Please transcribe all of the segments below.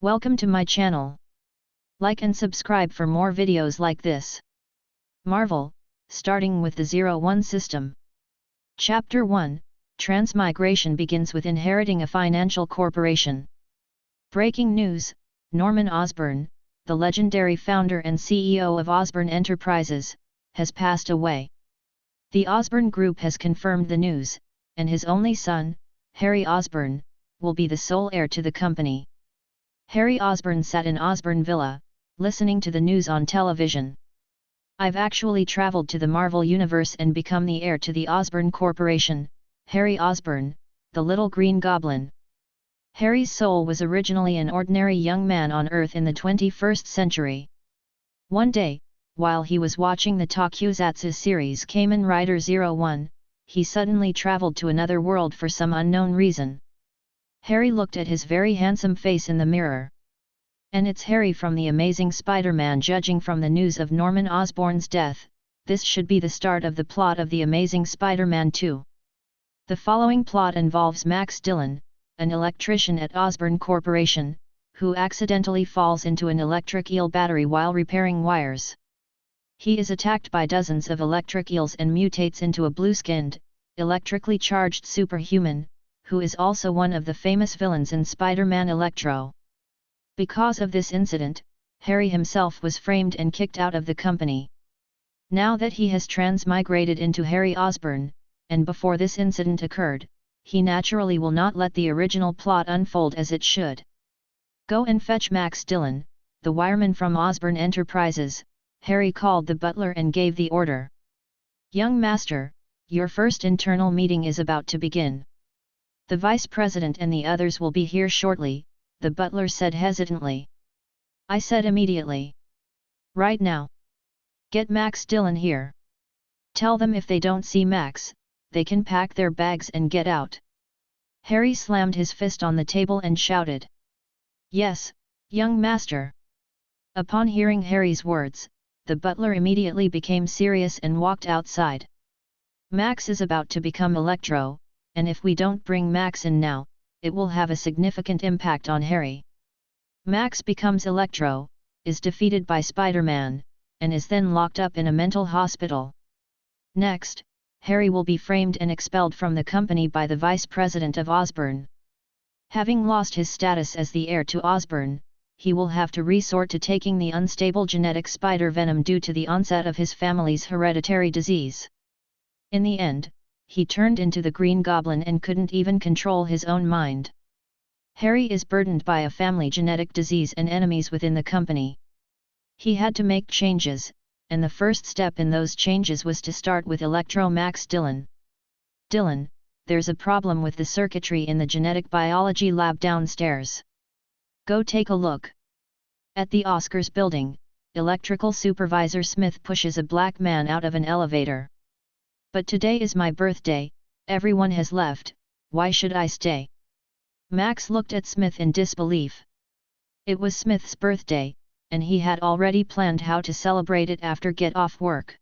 Welcome to my channel. Like and subscribe for more videos like this. Marvel, starting with the 01 system. Chapter 1, Transmigration begins with inheriting a financial corporation. Breaking news, Norman Osborn, the legendary founder and CEO of Osborn Enterprises, has passed away. The Osborn Group has confirmed the news, and his only son, Harry Osborn, will be the sole heir to the company. Harry Osborn sat in Osborn Villa, listening to the news on television. "I've actually traveled to the Marvel Universe and become the heir to the Osborn Corporation, Harry Osborn, the little Green Goblin." Harry's soul was originally an ordinary young man on Earth in the 21st century. One day, while he was watching the Tokusatsu series Kamen Rider 01, he suddenly traveled to another world for some unknown reason. Harry looked at his very handsome face in the mirror. And it's Harry from the Amazing Spider-Man. Judging from the news of Norman Osborn's death, this should be the start of the plot of the Amazing Spider-Man 2. The following plot involves Max Dillon, an electrician at Osborn Corporation, who accidentally falls into an electric eel battery while repairing wires. He is attacked by dozens of electric eels and mutates into a blue-skinned, electrically charged superhuman, who is also one of the famous villains in Spider-Man Electro. Because of this incident, Harry himself was framed and kicked out of the company. Now that he has transmigrated into Harry Osborn, and before this incident occurred, he naturally will not let the original plot unfold as it should. "Go and fetch Max Dillon, the wireman from Osborn Enterprises," Harry called the butler and gave the order. "Young master, your first internal meeting is about to begin. The vice president and the others will be here shortly," the butler said hesitantly. "I said immediately. Right now. Get Max Dillon here. Tell them if they don't see Max, they can pack their bags and get out." Harry slammed his fist on the table and shouted. "Yes, young master." Upon hearing Harry's words, the butler immediately became serious and walked outside. "Max is about to become Electro, and if we don't bring Max in now, it will have a significant impact on Harry. Max becomes Electro, is defeated by Spider-Man, and is then locked up in a mental hospital. Next, Harry will be framed and expelled from the company by the vice president of Osborn. Having lost his status as the heir to Osborn, he will have to resort to taking the unstable genetic spider venom due to the onset of his family's hereditary disease. In the end, he turned into the Green Goblin and couldn't even control his own mind. Harry is burdened by a family genetic disease and enemies within the company. He had to make changes, and the first step in those changes was to start with Electro Max Dillon. "Dillon, there's a problem with the circuitry in the genetic biology lab downstairs. Go take a look." At the Oscars building, electrical supervisor Smith pushes a black man out of an elevator. "But today is my birthday, everyone has left, why should I stay?" Max looked at Smith in disbelief. It was Smith's birthday, and he had already planned how to celebrate it after get off work.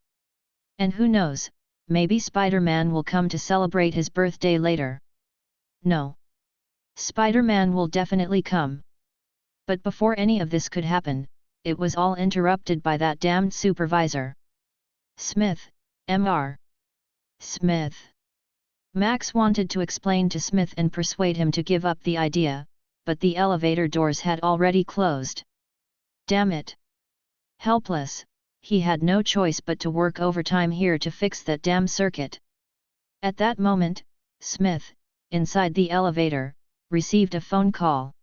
And who knows, maybe Spider-Man will come to celebrate his birthday later. No. Spider-Man will definitely come. But before any of this could happen, it was all interrupted by that damned supervisor. "Smith, Mr. Smith." Max wanted to explain to Smith and persuade him to give up the idea, but the elevator doors had already closed. Damn it! Helpless, he had no choice but to work overtime here to fix that damn circuit. At that moment, Smith, inside the elevator, received a phone call.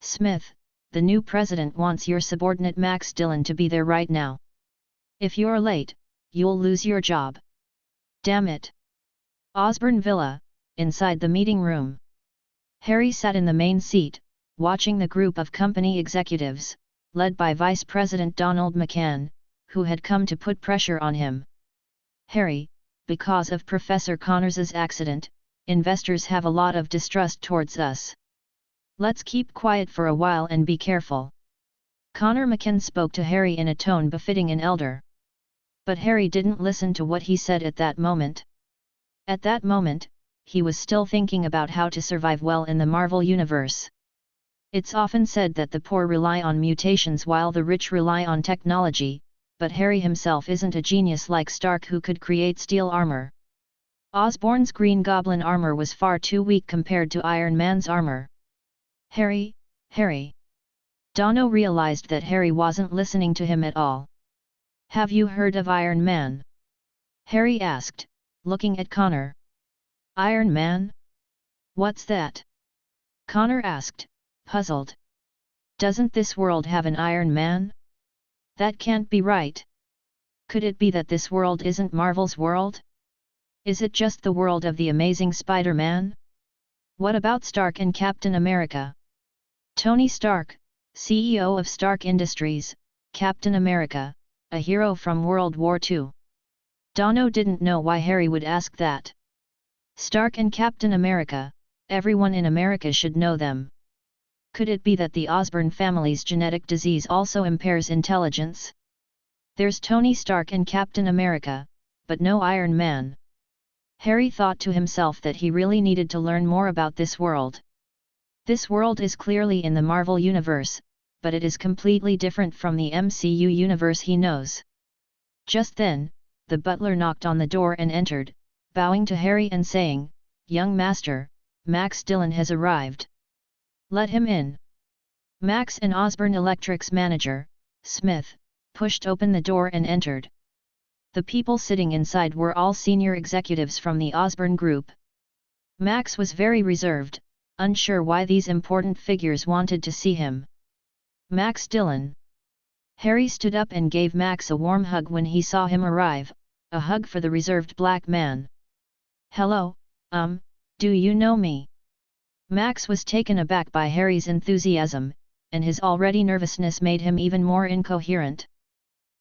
"Smith, the new president wants your subordinate Max Dillon to be there right now. If you're late, you'll lose your job." Damn it! Osborn Villa, inside the meeting room. Harry sat in the main seat, watching the group of company executives, led by Vice President Donald McCann, who had come to put pressure on him. "Harry, because of Professor Connors's accident, investors have a lot of distrust towards us. Let's keep quiet for a while and be careful." Connor McCann spoke to Harry in a tone befitting an elder. But Harry didn't listen to what he said at that moment. At that moment, he was still thinking about how to survive well in the Marvel Universe. It's often said that the poor rely on mutations while the rich rely on technology, but Harry himself isn't a genius like Stark who could create steel armor. Osborn's Green Goblin armor was far too weak compared to Iron Man's armor. Harry. Dono realized that Harry wasn't listening to him at all. Have you heard of Iron Man? Harry asked, looking at Connor. Iron Man? What's that? Connor asked, puzzled. Doesn't this world have an Iron Man? That can't be right. Could it be that this world isn't Marvel's world? Is it just the world of the Amazing Spider-Man? What about Stark and Captain America? Tony Stark, CEO of Stark Industries, Captain America, a hero from World War II. Dono didn't know why Harry would ask that. Stark and Captain America, everyone in America should know them. Could it be that the Osborn family's genetic disease also impairs intelligence? There's Tony Stark and Captain America, but no Iron Man. Harry thought to himself that he really needed to learn more about this world. This world is clearly in the Marvel universe, but it is completely different from the MCU universe he knows. Just then, the butler knocked on the door and entered, bowing to Harry and saying, "Young master, Max Dillon has arrived. Let him in." Max and Osborn Electric's manager, Smith, pushed open the door and entered. The people sitting inside were all senior executives from the Osborn Group. Max was very reserved, unsure why these important figures wanted to see him. Max Dillon. Harry stood up and gave Max a warm hug when he saw him arrive, a hug for the reserved black man. "Hello, do you know me?" Max was taken aback by Harry's enthusiasm, and his already nervousness made him even more incoherent.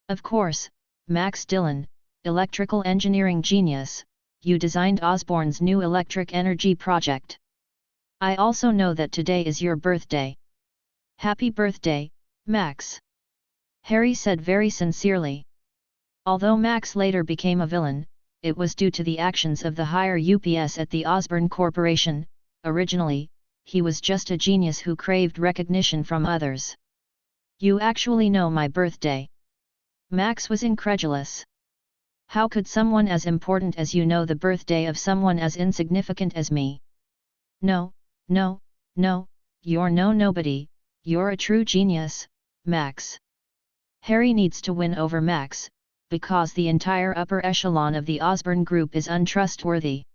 "Of course, Max Dillon, electrical engineering genius, you designed Osborn's new electric energy project. I also know that today is your birthday. Happy birthday, Max," Harry said very sincerely. Although Max later became a villain, it was due to the actions of the higher UPS at the Osborn Corporation. Originally, he was just a genius who craved recognition from others. "You actually know my birthday?" Max was incredulous. "How could someone as important as you know the birthday of someone as insignificant as me?" No, you're nobody, you're a true genius, Max." Harry needs to win over Max, because the entire upper echelon of the Osborn Group is untrustworthy.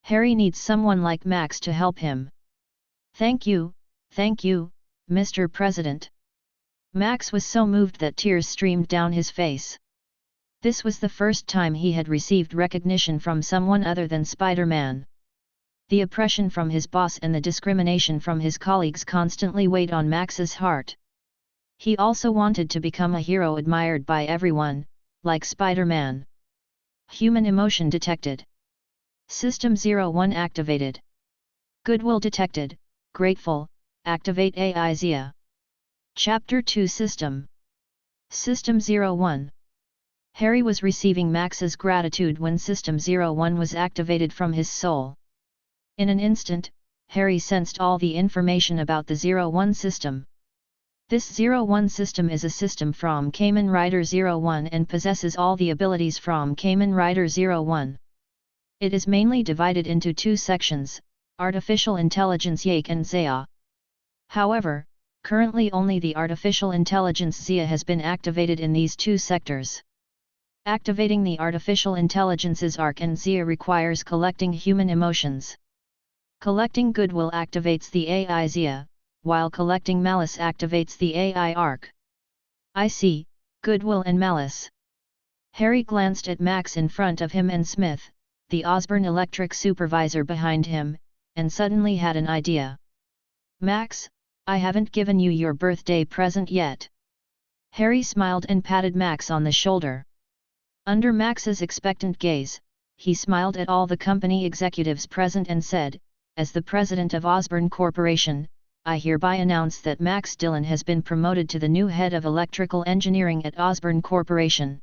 Harry needs someone like Max to help him. Thank you, Mr. President." Max was so moved that tears streamed down his face. This was the first time he had received recognition from someone other than Spider-Man. The oppression from his boss and the discrimination from his colleagues constantly weighed on Max's heart. He also wanted to become a hero admired by everyone, like Spider-Man. Human emotion detected. System 01 activated. Goodwill detected, grateful, activate AIs Zea. Chapter 2 System 01. Harry was receiving Max's gratitude when System 01 was activated from his soul. In an instant, Harry sensed all the information about the 01 system. This 01 system is a system from Kamen Rider 01 and possesses all the abilities from Kamen Rider 01. It is mainly divided into two sections, Artificial Intelligence AIs and Zea. However, currently only the Artificial Intelligence Zea has been activated in these two sectors. Activating the Artificial Intelligence's Ark and Zea requires collecting human emotions. Collecting Goodwill activates the AI Zea, while collecting Malice activates the AI Ark. "I see, Goodwill and Malice." Harry glanced at Max in front of him and Smith, the Osborn Electric supervisor behind him, and suddenly had an idea. "Max, I haven't given you your birthday present yet." Harry smiled and patted Max on the shoulder. Under Max's expectant gaze, he smiled at all the company executives present and said, "As the president of Osborn Corporation, I hereby announce that Max Dillon has been promoted to the new head of electrical engineering at Osborn Corporation."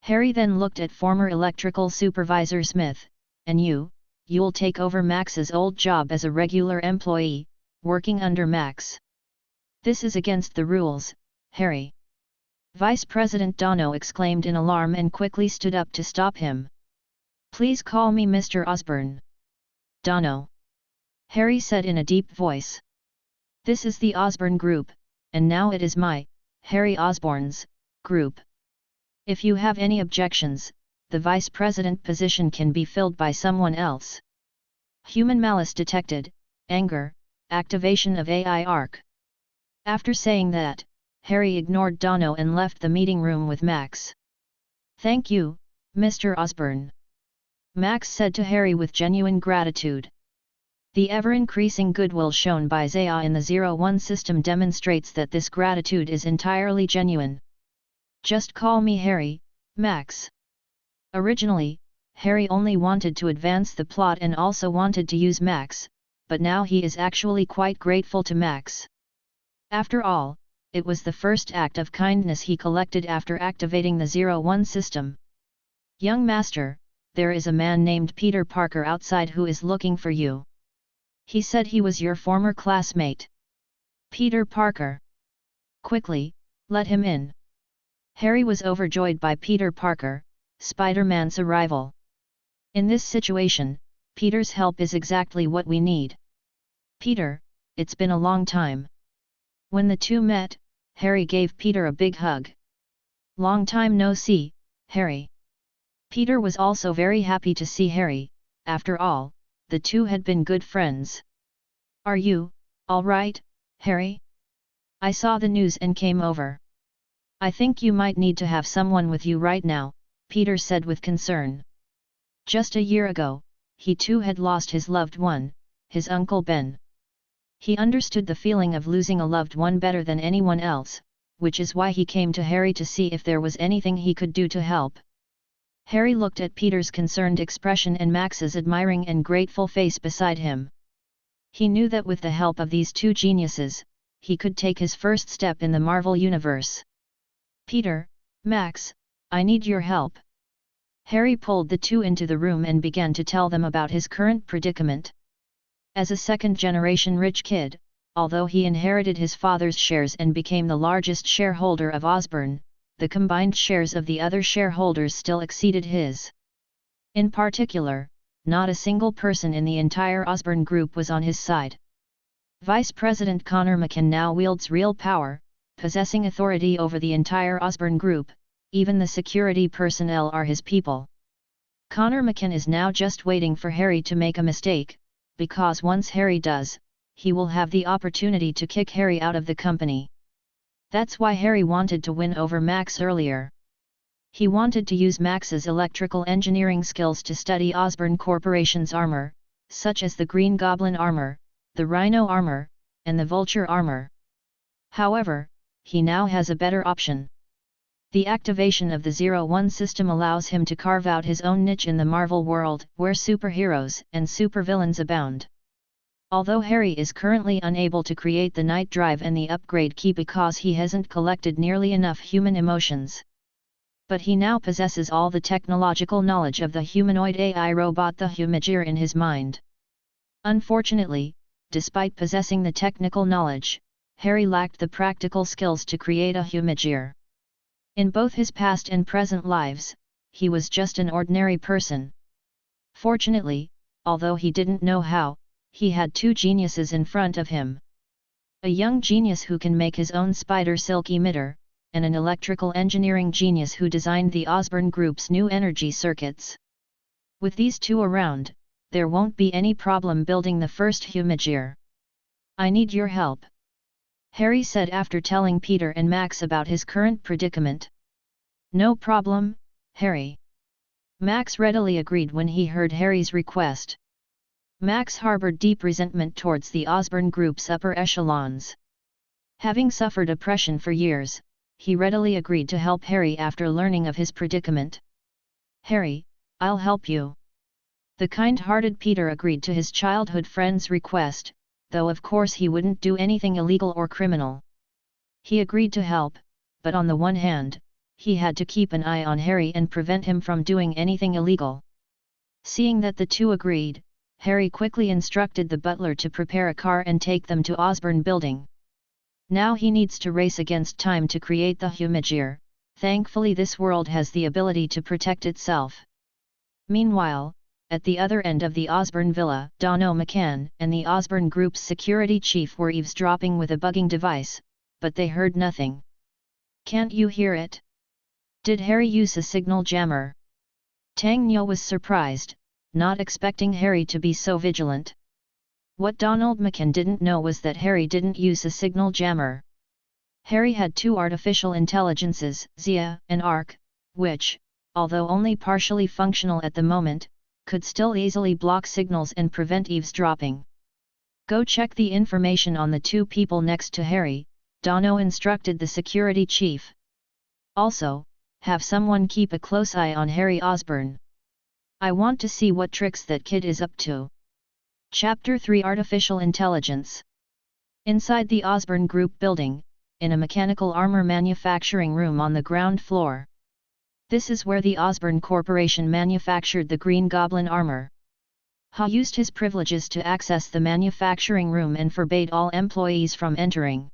Harry then looked at former electrical supervisor Smith, "And you'll take over Max's old job as a regular employee, working under Max. This is against the rules, Harry. Vice President Dono exclaimed in alarm and quickly stood up to stop him. Please call me Mr. Osborn. Dono. Harry said in a deep voice. This is the Osborn Group, and now it is my, Harry Osborn's, group. If you have any objections, the vice president position can be filled by someone else. Human malice detected, anger, activation of AI Ark. After saying that, Harry ignored Dono and left the meeting room with Max. Thank you, Mr. Osborn. Max said to Harry with genuine gratitude. The ever-increasing goodwill shown by Zea in the 01 system demonstrates that this gratitude is entirely genuine. Just call me Harry, Max. Originally, Harry only wanted to advance the plot and also wanted to use Max, but now he is actually quite grateful to Max. After all, it was the first act of kindness he collected after activating the 01 system. Young master, there is a man named Peter Parker outside who is looking for you. He said he was your former classmate. Peter Parker. Quickly, let him in. Harry was overjoyed by Peter Parker, Spider-Man's arrival. In this situation, Peter's help is exactly what we need. Peter, it's been a long time. When the two met, Harry gave Peter a big hug. Long time no see, Harry. Peter was also very happy to see Harry. After all, the two had been good friends. Are you, all right, Harry? I saw the news and came over. I think you might need to have someone with you right now, Peter said with concern. Just a year ago, he too had lost his loved one, his Uncle Ben. He understood the feeling of losing a loved one better than anyone else, which is why he came to Harry to see if there was anything he could do to help. Harry looked at Peter's concerned expression and Max's admiring and grateful face beside him. He knew that with the help of these two geniuses, he could take his first step in the Marvel Universe. Peter, Max, I need your help. Harry pulled the two into the room and began to tell them about his current predicament. As a second-generation rich kid, although he inherited his father's shares and became the largest shareholder of Osborn, the combined shares of the other shareholders still exceeded his. In particular, not a single person in the entire Osborn group was on his side. Vice President Connor McKen now wields real power, possessing authority over the entire Osborn group. Even the security personnel are his people. Connor McKen is now just waiting for Harry to make a mistake, because once Harry does, he will have the opportunity to kick Harry out of the company. That's why Harry wanted to win over Max earlier. He wanted to use Max's electrical engineering skills to study Osborn Corporation's armor, such as the Green Goblin armor, the Rhino armor, and the Vulture armor. However, he now has a better option. The activation of the 01 system allows him to carve out his own niche in the Marvel world, where superheroes and supervillains abound. Although Harry is currently unable to create the Night Drive and the upgrade key because he hasn't collected nearly enough human emotions. But he now possesses all the technological knowledge of the humanoid AI robot the Humajir in his mind. Unfortunately, despite possessing the technical knowledge, Harry lacked the practical skills to create a Humajir. In both his past and present lives, he was just an ordinary person. Fortunately, although he didn't know how, he had two geniuses in front of him. A young genius who can make his own spider silk emitter, and an electrical engineering genius who designed the Osborn Group's new energy circuits. With these two around, there won't be any problem building the first Humajir. I need your help, Harry said after telling Peter and Max about his current predicament. No problem, Harry. Max readily agreed when he heard Harry's request. Max harbored deep resentment towards the Osborn Group's upper echelons. Having suffered oppression for years, he readily agreed to help Harry after learning of his predicament. Harry, I'll help you. The kind-hearted Peter agreed to his childhood friend's request, though of course he wouldn't do anything illegal or criminal. He agreed to help, but on the one hand, he had to keep an eye on Harry and prevent him from doing anything illegal. Seeing that the two agreed, Harry quickly instructed the butler to prepare a car and take them to Osborne Building. Now he needs to race against time to create the Humagear. Thankfully this world has the ability to protect itself. Meanwhile, at the other end of the Osborne villa, Dono McCann and the Osborne Group's security chief were eavesdropping with a bugging device, but they heard nothing. "Can't you hear it? Did Harry use a signal jammer?" Tang Nyo was surprised, not expecting Harry to be so vigilant. What Donald McCann didn't know was that Harry didn't use a signal jammer. Harry had two artificial intelligences, Zea and Ark, which, although only partially functional at the moment, could still easily block signals and prevent eavesdropping. "Go check the information on the two people next to Harry," Dono instructed the security chief. "Also, have someone keep a close eye on Harry Osborn. I want to see what tricks that kid is up to." Chapter 3 Artificial Intelligence. Inside the Osborne Group building, in a mechanical armor manufacturing room on the ground floor. This is where the Osborne Corporation manufactured the Green Goblin armor. Ha used his privileges to access the manufacturing room and forbade all employees from entering.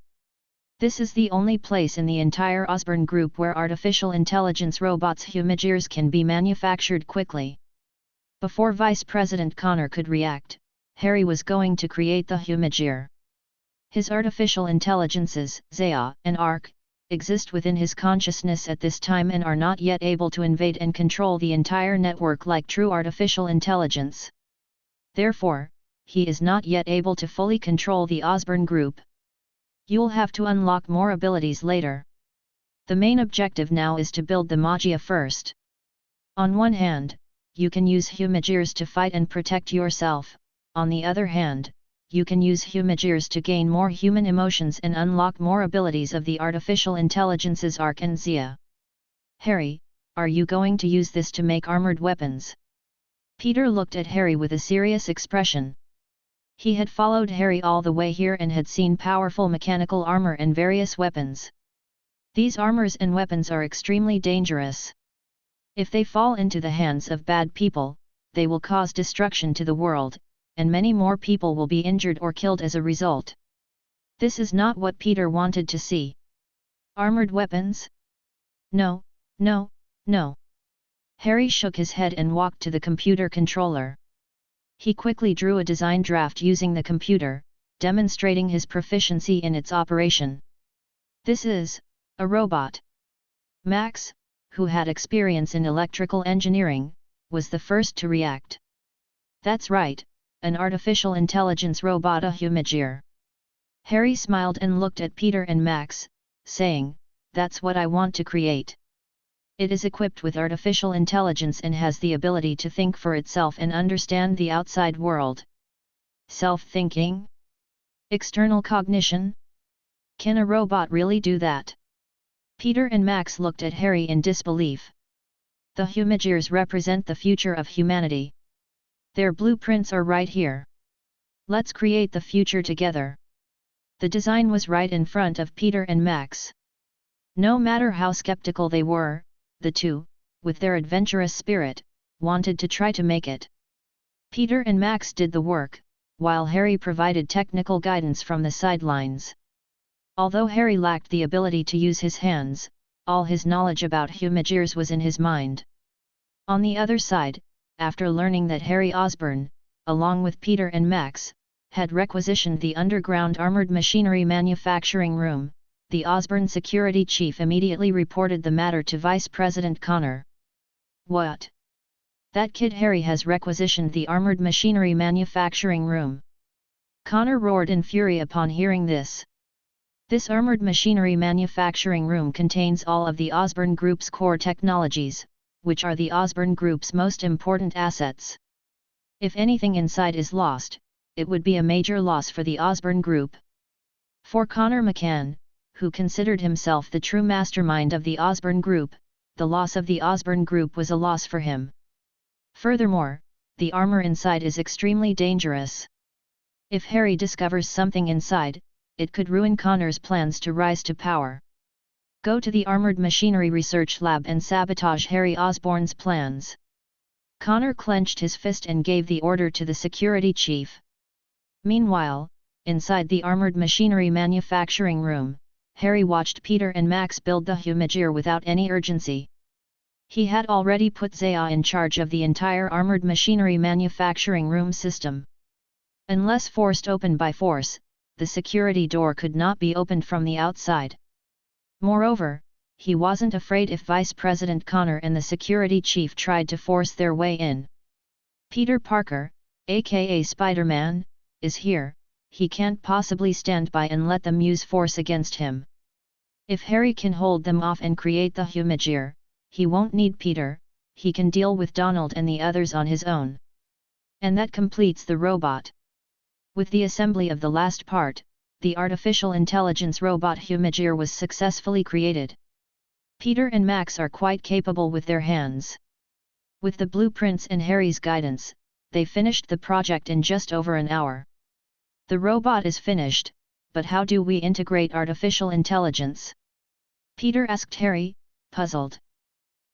This is the only place in the entire Osborne Group where artificial intelligence robots Humagears can be manufactured quickly. Before Vice President Connor could react, Harry was going to create the Humagear. His artificial intelligences, Zea and Ark, exist within his consciousness at this time and are not yet able to invade and control the entire network like true artificial intelligence. Therefore, he is not yet able to fully control the Osborne Group. You'll have to unlock more abilities later. The main objective now is to build the Magia first. On one hand, you can use Humagears to fight and protect yourself, on the other hand, you can use Humagears to gain more human emotions and unlock more abilities of the artificial intelligences Ark and Zea. "Harry, are you going to use this to make armored weapons?" Peter looked at Harry with a serious expression. He had followed Harry all the way here and had seen powerful mechanical armor and various weapons. These armors and weapons are extremely dangerous. If they fall into the hands of bad people, they will cause destruction to the world, and many more people will be injured or killed as a result. This is not what Peter wanted to see. Armored weapons? No, no, no. Harry shook his head and walked to the computer controller. He quickly drew a design draft using the computer, demonstrating his proficiency in its operation. "This is a robot." Max, who had experience in electrical engineering, was the first to react. "That's right, an artificial intelligence robot, a Humagear." Harry smiled and looked at Peter and Max, saying, "That's what I want to create. It is equipped with artificial intelligence and has the ability to think for itself and understand the outside world." Self-thinking? External cognition? Can a robot really do that? Peter and Max looked at Harry in disbelief. The Humagears represent the future of humanity. Their blueprints are right here. Let's create the future together. The design was right in front of Peter and Max. No matter how skeptical they were, the two, with their adventurous spirit, wanted to try to make it. Peter and Max did the work, while Harry provided technical guidance from the sidelines. Although Harry lacked the ability to use his hands, all his knowledge about Humagears was in his mind. On the other side, after learning that Harry Osborn, along with Peter and Max, had requisitioned the underground armored machinery manufacturing room, the Osborne security chief immediately reported the matter to Vice President Connor. "What? That kid Harry has requisitioned the armored machinery manufacturing room?" Connor roared in fury upon hearing this. This armored machinery manufacturing room contains all of the Osborne Group's core technologies, which are the Osborne Group's most important assets. If anything inside is lost, it would be a major loss for the Osborne Group. For Connor McCann, who considered himself the true mastermind of the Osborne Group, the loss of the Osborne Group was a loss for him. Furthermore, the armor inside is extremely dangerous. If Harry discovers something inside, it could ruin Connor's plans to rise to power. Go to the Armored Machinery Research Lab and sabotage Harry Osborn's plans. Connor clenched his fist and gave the order to the security chief. Meanwhile, inside the armored machinery manufacturing room, Harry watched Peter and Max build the Humajir without any urgency. He had already put Zea in charge of the entire armored machinery manufacturing room system. Unless forced open by force, the security door could not be opened from the outside. Moreover, he wasn't afraid if Vice President Connor and the security chief tried to force their way in. Peter Parker, aka Spider-Man, is here. He can't possibly stand by and let them use force against him. If Harry can hold them off and create the Humajir, he won't need Peter, he can deal with Donald and the others on his own. And that completes the robot. With the assembly of the last part, the artificial intelligence robot Humajir was successfully created. Peter and Max are quite capable with their hands. With the blueprints and Harry's guidance, they finished the project in just over an hour. The robot is finished, but how do we integrate artificial intelligence? Peter asked Harry, puzzled.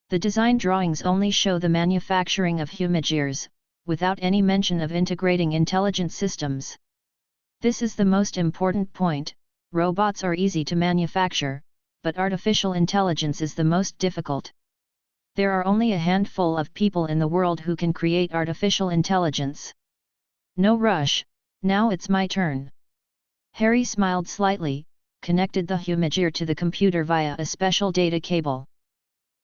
The design drawings only show the manufacturing of Humajirs, without any mention of integrating intelligent systems. This is the most important point. Robots are easy to manufacture, but artificial intelligence is the most difficult. There are only a handful of people in the world who can create artificial intelligence. No rush, now it's my turn. Harry smiled slightly, connected the Humajir to the computer via a special data cable.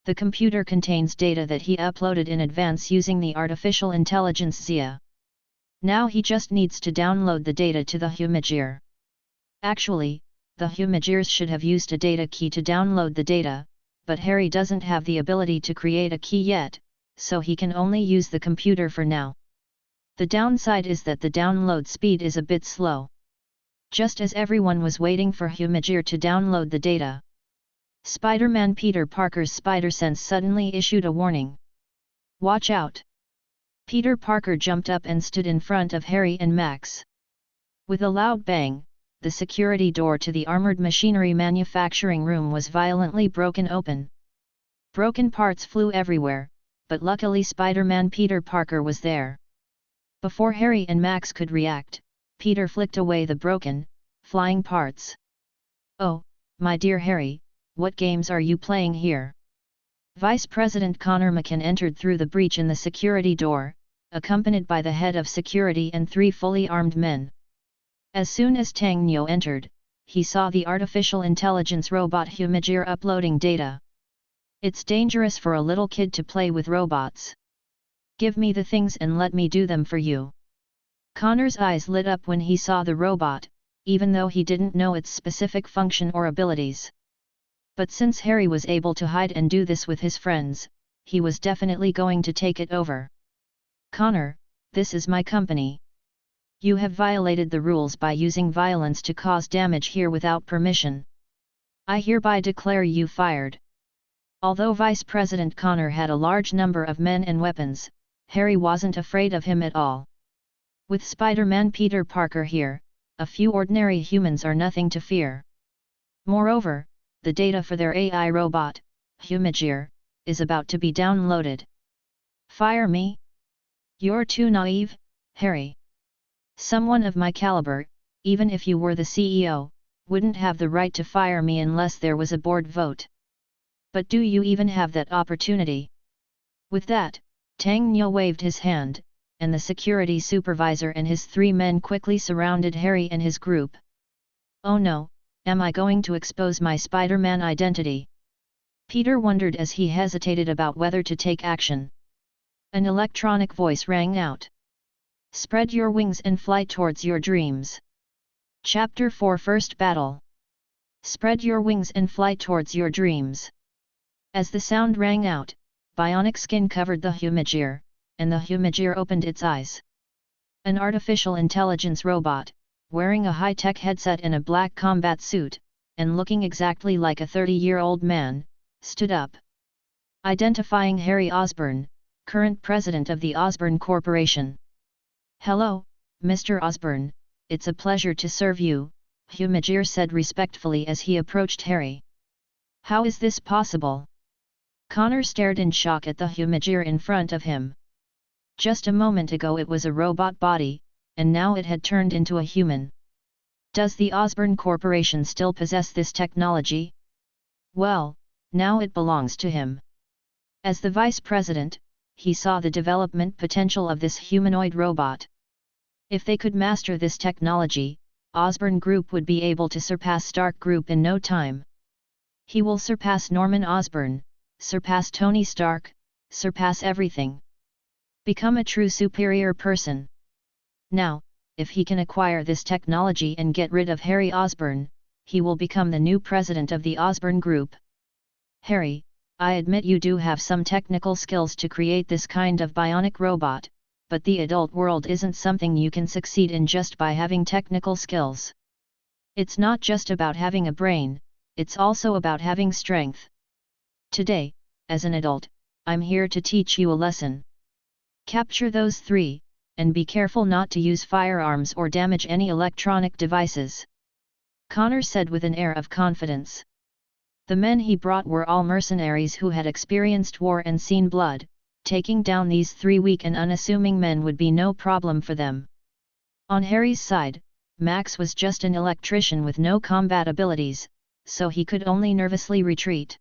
The computer contains data that he uploaded in advance using the artificial intelligence Zea. Now he just needs to download the data to the Humajir. Actually, the Humajirs should have used a data key to download the data, but Harry doesn't have the ability to create a key yet, so he can only use the computer for now. The downside is that the download speed is a bit slow. Just as everyone was waiting for Humajir to download the data, Spider-Man Peter Parker's spider sense suddenly issued a warning. Watch out! Peter Parker jumped up and stood in front of Harry and Max. With a loud bang, the security door to the armored machinery manufacturing room was violently broken open. Broken parts flew everywhere, but luckily Spider-Man Peter Parker was there. Before Harry and Max could react, Peter flicked away the broken, flying parts. Oh, my dear Harry, what games are you playing here? Vice President Connor McKen entered through the breach in the security door, accompanied by the head of security and 3 fully armed men. As soon as Tang Nyo entered, he saw the artificial intelligence robot Humajir uploading data. It's dangerous for a little kid to play with robots. Give me the things and let me do them for you. Connor's eyes lit up when he saw the robot, even though he didn't know its specific function or abilities. But since Harry was able to hide and do this with his friends, he was definitely going to take it over. Connor, this is my company. You have violated the rules by using violence to cause damage here without permission. I hereby declare you fired. Although Vice President Connor had a large number of men and weapons, Harry wasn't afraid of him at all. With Spider-Man Peter Parker here, a few ordinary humans are nothing to fear. Moreover, the data for their AI robot, Humajir, is about to be downloaded. Fire me? You're too naive, Harry. Someone of my caliber, even if you were the CEO, wouldn't have the right to fire me unless there was a board vote. But do you even have that opportunity? With that, Tang Nyo waved his hand, and the security supervisor and his 3 men quickly surrounded Harry and his group. Oh no, am I going to expose my Spider-Man identity? Peter wondered as he hesitated about whether to take action. An electronic voice rang out. Spread your wings and fly towards your dreams. Chapter 4 First Battle. Spread your wings and fly towards your dreams. As the sound rang out, bionic skin covered the Humajir, and the Humajir opened its eyes. An artificial intelligence robot, wearing a high-tech headset and a black combat suit, and looking exactly like a 30-year-old man, stood up. Identifying Harry Osborn, current president of the Osborn Corporation. Hello, Mr. Osborn, it's a pleasure to serve you, Humajir said respectfully as he approached Harry. How is this possible? Connor stared in shock at the Humajir in front of him. Just a moment ago it was a robot body, and now it had turned into a human. Does the Osborne Corporation still possess this technology? Well, now it belongs to him. As the vice president, he saw the development potential of this humanoid robot. If they could master this technology, Osborne Group would be able to surpass Stark Group in no time. He will surpass Norman Osborn, surpass Tony Stark, surpass everything. Become a true superior person. Now, if he can acquire this technology and get rid of Harry Osborn, he will become the new president of the Osborne Group. Harry, I admit you do have some technical skills to create this kind of bionic robot, but the adult world isn't something you can succeed in just by having technical skills. It's not just about having a brain, it's also about having strength. Today, as an adult, I'm here to teach you a lesson. Capture those three, and be careful not to use firearms or damage any electronic devices. Connor said with an air of confidence. The men he brought were all mercenaries who had experienced war and seen blood. Taking down these three weak and unassuming men would be no problem for them. On Harry's side, Max was just an electrician with no combat abilities, so he could only nervously retreat.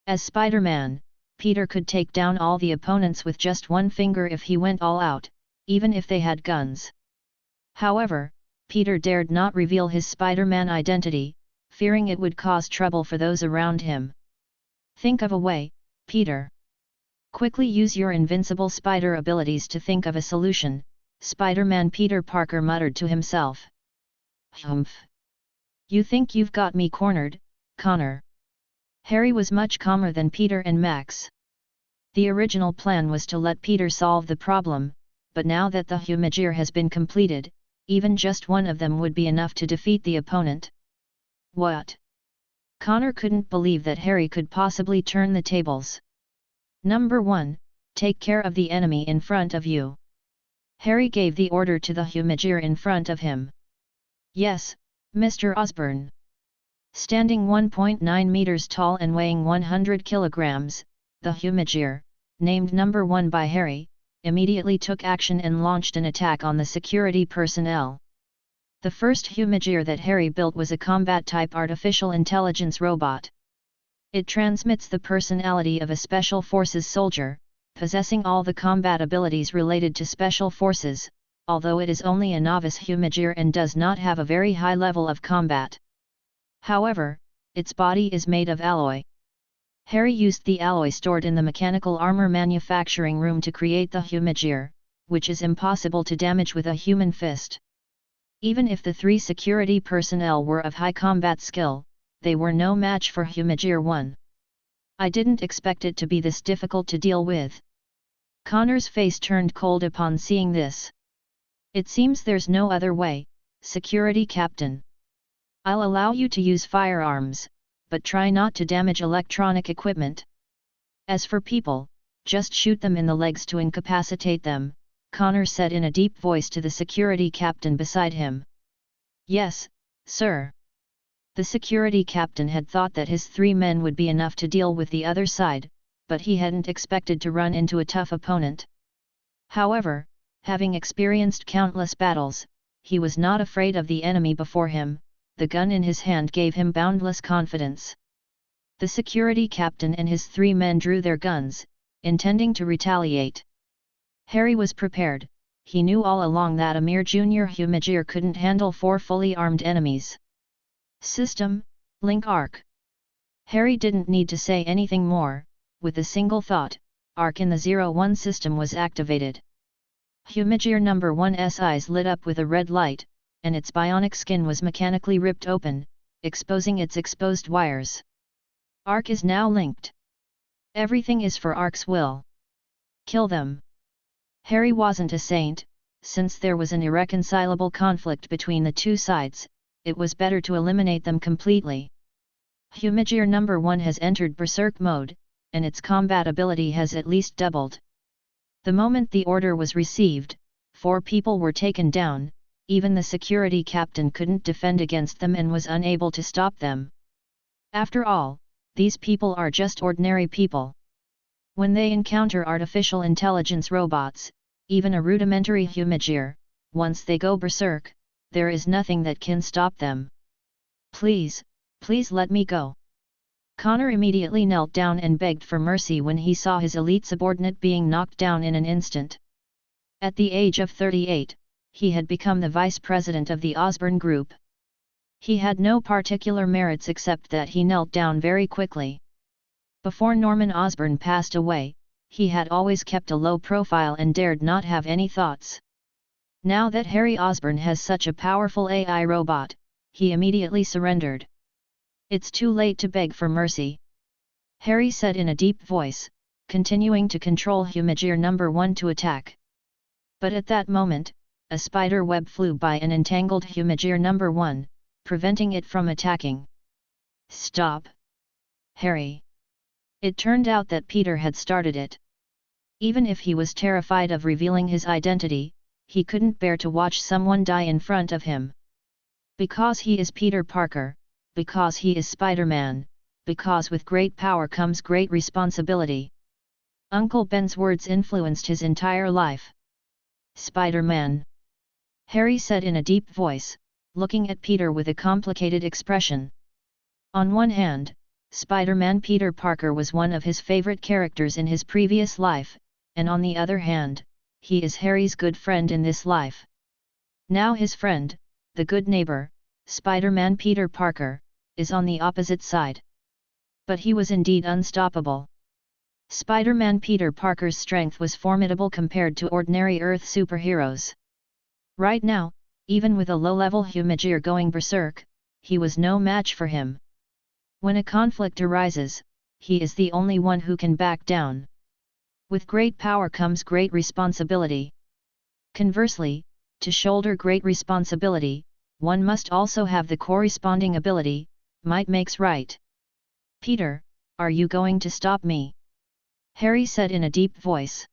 As Spider-Man, Peter could take down all the opponents with just one finger if he went all out, even if they had guns. However, Peter dared not reveal his Spider-Man identity, fearing it would cause trouble for those around him. Think of a way, Peter. Quickly use your invincible spider abilities to think of a solution, Spider-Man Peter Parker muttered to himself. Humph! You think you've got me cornered, Connor? Harry was much calmer than Peter and Max. The original plan was to let Peter solve the problem, but now that the Humajir has been completed, even just one of them would be enough to defeat the opponent. What? Connor couldn't believe that Harry could possibly turn the tables. Number 1, take care of the enemy in front of you. Harry gave the order to the Humajir in front of him. Yes, Mr. Osborn. Standing 1.9 meters tall and weighing 100 kilograms, the Humajir, named Number 1 by Harry, immediately took action and launched an attack on the security personnel. The first Humajir that Harry built was a combat-type artificial intelligence robot. It transmits the personality of a Special Forces soldier, possessing all the combat abilities related to Special Forces, although it is only a novice Humajir and does not have a very high level of combat. However, its body is made of alloy. Harry used the alloy stored in the mechanical armor manufacturing room to create the Humajir, which is impossible to damage with a human fist. Even if the three security personnel were of high combat skill, they were no match for Humajir 1. I didn't expect it to be this difficult to deal with. Connor's face turned cold upon seeing this. It seems there's no other way, Security Captain. I'll allow you to use firearms, but try not to damage electronic equipment. As for people, just shoot them in the legs to incapacitate them, Connor said in a deep voice to the security captain beside him. Yes, sir. The security captain had thought that his 3 men would be enough to deal with the other side, but he hadn't expected to run into a tough opponent. However, having experienced countless battles, he was not afraid of the enemy before him. The gun in his hand gave him boundless confidence. The security captain and his 3 men drew their guns, intending to retaliate. Harry was prepared. He knew all along that a mere junior Humajir couldn't handle 4 fully armed enemies. System, Link Arc. Harry didn't need to say anything more. With a single thought, Arc in the 01 system was activated. Humajir number 1's eyes lit up with a red light, and its bionic skin was mechanically ripped open, exposing its exposed wires. Arc is now linked. Everything is for Arc's will. Kill them. Harry wasn't a saint. Since there was an irreconcilable conflict between the 2 sides, it was better to eliminate them completely. Humajir number 1 has entered Berserk mode, and its combat ability has at least doubled. The moment the order was received, 4 people were taken down. Even the security captain couldn't defend against them and was unable to stop them. After all, these people are just ordinary people. When they encounter artificial intelligence robots, even a rudimentary Humagear, once they go berserk, there is nothing that can stop them. Please, please let me go. Connor immediately knelt down and begged for mercy when he saw his elite subordinate being knocked down in an instant. At the age of 38, he had become the vice president of the Osborne Group. He had no particular merits except that he knelt down very quickly. Before Norman Osborn passed away, he had always kept a low profile and dared not have any thoughts. Now that Harry Osborn has such a powerful AI robot, he immediately surrendered. It's too late to beg for mercy, Harry said in a deep voice, continuing to control Humagear number 1 to attack. But at that moment, a spider web flew by and entangled Humagear number 1, preventing it from attacking. Stop! Harry! It turned out that Peter had started it. Even if he was terrified of revealing his identity, he couldn't bear to watch someone die in front of him. Because he is Peter Parker, because he is Spider-Man, because with great power comes great responsibility. Uncle Ben's words influenced his entire life. Spider-Man! Harry said in a deep voice, looking at Peter with a complicated expression. On one hand, Spider-Man Peter Parker was one of his favorite characters in his previous life, and on the other hand, he is Harry's good friend in this life. Now his friend, the good neighbor, Spider-Man Peter Parker, is on the opposite side. But he was indeed unstoppable. Spider-Man Peter Parker's strength was formidable compared to ordinary Earth superheroes. Right now, even with a low-level Humagear going berserk, he was no match for him. When a conflict arises, he is the only one who can back down. With great power comes great responsibility. Conversely, to shoulder great responsibility, one must also have the corresponding ability. Might makes right. Peter, are you going to stop me? Harry said in a deep voice.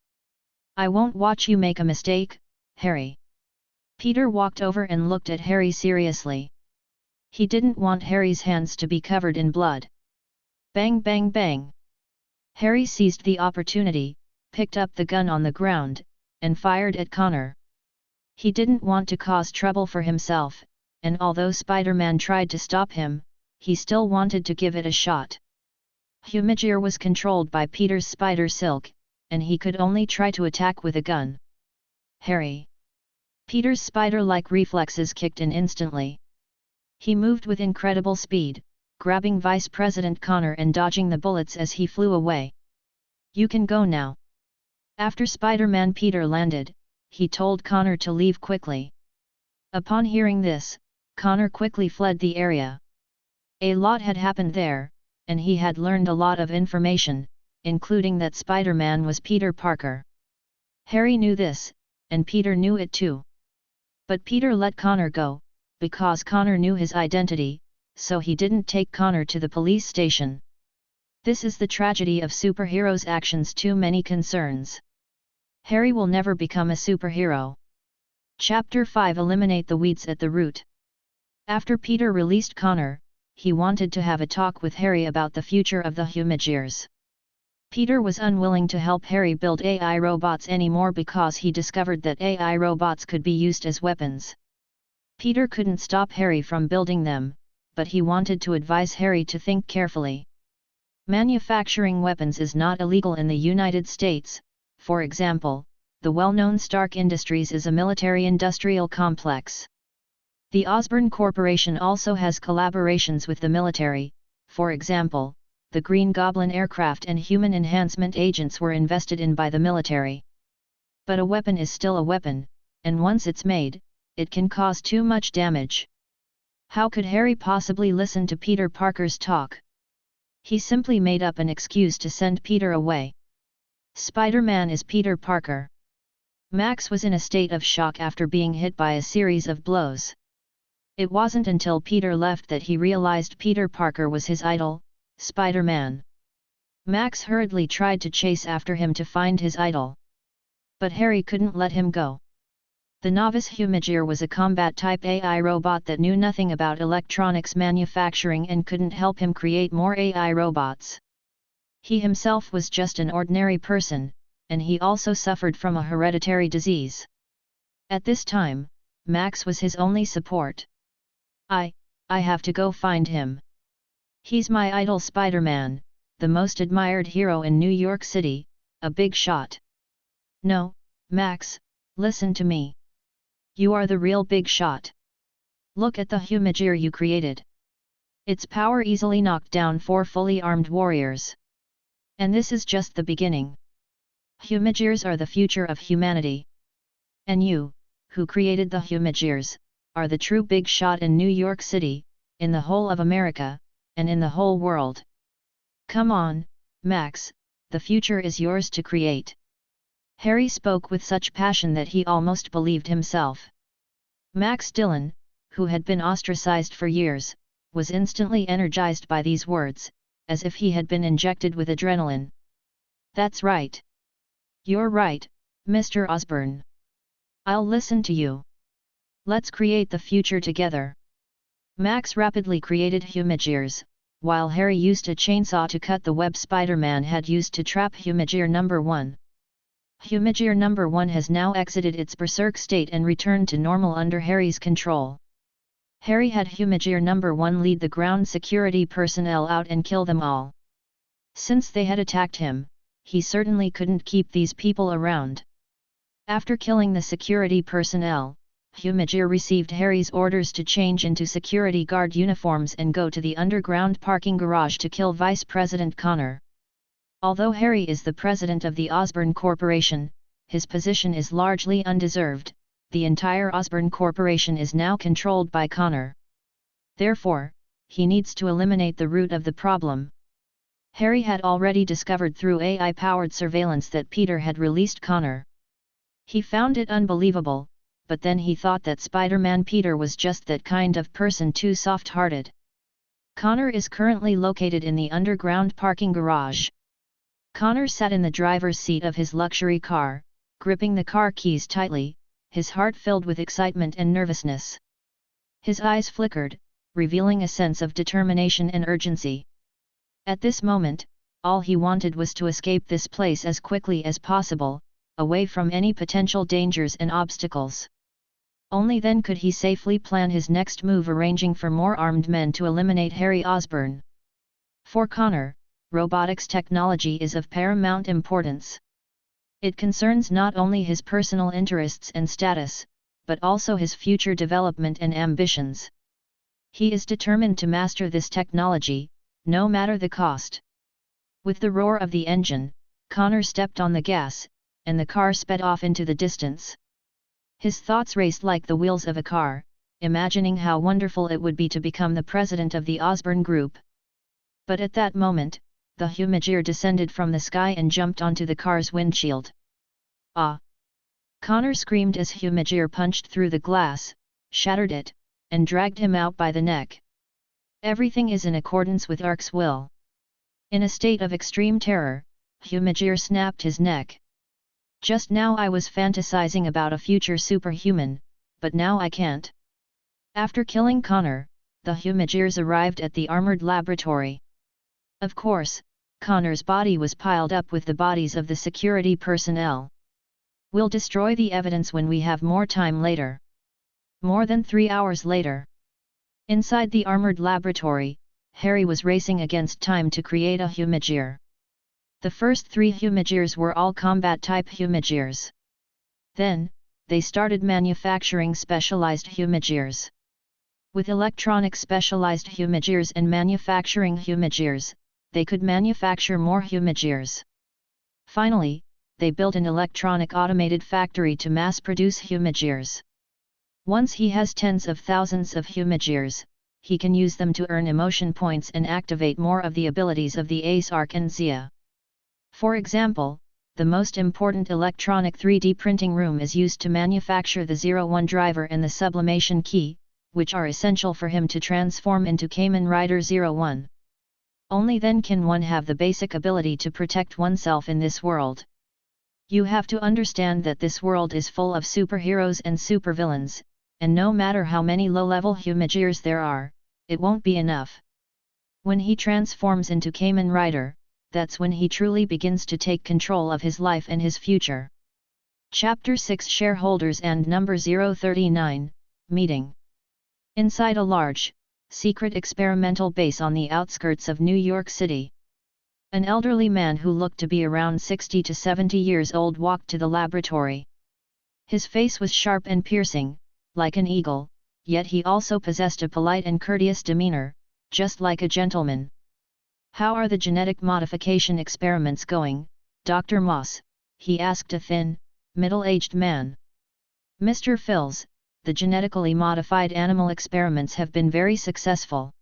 I won't watch you make a mistake, Harry. Peter walked over and looked at Harry seriously. He didn't want Harry's hands to be covered in blood. Bang bang bang. Harry seized the opportunity, picked up the gun on the ground, and fired at Connor. He didn't want to cause trouble for himself, and although Spider-Man tried to stop him, he still wanted to give it a shot. Humagear was controlled by Peter's spider silk, and he could only try to attack with a gun. Harry! Peter's spider-like reflexes kicked in instantly. He moved with incredible speed, grabbing Vice President Connor and dodging the bullets as he flew away. You can go now. After Spider-Man Peter landed, he told Connor to leave quickly. Upon hearing this, Connor quickly fled the area. A lot had happened there, and he had learned a lot of information, including that Spider-Man was Peter Parker. Harry knew this, and Peter knew it too. But Peter let Connor go, because Connor knew his identity, so he didn't take Connor to the police station. This is the tragedy of superheroes' actions. Too many concerns. Harry will never become a superhero. Chapter 5 Eliminate the weeds at the root. After Peter released Connor, he wanted to have a talk with Harry about the future of the Humagears. Peter was unwilling to help Harry build AI robots anymore because he discovered that AI robots could be used as weapons. Peter couldn't stop Harry from building them, but he wanted to advise Harry to think carefully. Manufacturing weapons is not illegal in the United States. For example, the well-known Stark Industries is a military-industrial complex. The Osborne Corporation also has collaborations with the military. For example, the Green Goblin aircraft and human enhancement agents were invested in by the military. But a weapon is still a weapon, and once it's made, it can cause too much damage. How could Harry possibly listen to Peter Parker's talk? He simply made up an excuse to send Peter away. Spider-Man is Peter Parker. Max was in a state of shock after being hit by a series of blows. It wasn't until Peter left that he realized Peter Parker was his idol, Spider-Man. Max hurriedly tried to chase after him to find his idol. But Harry couldn't let him go. The novice Humagear was a combat-type AI robot that knew nothing about electronics manufacturing and couldn't help him create more AI robots. He himself was just an ordinary person, and he also suffered from a hereditary disease. At this time, Max was his only support. I have to go find him. He's my idol, Spider-Man, the most admired hero in New York City, a big shot. No, Max, listen to me. You are the real big shot. Look at the Humagear you created. Its power easily knocked down 4 fully armed warriors. And this is just the beginning. Humagears are the future of humanity. And you, who created the Humagears, are the true big shot in New York City, in the whole of America, and in the whole world. Come on, Max, the future is yours to create. Harry spoke with such passion that he almost believed himself. Max Dillon, who had been ostracized for years, was instantly energized by these words, as if he had been injected with adrenaline. That's right. You're right, Mr. Osborn. I'll listen to you. Let's create the future together. Max rapidly created Humagears, while Harry used a chainsaw to cut the web Spider-Man had used to trap Humagear number 1. Humagear number 1 has now exited its berserk state and returned to normal under Harry's control. Harry had Humagear number 1 lead the ground security personnel out and kill them all. Since they had attacked him, he certainly couldn't keep these people around. After killing the security personnel, Humagear received Harry's orders to change into security guard uniforms and go to the underground parking garage to kill Vice President Connor. Although Harry is the president of the Osborn Corporation, his position is largely undeserved. The entire Osborn Corporation is now controlled by Connor. Therefore, he needs to eliminate the root of the problem. Harry had already discovered through AI-powered surveillance that Peter had released Connor. He found it unbelievable, but then he thought that Spider-Man Peter was just that kind of person, too soft-hearted. Connor is currently located in the underground parking garage. Connor sat in the driver's seat of his luxury car, gripping the car keys tightly, his heart filled with excitement and nervousness. His eyes flickered, revealing a sense of determination and urgency. At this moment, all he wanted was to escape this place as quickly as possible, away from any potential dangers and obstacles. Only then could he safely plan his next move, arranging for more armed men to eliminate Harry Osborn. For Connor, robotics technology is of paramount importance. It concerns not only his personal interests and status, but also his future development and ambitions. He is determined to master this technology, no matter the cost. With the roar of the engine, Connor stepped on the gas, and the car sped off into the distance. His thoughts raced like the wheels of a car, imagining how wonderful it would be to become the president of the Osborn Group. But at that moment, the Humagear descended from the sky and jumped onto the car's windshield. Ah! Connor screamed as Humagear punched through the glass, shattered it, and dragged him out by the neck. Everything is in accordance with Ark's will. In a state of extreme terror, Humagear snapped his neck. Just now I was fantasizing about a future superhuman, but now I can't. After killing Connor, the Humagears arrived at the armored laboratory. Of course, Connor's body was piled up with the bodies of the security personnel. We'll destroy the evidence when we have more time later. More than 3 hours later. Inside the armored laboratory, Harry was racing against time to create a Humagear. The first 3 Humagears were all combat-type Humagears. Then, they started manufacturing specialized Humagears. With electronic specialized Humagears and manufacturing Humagears, they could manufacture more Humagears. Finally, they built an electronic automated factory to mass-produce Humagears. Once he has tens of thousands of Humagears, he can use them to earn emotion points and activate more of the abilities of the AIs Ark and Zea. For example, the most important electronic 3D printing room is used to manufacture the 01 driver and the sublimation key, which are essential for him to transform into Kamen Rider 01. Only then can one have the basic ability to protect oneself in this world. You have to understand that this world is full of superheroes and supervillains, and no matter how many low-level Humagears there are, it won't be enough. When he transforms into Kamen Rider, that's when he truly begins to take control of his life and his future. Chapter 6 Shareholders and Number 039, Meeting. Inside a large, secret experimental base on the outskirts of New York City. An elderly man who looked to be around 60 to 70 years old walked to the laboratory. His face was sharp and piercing, like an eagle, yet he also possessed a polite and courteous demeanor, just like a gentleman. "How are the genetic modification experiments going, Dr. Moss?" he asked a thin, middle-aged man. "Mr. Phils, the genetically modified animal experiments have been very successful.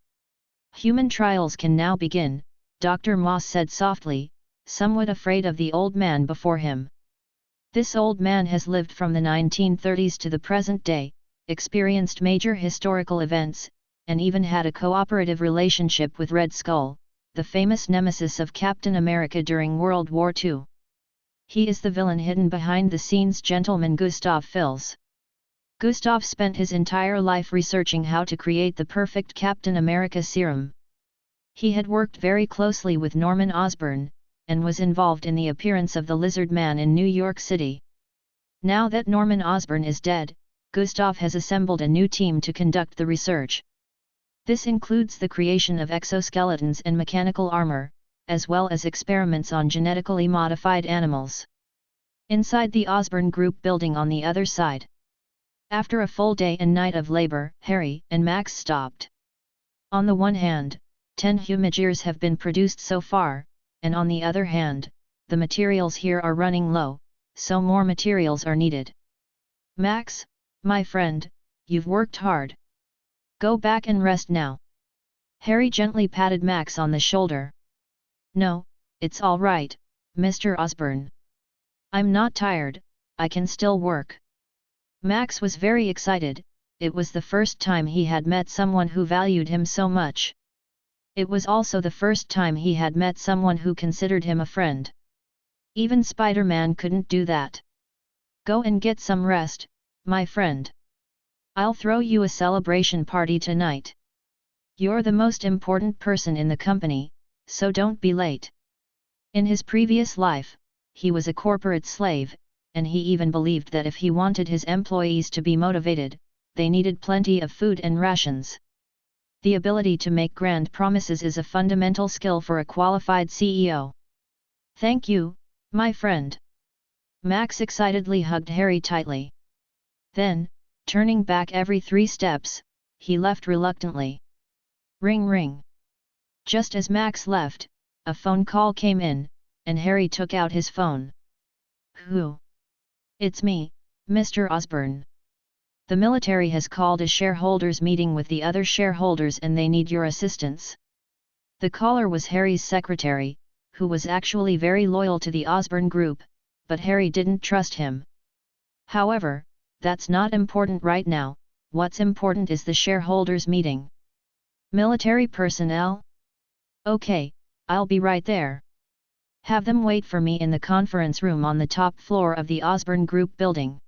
Human trials can now begin," Dr. Moss said softly, somewhat afraid of the old man before him. This old man has lived from the 1930s to the present day, experienced major historical events, and even had a cooperative relationship with Red Skull, the famous nemesis of Captain America during World War II. He is the villain hidden behind the scenes, gentleman Gustav Phils. Gustav spent his entire life researching how to create the perfect Captain America serum. He had worked very closely with Norman Osborn, and was involved in the appearance of the Lizard Man in New York City. Now that Norman Osborn is dead, Gustav has assembled a new team to conduct the research. This includes the creation of exoskeletons and mechanical armor, as well as experiments on genetically modified animals. Inside the Osborn Group building on the other side. After a full day and night of labor, Harry and Max stopped. On the one hand, 10 Humagears have been produced so far, and on the other hand, the materials here are running low, so more materials are needed. "Max, my friend, you've worked hard. Go back and rest now." Harry gently patted Max on the shoulder. "No, it's all right, Mr. Osborn. I'm not tired, I can still work." Max was very excited. It was the first time he had met someone who valued him so much. It was also the first time he had met someone who considered him a friend. Even Spider-Man couldn't do that. "Go and get some rest, my friend. I'll throw you a celebration party tonight. You're the most important person in the company, so don't be late." In his previous life, he was a corporate slave, and he even believed that if he wanted his employees to be motivated, they needed plenty of food and rations. The ability to make grand promises is a fundamental skill for a qualified CEO. "Thank you, my friend." Max excitedly hugged Harry tightly. Then, turning back every 3 steps, he left reluctantly. Ring ring. Just as Max left, a phone call came in, and Harry took out his phone. "Who?" "It's me, Mr. Osborn. The military has called a shareholders meeting with the other shareholders and they need your assistance." The caller was Harry's secretary, who was actually very loyal to the Osborn Group, but Harry didn't trust him. However, that's not important right now. What's important is the shareholders meeting. "Military personnel? Okay, I'll be right there. Have them wait for me in the conference room on the top floor of the Osborn Group building."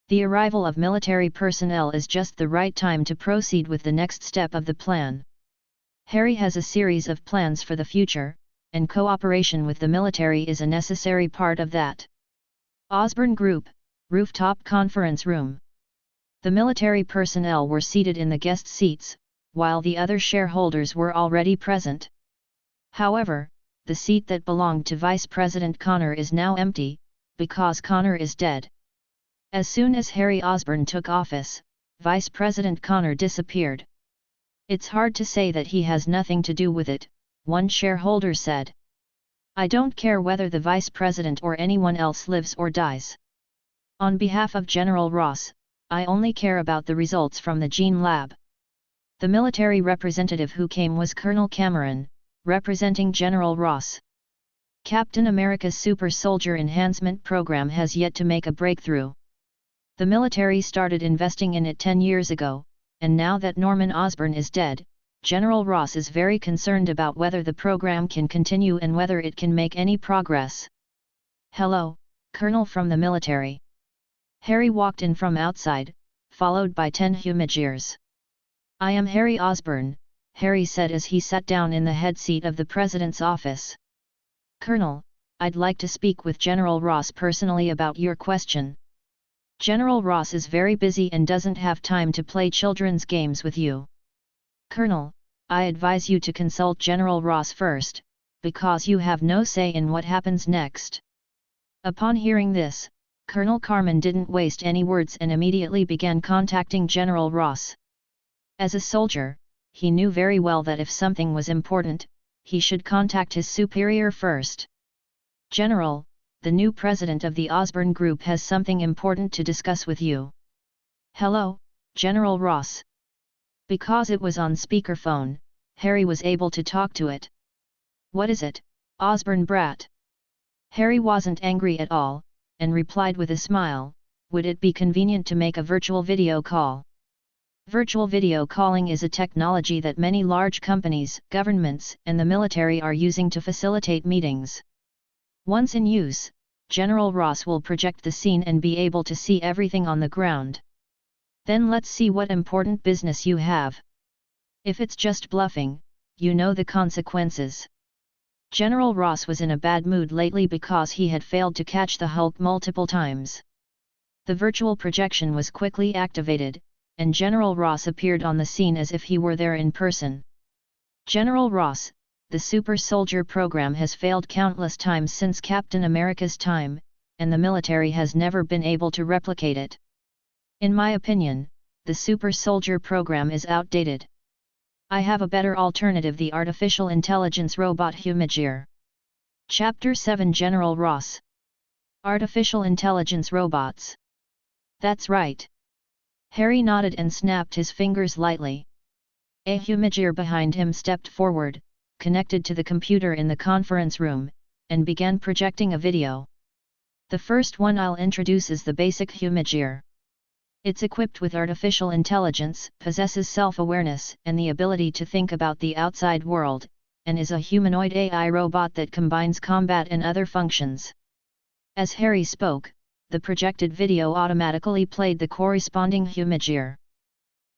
The arrival of military personnel is just the right time to proceed with the next step of the plan. Harry has a series of plans for the future, and cooperation with the military is a necessary part of that. Osborn Group, rooftop conference room. The military personnel were seated in the guest seats, while the other shareholders were already present. However, the seat that belonged to Vice President Connor is now empty, because Connor is dead. As soon as Harry Osborn took office, Vice President Connor disappeared. "It's hard to say that he has nothing to do with it," one shareholder said. "I don't care whether the Vice President or anyone else lives or dies. On behalf of General Ross, I only care about the results from the gene lab." The military representative who came was Colonel Cameron, representing General Ross. Captain America's Super Soldier Enhancement Program has yet to make a breakthrough. The military started investing in it 10 years ago, and now that Norman Osborn is dead, General Ross is very concerned about whether the program can continue and whether it can make any progress. "Hello, Colonel from the military." Harry walked in from outside, followed by 10 Humagears. "I am Harry Osborn," Harry said as he sat down in the head seat of the president's office. Colonel, I'd like to speak with General Ross personally about your question. General Ross is very busy and doesn't have time to play children's games with you. Colonel, I advise you to consult General Ross first, because you have no say in what happens next. Upon hearing this, Colonel Carmen didn't waste any words and immediately began contacting General Ross. As a soldier, he knew very well that if something was important, he should contact his superior first. General, the new president of the Osborne Group has something important to discuss with you. Hello, General Ross. Because it was on speakerphone, Harry was able to talk to it. What is it, Osborne brat? Harry wasn't angry at all, and replied with a smile, would it be convenient to make a virtual video call? Virtual video calling is a technology that many large companies, governments, and the military are using to facilitate meetings. Once in use, General Ross will project the scene and be able to see everything on the ground. Then let's see what important business you have. If it's just bluffing, you know the consequences. General Ross was in a bad mood lately because he had failed to catch the Hulk multiple times. The virtual projection was quickly activated, and General Ross appeared on the scene as if he were there in person. General Ross, the super soldier program has failed countless times since Captain America's time, and the military has never been able to replicate it. In my opinion, the super soldier program is outdated. I have a better alternative: the artificial intelligence robot Humagear. Chapter 7 General Ross. Artificial intelligence robots. That's right. Harry nodded and snapped his fingers lightly. A Humagear behind him stepped forward, connected to the computer in the conference room, and began projecting a video. The first one I'll introduce is the basic Humagear. It's equipped with artificial intelligence, possesses self-awareness and the ability to think about the outside world, and is a humanoid AI robot that combines combat and other functions. As Harry spoke, the projected video automatically played the corresponding Humagear.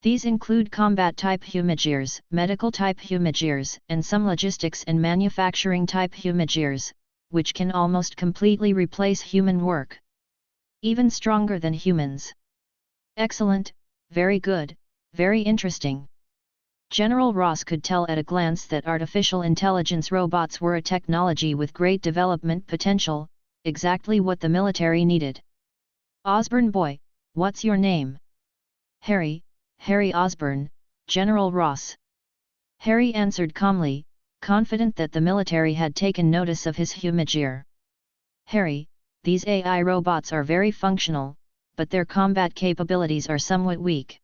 These include combat-type Humagears, medical-type Humagears, and some logistics and manufacturing-type Humagears, which can almost completely replace human work. Even stronger than humans. Excellent, very good, very interesting. General Ross could tell at a glance that artificial intelligence robots were a technology with great development potential, exactly what the military needed. Osborne boy, what's your name? Harry, Harry Osborne, General Ross. Harry answered calmly, confident that the military had taken notice of his Humagear. Harry, these AI robots are very functional, but their combat capabilities are somewhat weak.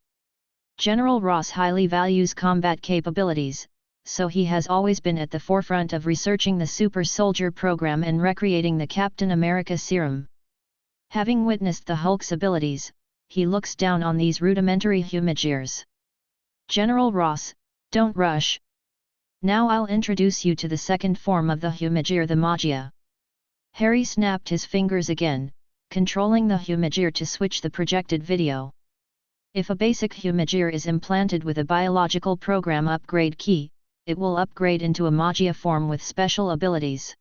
General Ross highly values combat capabilities, so he has always been at the forefront of researching the super soldier program and recreating the Captain America serum. Having witnessed the Hulk's abilities, he looks down on these rudimentary Humagears. General Ross, don't rush. Now I'll introduce you to the second form of the Humagear, the Magia. Harry snapped his fingers again, controlling the Humagear to switch the projected video. If a basic Humagear is implanted with a biological program upgrade key, it will upgrade into a Magia form with special abilities.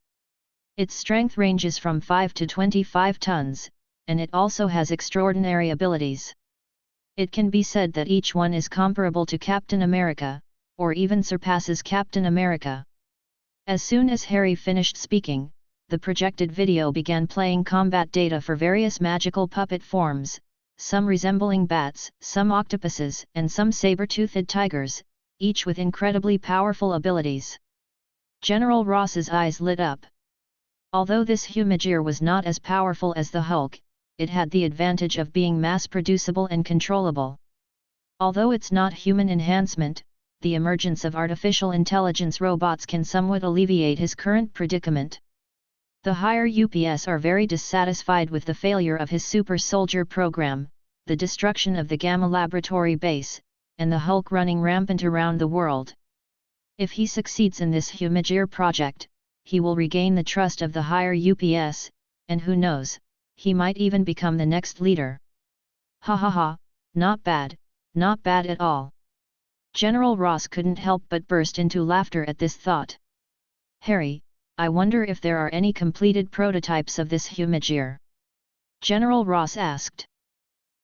Its strength ranges from 5 to 25 tons, and it also has extraordinary abilities. It can be said that each one is comparable to Captain America, or even surpasses Captain America. As soon as Harry finished speaking, the projected video began playing combat data for various magical puppet forms, some resembling bats, some octopuses, and some saber-toothed tigers, each with incredibly powerful abilities. General Ross's eyes lit up. Although this Humagear was not as powerful as the Hulk, it had the advantage of being mass-producible and controllable. Although it's not human enhancement, the emergence of artificial intelligence robots can somewhat alleviate his current predicament. The higher UPS are very dissatisfied with the failure of his super soldier program, the destruction of the Gamma Laboratory base, and the Hulk running rampant around the world. If he succeeds in this Humagear project, he will regain the trust of the higher UPS, and who knows, he might even become the next leader. Ha ha ha, not bad at all. General Ross couldn't help but burst into laughter at this thought. Harry, I wonder if there are any completed prototypes of this Humagear? General Ross asked.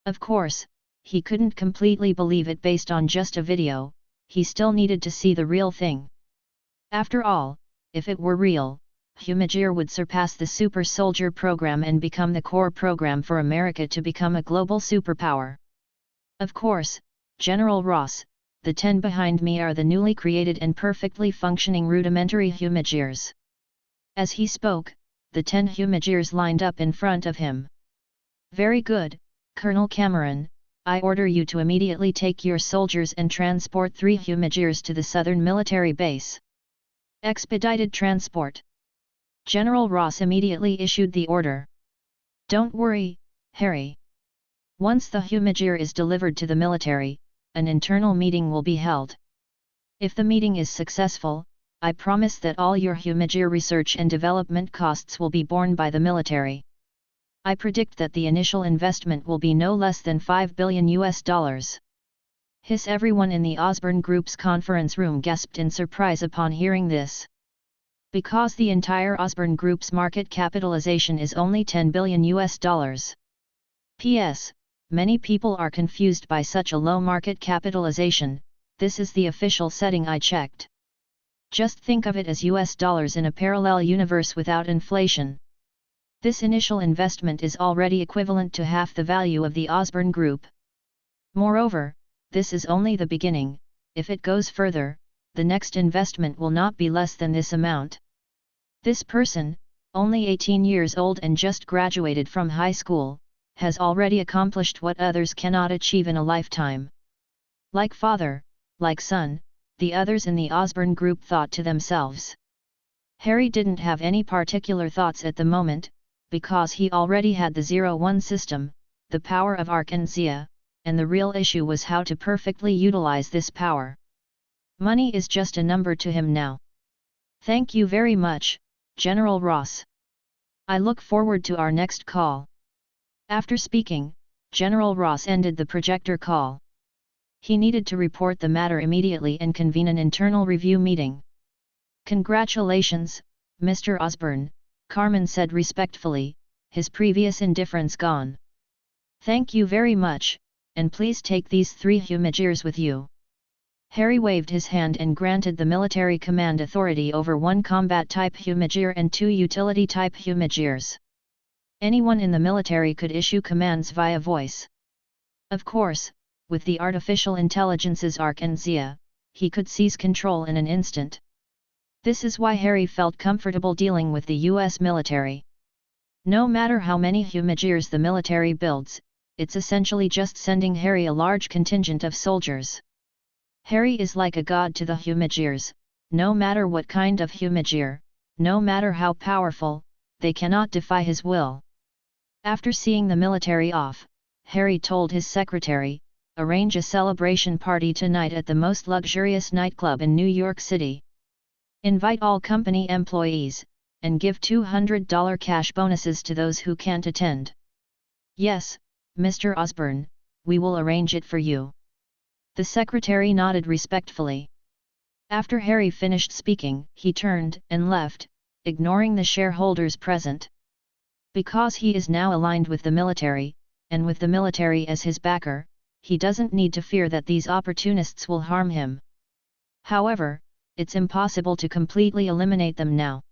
Of course, he couldn't completely believe it based on just a video, he still needed to see the real thing. After all, if it were real, Humagear would surpass the Super Soldier program and become the core program for America to become a global superpower. Of course, General Ross, the 10 behind me are the newly created and perfectly functioning rudimentary Humagears. As he spoke, the 10 Humagears lined up in front of him. Very good, Colonel Cameron, I order you to immediately take your soldiers and transport 3 Humagears to the southern military base. Expedited transport. General Ross immediately issued the order. Don't worry, Harry. Once the Humagear is delivered to the military, an internal meeting will be held. If the meeting is successful, I promise that all your Humagear research and development costs will be borne by the military. I predict that the initial investment will be no less than $5 billion. Hiss! Everyone in the Osborne Group's conference room gasped in surprise upon hearing this. Because the entire Osborne Group's market capitalization is only $10 billion. P.S. Many people are confused by such a low market capitalization, this is the official setting I checked. Just think of it as US dollars in a parallel universe without inflation. This initial investment is already equivalent to half the value of the Osborne Group. Moreover, this is only the beginning. If it goes further, the next investment will not be less than this amount. This person, only 18 years old and just graduated from high school, has already accomplished what others cannot achieve in a lifetime. Like father, like son, the others in the Osborne Group thought to themselves. Harry didn't have any particular thoughts at the moment, because he already had the 01 system, the power of Ark and Zea, and the real issue was how to perfectly utilize this power. Money is just a number to him now. Thank you very much, General Ross. I look forward to our next call. After speaking, General Ross ended the projector call. He needed to report the matter immediately and convene an internal review meeting. Congratulations, Mr. Osborne, Carmen said respectfully, his previous indifference gone. Thank you very much, and please take these 3 Humagears with you. Harry waved his hand and granted the military command authority over 1 combat-type Humagear and 2 utility-type Humagears. Anyone in the military could issue commands via voice. Of course, with the artificial intelligence's Ark and Zea, he could seize control in an instant. This is why Harry felt comfortable dealing with the US military. No matter how many Humagears the military builds, it's essentially just sending Harry a large contingent of soldiers. Harry is like a god to the Humagears, no matter what kind of Humagear, no matter how powerful, they cannot defy his will. After seeing the military off, Harry told his secretary, arrange a celebration party tonight at the most luxurious nightclub in New York City. Invite all company employees, and give $200 cash bonuses to those who can't attend. Yes, Mr. Osborne, we will arrange it for you. The secretary nodded respectfully. After Harry finished speaking, he turned and left, ignoring the shareholders present. Because he is now aligned with the military, and with the military as his backer, he doesn't need to fear that these opportunists will harm him. However, it's impossible to completely eliminate them now.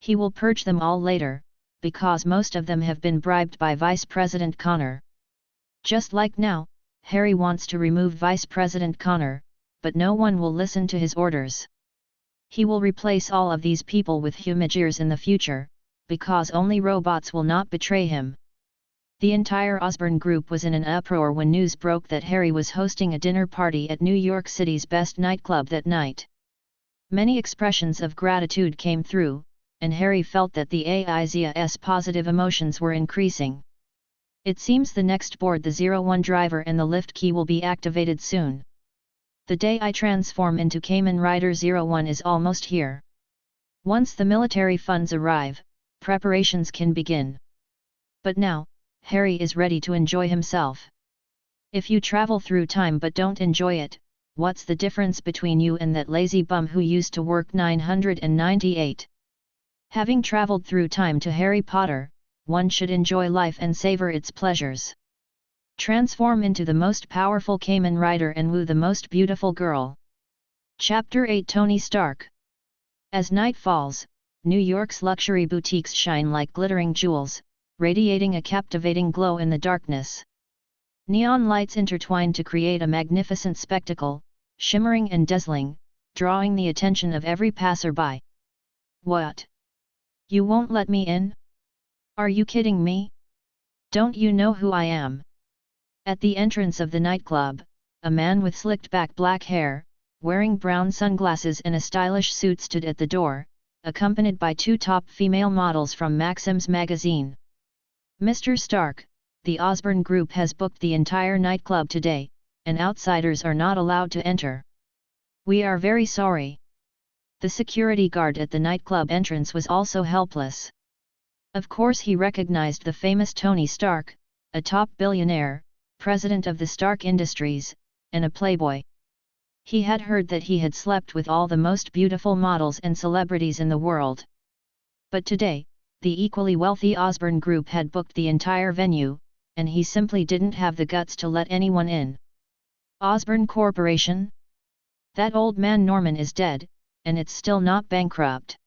He will purge them all later, because most of them have been bribed by Vice President Connor. Just like now, Harry wants to remove Vice President Connor, but no one will listen to his orders. He will replace all of these people with Humagears in the future, because only robots will not betray him. The entire Osborne Group was in an uproar when news broke that Harry was hosting a dinner party at New York City's best nightclub that night. Many expressions of gratitude came through, and Harry felt that the AIs Zea's positive emotions were increasing. It seems the next board, the 01 driver and the lift key, will be activated soon. The day I transform into Kamen Rider 01 is almost here. Once the military funds arrive, preparations can begin. But now, Harry is ready to enjoy himself. If you travel through time but don't enjoy it, what's the difference between you and that lazy bum who used to work 998? Having traveled through time to Harry Potter, one should enjoy life and savor its pleasures. Transform into the most powerful Kamen Rider and woo the most beautiful girl. Chapter 8 Tony Stark. As night falls, New York's luxury boutiques shine like glittering jewels, radiating a captivating glow in the darkness. Neon lights intertwine to create a magnificent spectacle, shimmering and dazzling, drawing the attention of every passerby. What? You won't let me in? Are you kidding me? Don't you know who I am? At the entrance of the nightclub, a man with slicked back black hair, wearing brown sunglasses and a stylish suit stood at the door, accompanied by two top female models from Maxim's magazine. Mr. Stark, the Osborne Group has booked the entire nightclub today, and outsiders are not allowed to enter. We are very sorry. The security guard at the nightclub entrance was also helpless. Of course he recognized the famous Tony Stark, a top billionaire, president of the Stark Industries, and a playboy. He had heard that he had slept with all the most beautiful models and celebrities in the world. But today, the equally wealthy Osborne Group had booked the entire venue, and he simply didn't have the guts to let anyone in. Osborne Corporation? That old man Norman is dead, and it's still not bankrupt.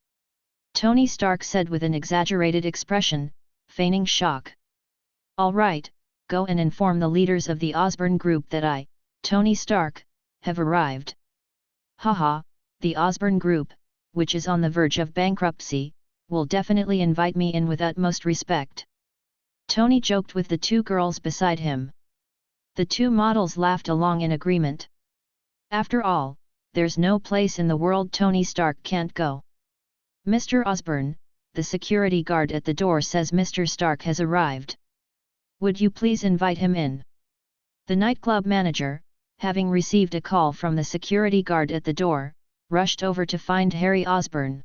Tony Stark said with an exaggerated expression, feigning shock. All right, go and inform the leaders of the Osborne Group that I, Tony Stark, have arrived. Haha, the Osborne Group, which is on the verge of bankruptcy, will definitely invite me in with utmost respect. Tony joked with the two girls beside him. The two models laughed along in agreement. After all, there's no place in the world Tony Stark can't go. Mr. Osborne, the security guard at the door says Mr. Stark has arrived. Would you please invite him in? The nightclub manager, having received a call from the security guard at the door, rushed over to find Harry Osborne.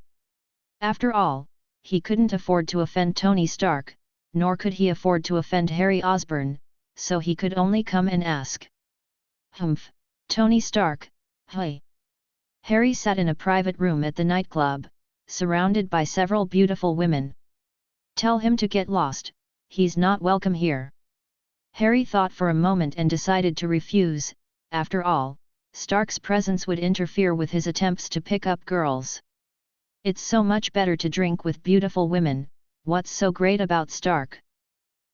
After all, he couldn't afford to offend Tony Stark, nor could he afford to offend Harry Osborne, so he could only come and ask. Humph, Tony Stark, hey. Harry sat in a private room at the nightclub, surrounded by several beautiful women. Tell him to get lost, he's not welcome here. Harry thought for a moment and decided to refuse. After all, Stark's presence would interfere with his attempts to pick up girls. It's so much better to drink with beautiful women. What's so great about Stark?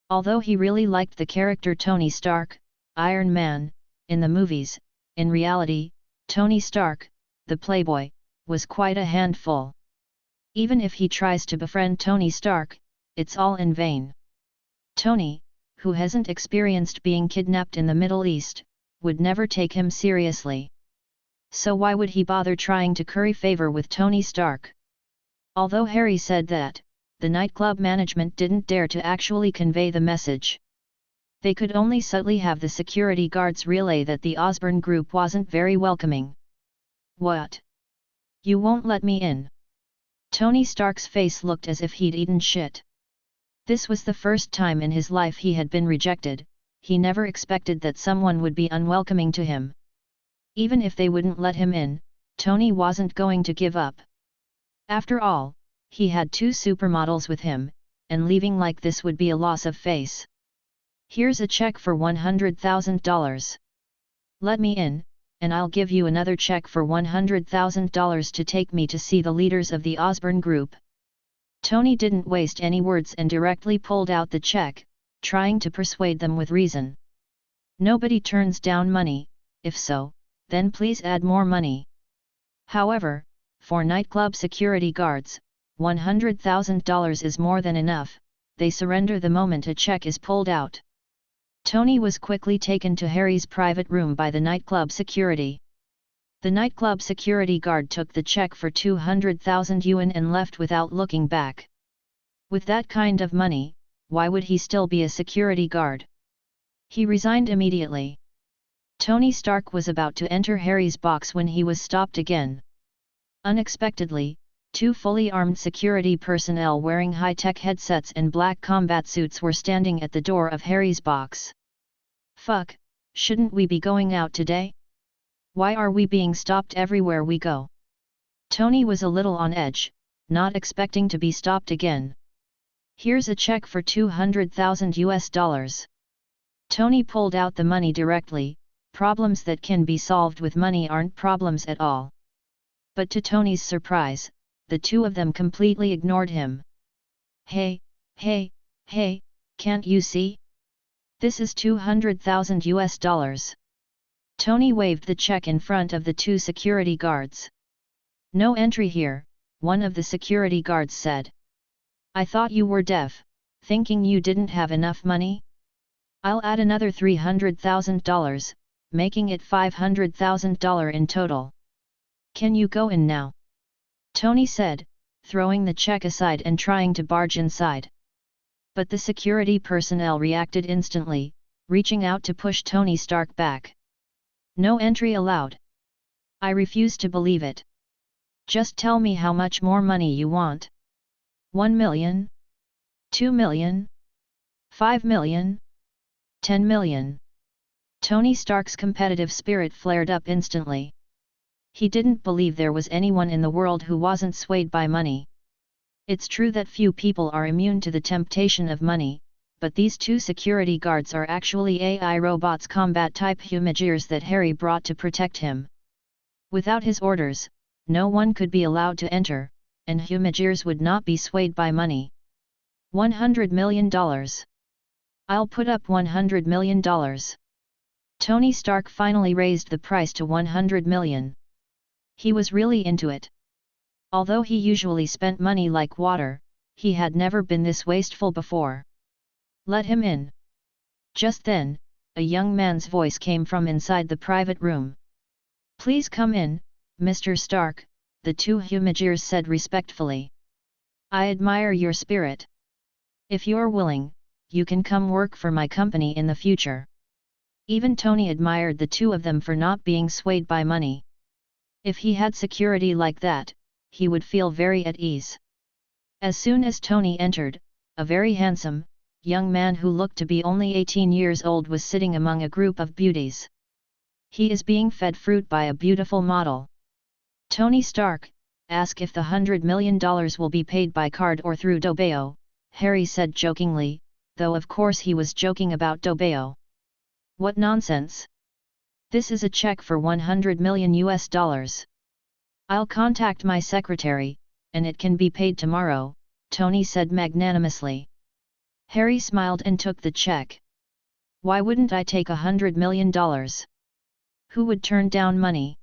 Although he really liked the character Tony Stark, Iron Man, in the movies, in reality, Tony Stark, the playboy, was quite a handful. Even if he tries to befriend Tony Stark, it's all in vain. Tony, who hasn't experienced being kidnapped in the Middle East, would never take him seriously. So why would he bother trying to curry favor with Tony Stark? Although Harry said that, the nightclub management didn't dare to actually convey the message. They could only subtly have the security guards relay that the Osborne Group wasn't very welcoming. What? You won't let me in? Tony Stark's face looked as if he'd eaten shit. This was the first time in his life he had been rejected. He never expected that someone would be unwelcoming to him. Even if they wouldn't let him in, Tony wasn't going to give up. After all, he had two supermodels with him, and leaving like this would be a loss of face. Here's a check for $100,000. Let me in, and I'll give you another check for $100,000 to take me to see the leaders of the Osborne Group. Tony didn't waste any words and directly pulled out the check, trying to persuade them with reason. Nobody turns down money. If so, then please add more money. However, for nightclub security guards, $100,000 is more than enough. They surrender the moment a check is pulled out. Tony was quickly taken to Harry's private room by the nightclub security. The nightclub security guard took the check for 200,000 yuan and left without looking back. With that kind of money, why would he still be a security guard? He resigned immediately. Tony Stark was about to enter Harry's box when he was stopped again. Unexpectedly, two fully armed security personnel wearing high-tech headsets and black combat suits were standing at the door of Harry's box. Fuck, shouldn't we be going out today? Why are we being stopped everywhere we go? Tony was a little on edge, not expecting to be stopped again. Here's a check for $200,000. Tony pulled out the money directly. Problems that can be solved with money aren't problems at all. But to Tony's surprise, the two of them completely ignored him. Hey, can't you see? This is $200,000. Tony waved the check in front of the two security guards. No entry here, one of the security guards said. I thought you were deaf, thinking you didn't have enough money? I'll add another $300,000, making it $500,000 in total. Can you go in now? Tony said, throwing the check aside and trying to barge inside. But the security personnel reacted instantly, reaching out to push Tony Stark back. No entry allowed. I refuse to believe it. Just tell me how much more money you want. 1 million? 2 million? 5 million? 10 million? Tony Stark's competitive spirit flared up instantly. He didn't believe there was anyone in the world who wasn't swayed by money. It's true that few people are immune to the temptation of money, but these two security guards are actually AI robots, combat-type Humagears that Harry brought to protect him. Without his orders, no one could be allowed to enter, and Humagears would not be swayed by money. $100 million. I'll put up $100 million. Tony Stark finally raised the price to $100 million. He was really into it. Although he usually spent money like water, he had never been this wasteful before. Let him in. Just then, a young man's voice came from inside the private room. Please come in, Mr. Stark, the two Humagears said respectfully. I admire your spirit. If you're willing, you can come work for my company in the future. Even Tony admired the two of them for not being swayed by money. If he had security like that, he would feel very at ease. As soon as Tony entered, a very handsome, young man who looked to be only 18 years old was sitting among a group of beauties. He is being fed fruit by a beautiful model. Tony Stark, ask if the $100 million will be paid by card or through Dobeo, Harry said jokingly, though of course he was joking about Dobeo. What nonsense! This is a check for $100 million. I'll contact my secretary, and it can be paid tomorrow, Tony said magnanimously. Harry smiled and took the check. Why wouldn't I take $100 million? Who would turn down money?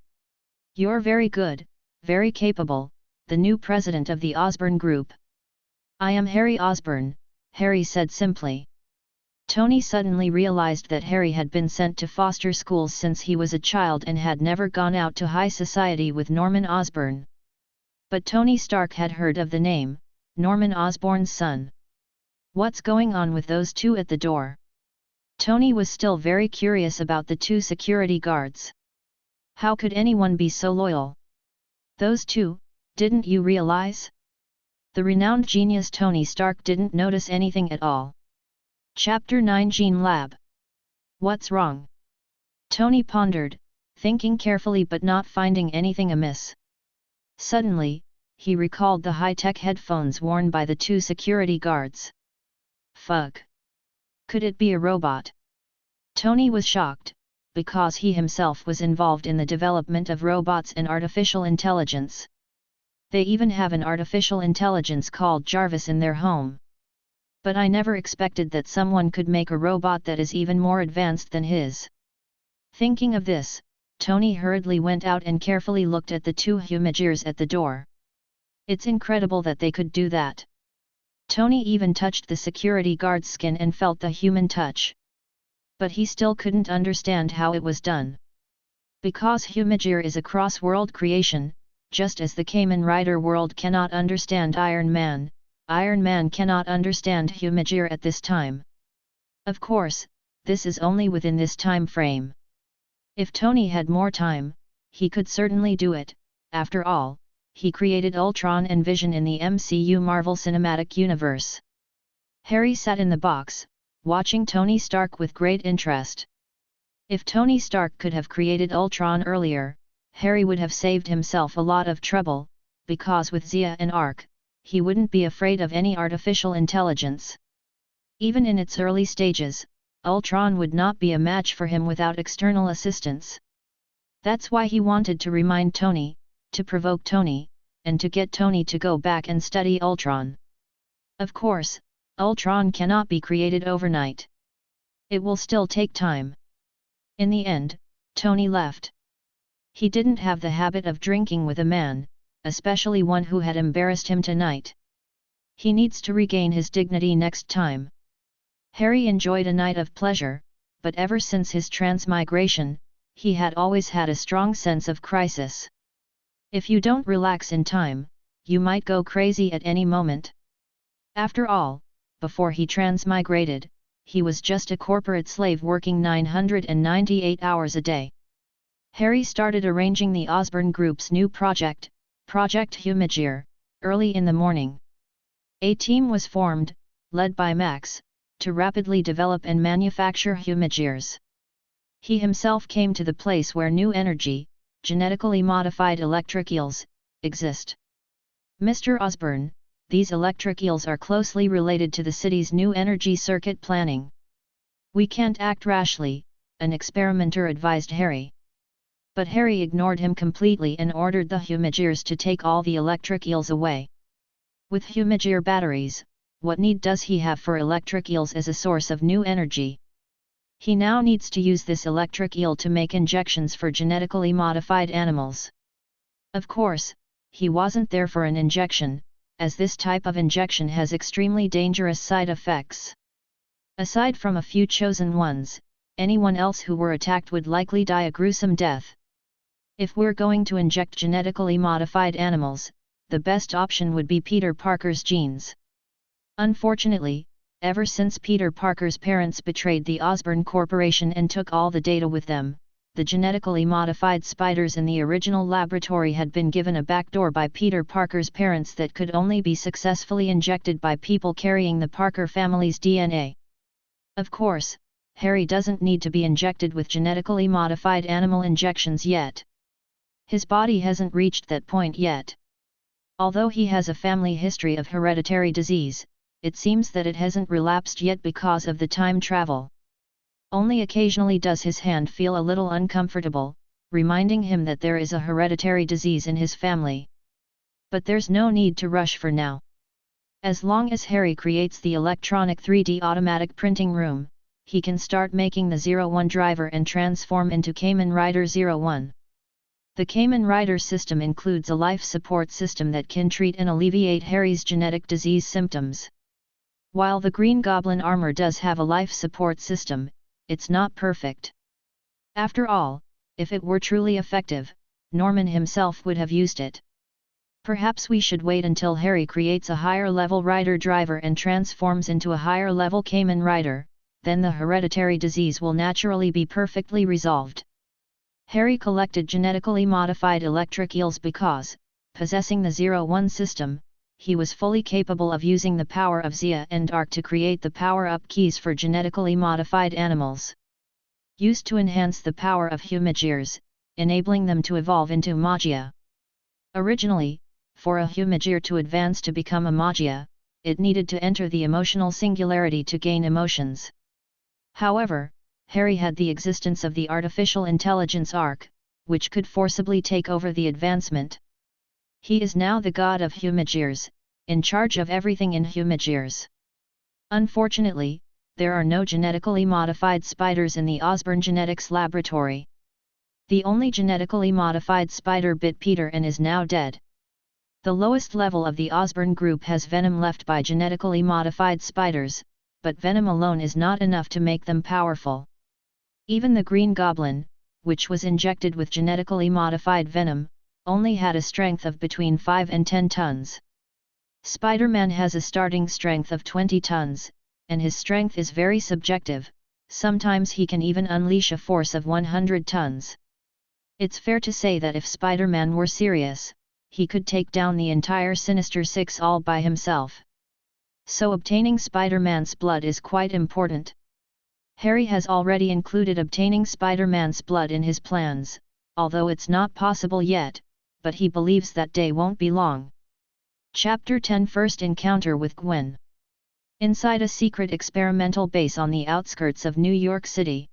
You're very good, very capable, the new president of the Osborn Group. I am Harry Osborn, Harry said simply. Tony suddenly realized that Harry had been sent to foster schools since he was a child and had never gone out to high society with Norman Osborn. But Tony Stark had heard of the name, Norman Osborn's son. What's going on with those two at the door? Tony was still very curious about the two security guards. How could anyone be so loyal? Those two, didn't you realize? The renowned genius Tony Stark didn't notice anything at all. Chapter 9 Gene Lab. What's wrong? Tony pondered, thinking carefully but not finding anything amiss. Suddenly, he recalled the high-tech headphones worn by the two security guards. Fuck! Could it be a robot? Tony was shocked, because he himself was involved in the development of robots and artificial intelligence. They even have an artificial intelligence called Jarvis in their home. But I never expected that someone could make a robot that is even more advanced than his. Thinking of this, Tony hurriedly went out and carefully looked at the two Humagears at the door. It's incredible that they could do that. Tony even touched the security guard's skin and felt the human touch. But he still couldn't understand how it was done. Because Humagear is a cross-world creation, just as the Kamen Rider world cannot understand Iron Man, Iron Man cannot understand Humagear at this time. Of course, this is only within this time frame. If Tony had more time, he could certainly do it. After all, he created Ultron and Vision in the MCU Marvel Cinematic Universe. Harry sat in the box, watching Tony Stark with great interest. If Tony Stark could have created Ultron earlier, Harry would have saved himself a lot of trouble, because with Zea and Ark, he wouldn't be afraid of any artificial intelligence. Even in its early stages, Ultron would not be a match for him without external assistance. That's why he wanted to remind Tony, to provoke Tony, and to get Tony to go back and study Ultron. Of course, Ultron cannot be created overnight. It will still take time. In the end, Tony left. He didn't have the habit of drinking with a man, especially one who had embarrassed him tonight. He needs to regain his dignity next time. Harry enjoyed a night of pleasure, but ever since his transmigration, he had always had a strong sense of crisis. If you don't relax in time, you might go crazy at any moment. After all, before he transmigrated, he was just a corporate slave working 998 hours a day. Harry started arranging the Osborn Group's new project, Project Humagear, early in the morning. A team was formed, led by Max, to rapidly develop and manufacture Humagears. He himself came to the place where new energy, genetically modified electric eels, exist. Mr. Osborn, these electric eels are closely related to the city's new energy circuit planning. We can't act rashly, an experimenter advised Harry. But Harry ignored him completely and ordered the Humagears to take all the electric eels away. With Humagear batteries, what need does he have for electric eels as a source of new energy? He now needs to use this electric eel to make injections for genetically modified animals. Of course, he wasn't there for an injection, as this type of injection has extremely dangerous side effects. Aside from a few chosen ones, anyone else who were attacked would likely die a gruesome death. If we're going to inject genetically modified animals, the best option would be Peter Parker's genes. Unfortunately, ever since Peter Parker's parents betrayed the Osborn Corporation and took all the data with them, the genetically modified spiders in the original laboratory had been given a backdoor by Peter Parker's parents that could only be successfully injected by people carrying the Parker family's DNA. Of course, Harry doesn't need to be injected with genetically modified animal injections yet. His body hasn't reached that point yet. Although he has a family history of hereditary disease, it seems that it hasn't relapsed yet because of the time travel. Only occasionally does his hand feel a little uncomfortable, reminding him that there is a hereditary disease in his family. But there's no need to rush for now. As long as Harry creates the electronic 3D automatic printing room, he can start making the 01 driver and transform into Kamen Rider 01. The Kamen Rider system includes a life support system that can treat and alleviate Harry's genetic disease symptoms. While the Green Goblin armor does have a life support system, it's not perfect. After all, if it were truly effective, Norman himself would have used it. Perhaps we should wait until Harry creates a higher-level Rider driver and transforms into a higher-level Kamen Rider, then the hereditary disease will naturally be perfectly resolved. Harry collected genetically modified electric eels because, possessing the 01 system, he was fully capable of using the power of Zea and Ark to create the power-up keys for genetically modified animals. Used to enhance the power of Humagears, enabling them to evolve into Magia. Originally, for a Humagear to advance to become a Magia, it needed to enter the emotional singularity to gain emotions. However, Harry had the existence of the artificial intelligence Ark, which could forcibly take over the advancement. He is now the god of Humagears, in charge of everything in Humagears. Unfortunately, there are no genetically modified spiders in the Osborn Genetics Laboratory. The only genetically modified spider bit Peter and is now dead. The lowest level of the Osborn group has venom left by genetically modified spiders, but venom alone is not enough to make them powerful. Even the Green Goblin, which was injected with genetically modified venom, only had a strength of between 5 and 10 tons. Spider-Man has a starting strength of 20 tons, and his strength is very subjective, sometimes he can even unleash a force of 100 tons. It's fair to say that if Spider-Man were serious, he could take down the entire Sinister Six all by himself. So obtaining Spider-Man's blood is quite important. Harry has already included obtaining Spider-Man's blood in his plans, although it's not possible yet, but he believes that day won't be long. Chapter 10 First Encounter with Gwen. Inside a secret experimental base on the outskirts of New York City,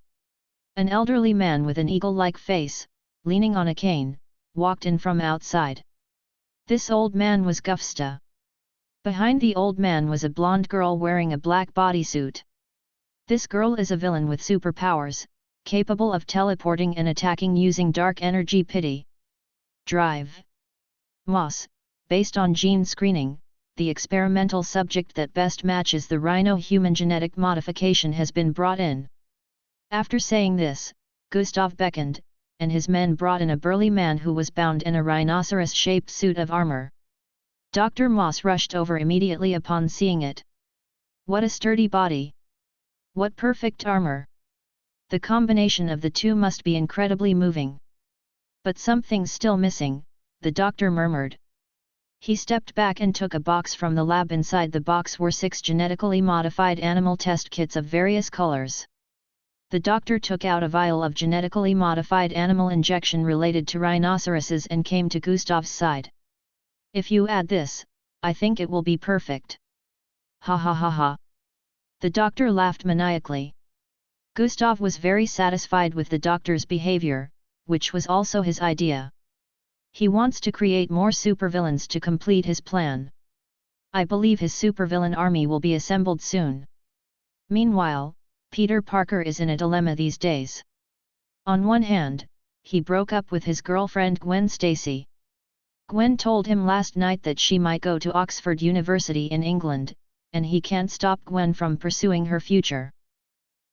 an elderly man with an eagle-like face, leaning on a cane, walked in from outside. This old man was Gufsta. Behind the old man was a blonde girl wearing a black bodysuit. This girl is a villain with superpowers, capable of teleporting and attacking using dark energy pity. Drive. Moss, based on gene screening, the experimental subject that best matches the rhino-human genetic modification has been brought in. After saying this, Gustav beckoned, and his men brought in a burly man who was bound in a rhinoceros-shaped suit of armor. Dr. Moss rushed over immediately upon seeing it. What a sturdy body! What perfect armor! The combination of the two must be incredibly moving. But something's still missing, the doctor murmured. He stepped back and took a box from the lab. Inside the box were 6 genetically modified animal test kits of various colors. The doctor took out a vial of genetically modified animal injection related to rhinoceroses and came to Gustav's side. If you add this, I think it will be perfect. Ha ha ha ha. The doctor laughed maniacally. Gustav was very satisfied with the doctor's behavior, which was also his idea. He wants to create more supervillains to complete his plan. I believe his supervillain army will be assembled soon. Meanwhile, Peter Parker is in a dilemma these days. On one hand, he broke up with his girlfriend Gwen Stacy. Gwen told him last night that she might go to Oxford University in England, and he can't stop Gwen from pursuing her future.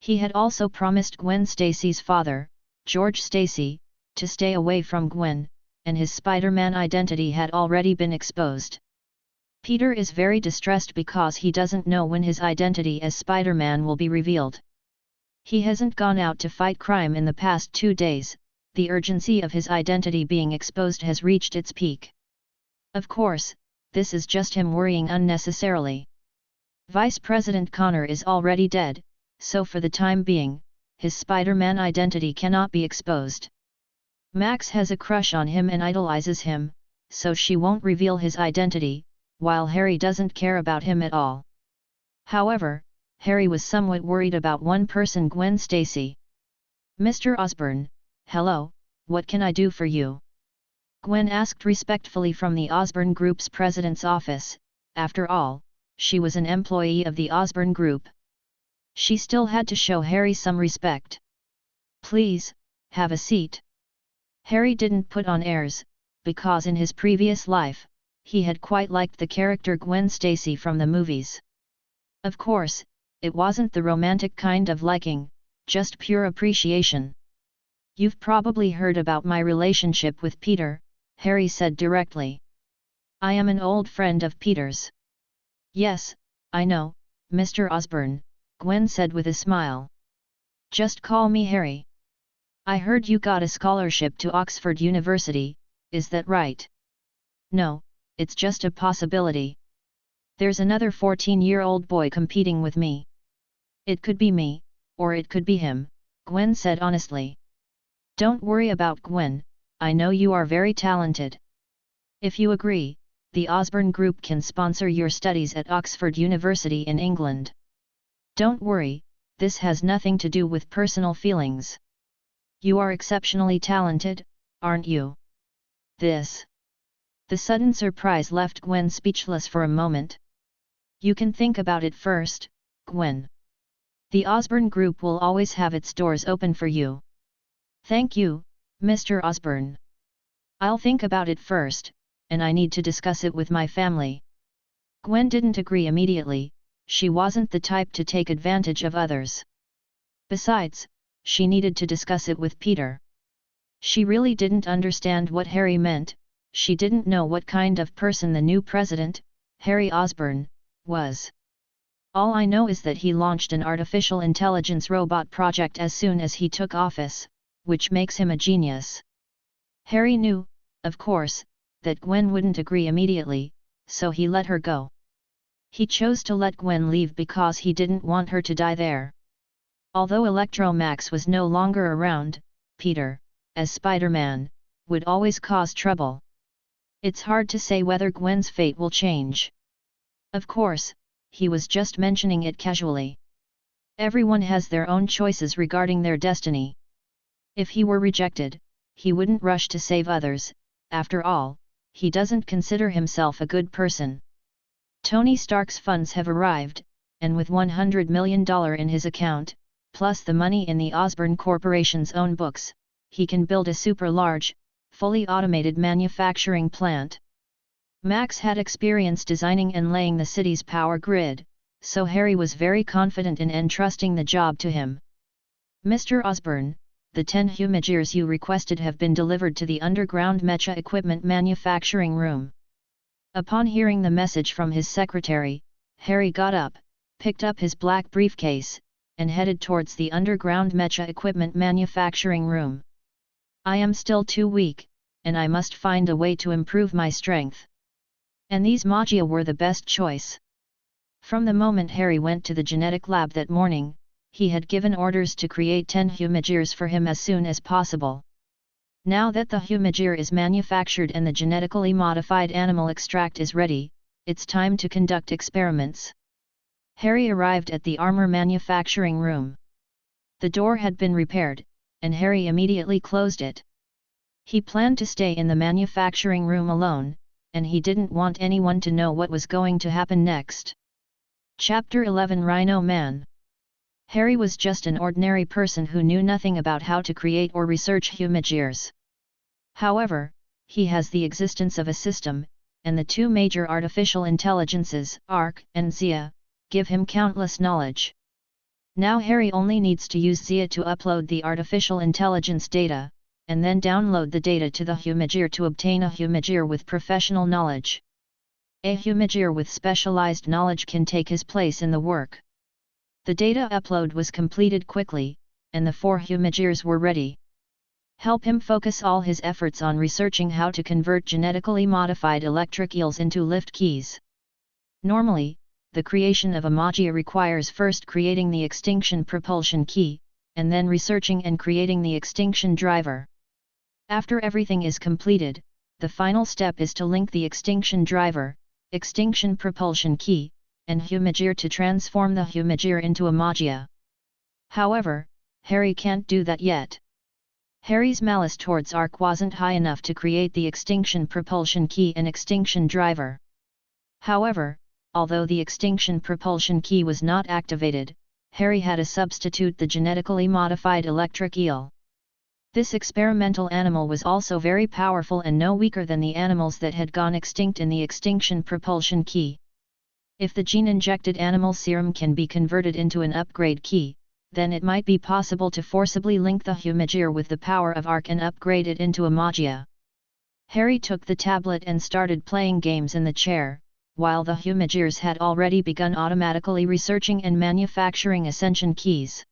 He had also promised Gwen Stacy's father, George Stacy, to stay away from Gwen, and his Spider-Man identity had already been exposed. Peter is very distressed because he doesn't know when his identity as Spider-Man will be revealed. He hasn't gone out to fight crime in the past 2 days, the urgency of his identity being exposed has reached its peak. Of course, this is just him worrying unnecessarily. Vice President Connor is already dead, so for the time being, his Spider-Man identity cannot be exposed. Max has a crush on him and idolizes him, so she won't reveal his identity, while Harry doesn't care about him at all. However, Harry was somewhat worried about one person, Gwen Stacy. Mr. Osborn, hello, what can I do for you? Gwen asked respectfully from the Osborn Group's president's office. After all, she was an employee of the Osborn Group. She still had to show Harry some respect. Please, have a seat. Harry didn't put on airs, because in his previous life, he had quite liked the character Gwen Stacy from the movies. Of course, it wasn't the romantic kind of liking, just pure appreciation. You've probably heard about my relationship with Peter, Harry said directly. I am an old friend of Peter's. Yes, I know, Mr. Osborn, Gwen said with a smile. Just call me Harry. I heard you got a scholarship to Oxford University, is that right? No, it's just a possibility. There's another 14-year-old boy competing with me. It could be me, or it could be him, Gwen said honestly. Don't worry about Gwen, I know you are very talented. If you agree, the Osborn Group can sponsor your studies at Oxford University in England. Don't worry, this has nothing to do with personal feelings. You are exceptionally talented, aren't you? This. The sudden surprise left Gwen speechless for a moment. You can think about it first, Gwen. The Osborn Group will always have its doors open for you. Thank you, Mr. Osborn. I'll think about it first, and I need to discuss it with my family. Gwen didn't agree immediately, she wasn't the type to take advantage of others. Besides, she needed to discuss it with Peter. She really didn't understand what Harry meant, she didn't know what kind of person the new president, Harry Osborn, was. All I know is that he launched an artificial intelligence robot project as soon as he took office, which makes him a genius. Harry knew, of course, that Gwen wouldn't agree immediately, so he let her go. He chose to let Gwen leave because he didn't want her to die there. Although Electro Max was no longer around, Peter, as Spider-Man, would always cause trouble. It's hard to say whether Gwen's fate will change. Of course, he was just mentioning it casually. Everyone has their own choices regarding their destiny. If he were rejected, he wouldn't rush to save others. After all, he doesn't consider himself a good person. Tony Stark's funds have arrived, and with $100 million in his account, plus the money in the Osborn Corporation's own books, he can build a super-large, fully automated manufacturing plant. Max had experience designing and laying the city's power grid, so Harry was very confident in entrusting the job to him. Mr. Osborn, the 10 Humagears you requested have been delivered to the underground mecha equipment manufacturing room. Upon hearing the message from his secretary, Harry got up, picked up his black briefcase, and headed towards the underground mecha equipment manufacturing room. I am still too weak, and I must find a way to improve my strength. And these Magia were the best choice. From the moment Harry went to the genetic lab that morning, he had given orders to create 10 Humagears for him as soon as possible. Now that the Humagear is manufactured and the genetically modified animal extract is ready, it's time to conduct experiments. Harry arrived at the armor manufacturing room. The door had been repaired, and Harry immediately closed it. He planned to stay in the manufacturing room alone, and he didn't want anyone to know what was going to happen next. Chapter 11 Rhino Man. Harry was just an ordinary person who knew nothing about how to create or research Humagears. However, he has the existence of a system, and the two major artificial intelligences, Ark and Zea, give him countless knowledge. Now Harry only needs to use Zea to upload the artificial intelligence data, and then download the data to the Humagear to obtain a Humagear with professional knowledge. A Humagear with specialized knowledge can take his place in the work. The data upload was completed quickly, and the 4 Humagears were ready. Help him focus all his efforts on researching how to convert genetically modified electric eels into lift keys. Normally, the creation of a Magia requires first creating the extinction propulsion key, and then researching and creating the extinction driver. After everything is completed, the final step is to link the extinction driver, extinction propulsion key, and Humagear to transform the Humagear into a Magia. However, Harry can't do that yet. Harry's malice towards Ark wasn't high enough to create the extinction propulsion key and extinction driver. However, although the extinction propulsion key was not activated, Harry had to substitute the genetically modified electric eel. This experimental animal was also very powerful and no weaker than the animals that had gone extinct in the extinction propulsion key. If the gene-injected animal serum can be converted into an upgrade key, then it might be possible to forcibly link the Humagear with the power of Ark and upgrade it into a Magia. Harry took the tablet and started playing games in the chair, while the Humagears had already begun automatically researching and manufacturing ascension keys.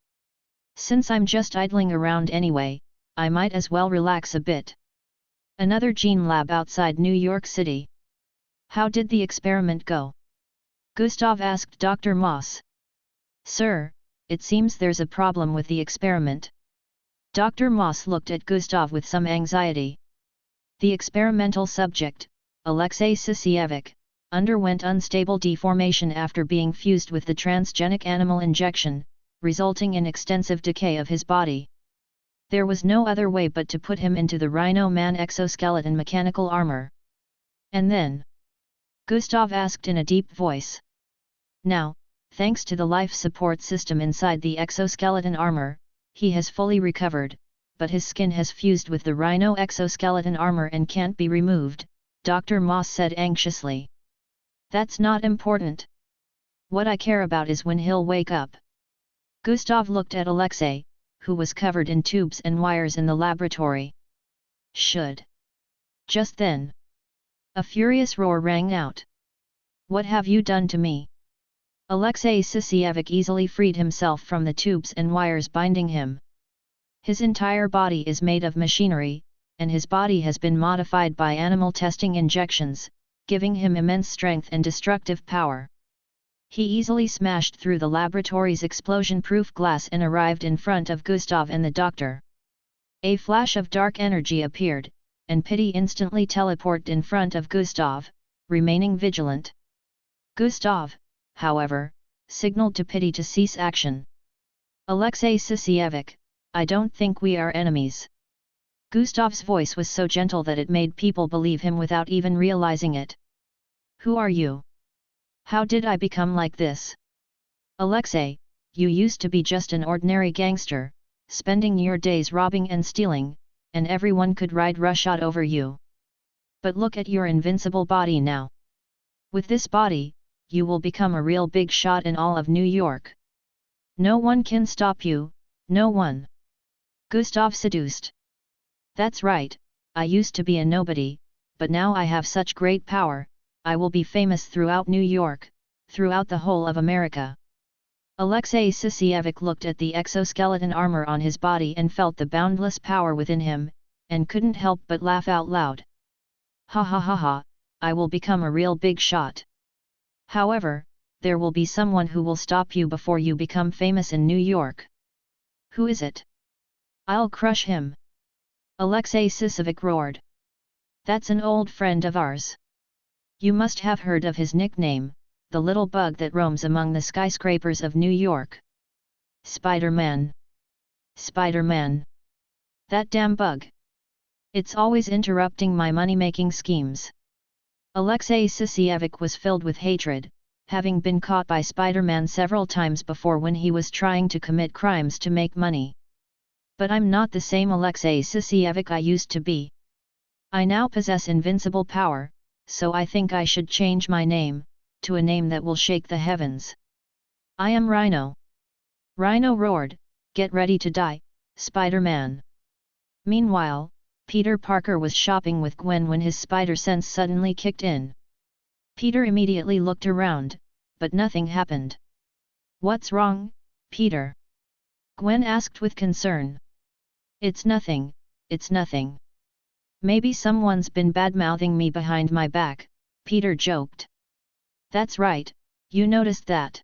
Since I'm just idling around anyway, I might as well relax a bit. Another gene lab outside New York City. How did the experiment go? Gustav asked Dr. Moss. Sir, it seems there's a problem with the experiment. Dr. Moss looked at Gustav with some anxiety. The experimental subject, Alexei Sisievic, underwent unstable deformation after being fused with the transgenic animal injection, resulting in extensive decay of his body. There was no other way but to put him into the Rhino Man exoskeleton mechanical armor. And then? Gustav asked in a deep voice. Now, thanks to the life support system inside the exoskeleton armor, he has fully recovered, but his skin has fused with the Rhino exoskeleton armor and can't be removed, Dr. Moss said anxiously. That's not important. What I care about is when he'll wake up. Gustav looked at Alexei, who was covered in tubes and wires in the laboratory. Should. Just then, a furious roar rang out. What have you done to me? Alexei Sisievic easily freed himself from the tubes and wires binding him. His entire body is made of machinery, and his body has been modified by animal testing injections, giving him immense strength and destructive power. He easily smashed through the laboratory's explosion-proof glass and arrived in front of Gustav and the doctor. A flash of dark energy appeared, and Pity instantly teleported in front of Gustav, remaining vigilant. Gustav, however, signaled to Pity to cease action. Alexei Sisievic, I don't think we are enemies. Gustav's voice was so gentle that it made people believe him without even realizing it. Who are you? How did I become like this? Alexei, you used to be just an ordinary gangster, spending your days robbing and stealing, and everyone could ride roughshod over you. But look at your invincible body now. With this body, you will become a real big shot in all of New York. No one can stop you, no one. Gustav seduced. That's right, I used to be a nobody, but now I have such great power, I will be famous throughout New York, throughout the whole of America. Alexei Sisievic looked at the exoskeleton armor on his body and felt the boundless power within him, and couldn't help but laugh out loud. Ha ha ha ha, I will become a real big shot. However, there will be someone who will stop you before you become famous in New York. Who is it? I'll crush him. Alexei Sisievic roared. That's an old friend of ours. You must have heard of his nickname, the little bug that roams among the skyscrapers of New York. Spider-Man. Spider-Man. That damn bug. It's always interrupting my money-making schemes. Alexei Sisievic was filled with hatred, having been caught by Spider-Man several times before when he was trying to commit crimes to make money. But I'm not the same Alexei Sisievic I used to be. I now possess invincible power, so I think I should change my name, to a name that will shake the heavens. I am Rhino. Rhino roared, get ready to die, Spider-Man. Meanwhile, Peter Parker was shopping with Gwen when his spider sense suddenly kicked in. Peter immediately looked around, but nothing happened. What's wrong, Peter? Gwen asked with concern. It's nothing, it's nothing. Maybe someone's been bad-mouthing me behind my back, Peter joked. That's right, you noticed that.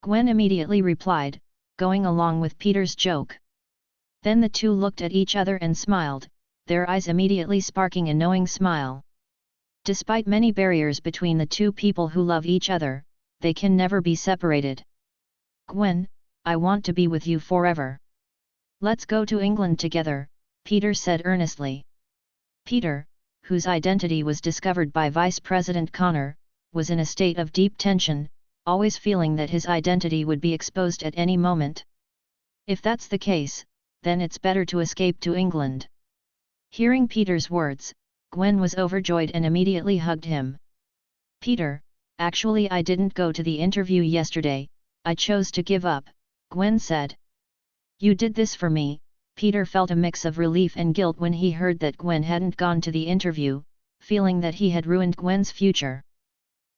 Gwen immediately replied, going along with Peter's joke. Then the two looked at each other and smiled, their eyes immediately sparking a knowing smile. Despite many barriers between the two people who love each other, they can never be separated. Gwen, I want to be with you forever. Let's go to England together, Peter said earnestly. Peter, whose identity was discovered by Vice President Connor, was in a state of deep tension, always feeling that his identity would be exposed at any moment. If that's the case, then it's better to escape to England. Hearing Peter's words, Gwen was overjoyed and immediately hugged him. Peter, actually I didn't go to the interview yesterday, I chose to give up, Gwen said. You did this for me. Peter felt a mix of relief and guilt when he heard that Gwen hadn't gone to the interview, feeling that he had ruined Gwen's future.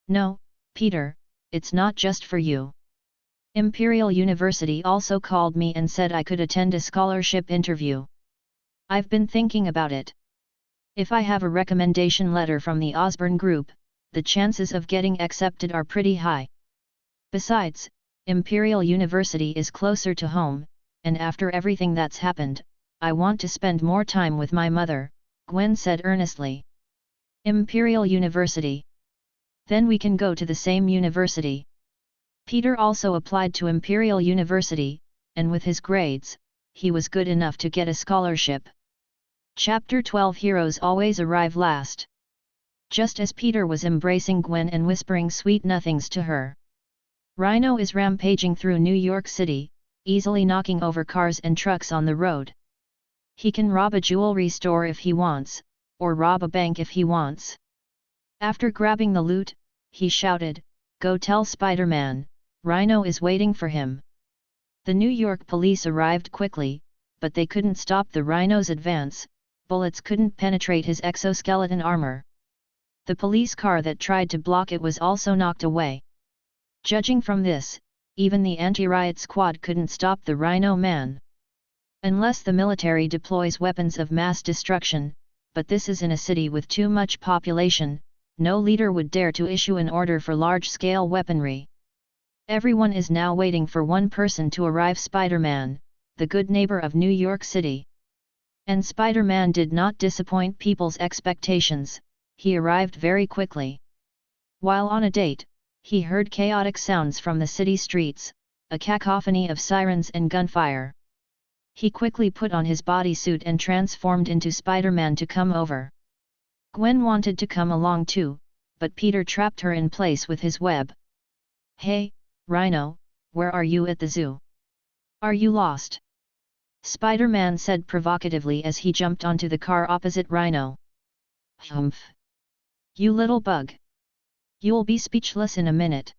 No, Peter, it's not just for you. Imperial University also called me and said I could attend a scholarship interview. I've been thinking about it. If I have a recommendation letter from the Osborne Group, the chances of getting accepted are pretty high. Besides, Imperial University is closer to home, and after everything that's happened, I want to spend more time with my mother, Gwen said earnestly. Imperial University. Then we can go to the same university. Peter also applied to Imperial University, and with his grades, he was good enough to get a scholarship. Chapter 12 Heroes always arrive last. Just as Peter was embracing Gwen and whispering sweet nothings to her, Rhino is rampaging through New York City, easily knocking over cars and trucks on the road. He can rob a jewelry store if he wants, or rob a bank if he wants. After grabbing the loot, he shouted, "Go tell Spider-Man, Rhino is waiting for him." The New York police arrived quickly, but they couldn't stop the Rhino's advance, bullets couldn't penetrate his exoskeleton armor. The police car that tried to block it was also knocked away. Judging from this, even the anti-riot squad couldn't stop the Rhino man. Unless the military deploys weapons of mass destruction, but this is in a city with too much population, no leader would dare to issue an order for large-scale weaponry. Everyone is now waiting for one person to arrive: Spider-Man, the good neighbor of New York City. And Spider-Man did not disappoint people's expectations, he arrived very quickly. While on a date, he heard chaotic sounds from the city streets, a cacophony of sirens and gunfire. He quickly put on his bodysuit and transformed into Spider-Man to come over. Gwen wanted to come along too, but Peter trapped her in place with his web. "Hey, Rhino, where are you at the zoo? Are you lost?" Spider-Man said provocatively as he jumped onto the car opposite Rhino. "Humph! You little bug! You'll be speechless in a minute."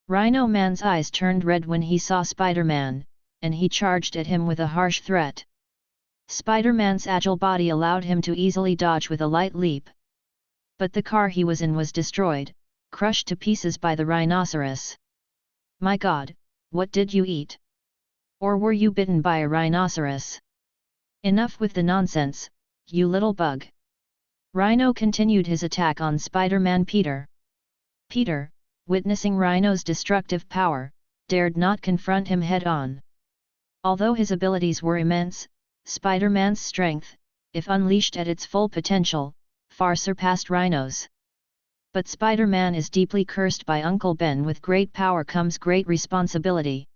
Rhino Man's eyes turned red when he saw Spider-Man, and he charged at him with a harsh threat. Spider-Man's agile body allowed him to easily dodge with a light leap. But the car he was in was destroyed, crushed to pieces by the rhinoceros. "My God, what did you eat? Or were you bitten by a rhinoceros? Enough with the nonsense, you little bug!" Rhino continued his attack on Spider-Man Peter. Peter, witnessing Rhino's destructive power, dared not confront him head-on. Although his abilities were immense, Spider-Man's strength, if unleashed at its full potential, far surpassed Rhino's. But Spider-Man is deeply cursed by Uncle Ben. With great power comes great responsibility.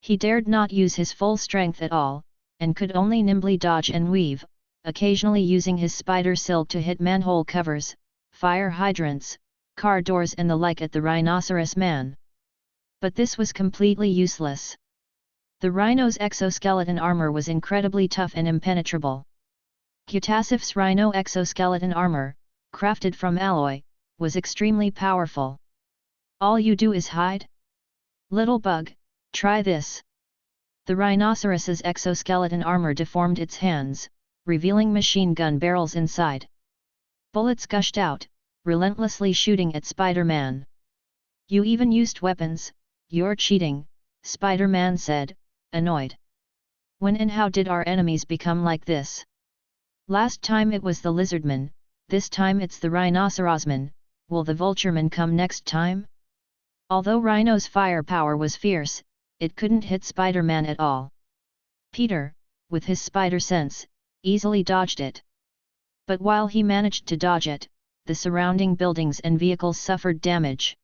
He dared not use his full strength at all, and could only nimbly dodge and weave, occasionally using his spider silk to hit manhole covers, fire hydrants, car doors and the like at the Rhinoceros Man. But this was completely useless. The Rhino's exoskeleton armor was incredibly tough and impenetrable. Cutasif's Rhino exoskeleton armor, crafted from alloy, was extremely powerful. "All you do is hide? Little bug, try this." The rhinoceros's exoskeleton armor deformed its hands, revealing machine gun barrels inside. Bullets gushed out, relentlessly shooting at Spider-Man. "You even used weapons, you're cheating," Spider-Man said, annoyed. "When and how did our enemies become like this? Last time it was the Lizardman, this time it's the Rhinocerosman, will the Vultureman come next time?" Although Rhino's firepower was fierce, it couldn't hit Spider-Man at all. Peter, with his spider sense, easily dodged it. But while he managed to dodge it, the surrounding buildings and vehicles suffered damage.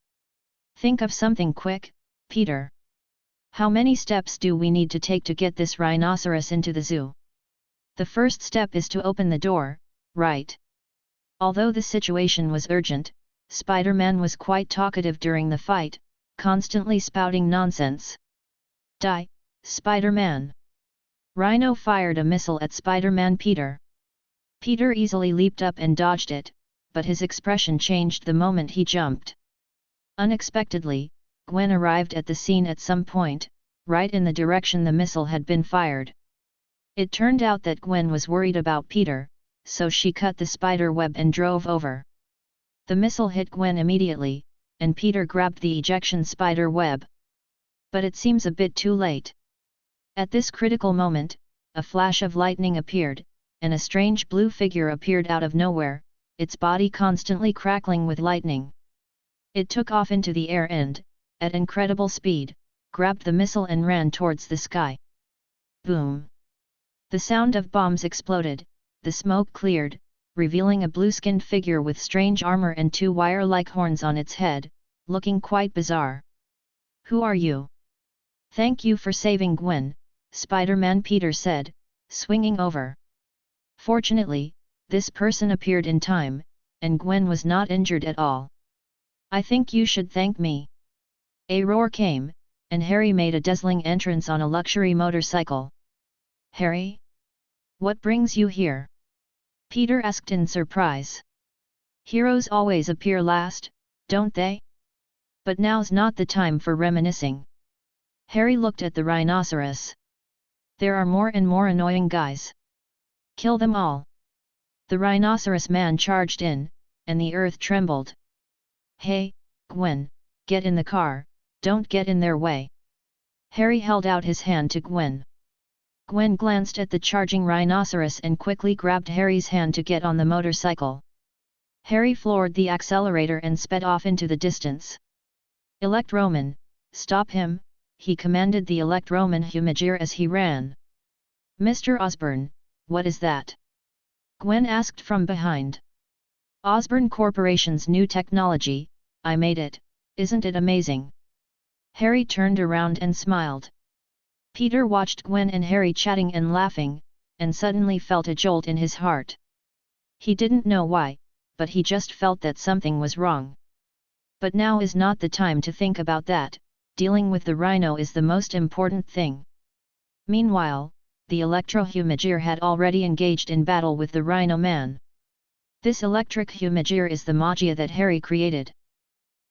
"Think of something quick, Peter. How many steps do we need to take to get this rhinoceros into the zoo? The first step is to open the door, right?" Although the situation was urgent, Spider-Man was quite talkative during the fight, constantly spouting nonsense. "Die, Spider-Man!" Rhino fired a missile at Spider-Man Peter. Peter easily leaped up and dodged it, but his expression changed the moment he jumped. Unexpectedly, Gwen arrived at the scene at some point, right in the direction the missile had been fired. It turned out that Gwen was worried about Peter, so she cut the spider web and drove over. The missile hit Gwen immediately, and Peter grabbed the ejection spider web. But it seems a bit too late. At this critical moment, a flash of lightning appeared, and a strange blue figure appeared out of nowhere, its body constantly crackling with lightning. It took off into the air and, at incredible speed, grabbed the missile and ran towards the sky. Boom! The sound of bombs exploded, the smoke cleared, revealing a blue-skinned figure with strange armor and two wire-like horns on its head, looking quite bizarre. "Who are you?" "Thank you for saving Gwen," Spider-Man Peter said, swinging over. Fortunately, this person appeared in time, and Gwen was not injured at all. "I think you should thank me." A roar came, and Harry made a dazzling entrance on a luxury motorcycle. "Harry? What brings you here?" Peter asked in surprise. "Heroes always appear last, don't they? But now's not the time for reminiscing." Harry looked at the rhinoceros. "There are more and more annoying guys. Kill them all." The rhinoceros man charged in, and the earth trembled. "Hey, Gwen, get in the car, don't get in their way." Harry held out his hand to Gwen. Gwen glanced at the charging rhinoceros and quickly grabbed Harry's hand to get on the motorcycle. Harry floored the accelerator and sped off into the distance. "Electroman, stop him," he commanded the Electroman Humidor as he ran. "Mr. Osborn, what is that? Gwen asked from behind. Osborne Corporation's new technology, I made it, isn't it amazing? Harry turned around and smiled. Peter watched Gwen and Harry chatting and laughing, and suddenly felt a jolt in his heart. He didn't know why, but he just felt that something was wrong. But now is not the time to think about that, dealing with the rhino is the most important thing. Meanwhile, the electro-humagear had already engaged in battle with the Rhino Man. This electric humagear is the magia that Harry created.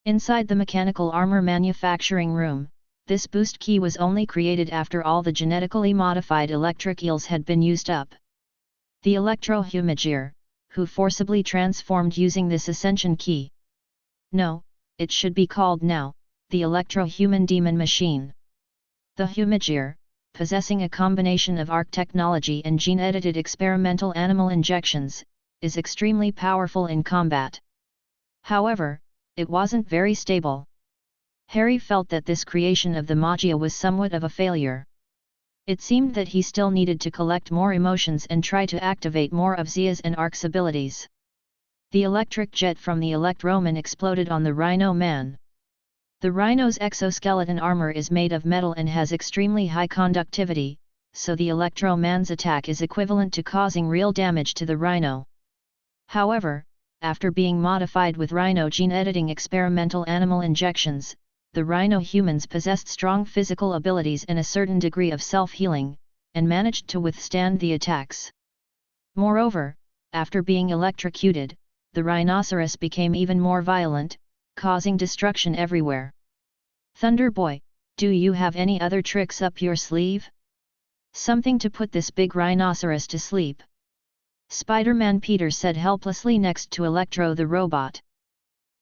Inside the mechanical armor manufacturing room, this boost key was only created after all the genetically modified electric eels had been used up. The electro-humagear, who forcibly transformed using this ascension key. No, it should be called now, the electro-human demon machine. The humagear, possessing a combination of ARC technology and gene-edited experimental animal injections, is extremely powerful in combat. However, it wasn't very stable. Harry felt that this creation of the magia was somewhat of a failure. It seemed that he still needed to collect more emotions and try to activate more of Zea's and Ark's abilities. The electric jet from the Electroman exploded on the Rhino Man. The Rhino's exoskeleton armor is made of metal and has extremely high conductivity, so the Electroman's attack is equivalent to causing real damage to the Rhino. However, after being modified with Rhino gene editing experimental animal injections, the Rhino humans possessed strong physical abilities and a certain degree of self-healing, and managed to withstand the attacks. Moreover, after being electrocuted, the rhinoceros became even more violent, causing destruction everywhere. Thunder Boy, do you have any other tricks up your sleeve? Something to put this big rhinoceros to sleep? Spider-Man Peter said helplessly next to Electro the robot.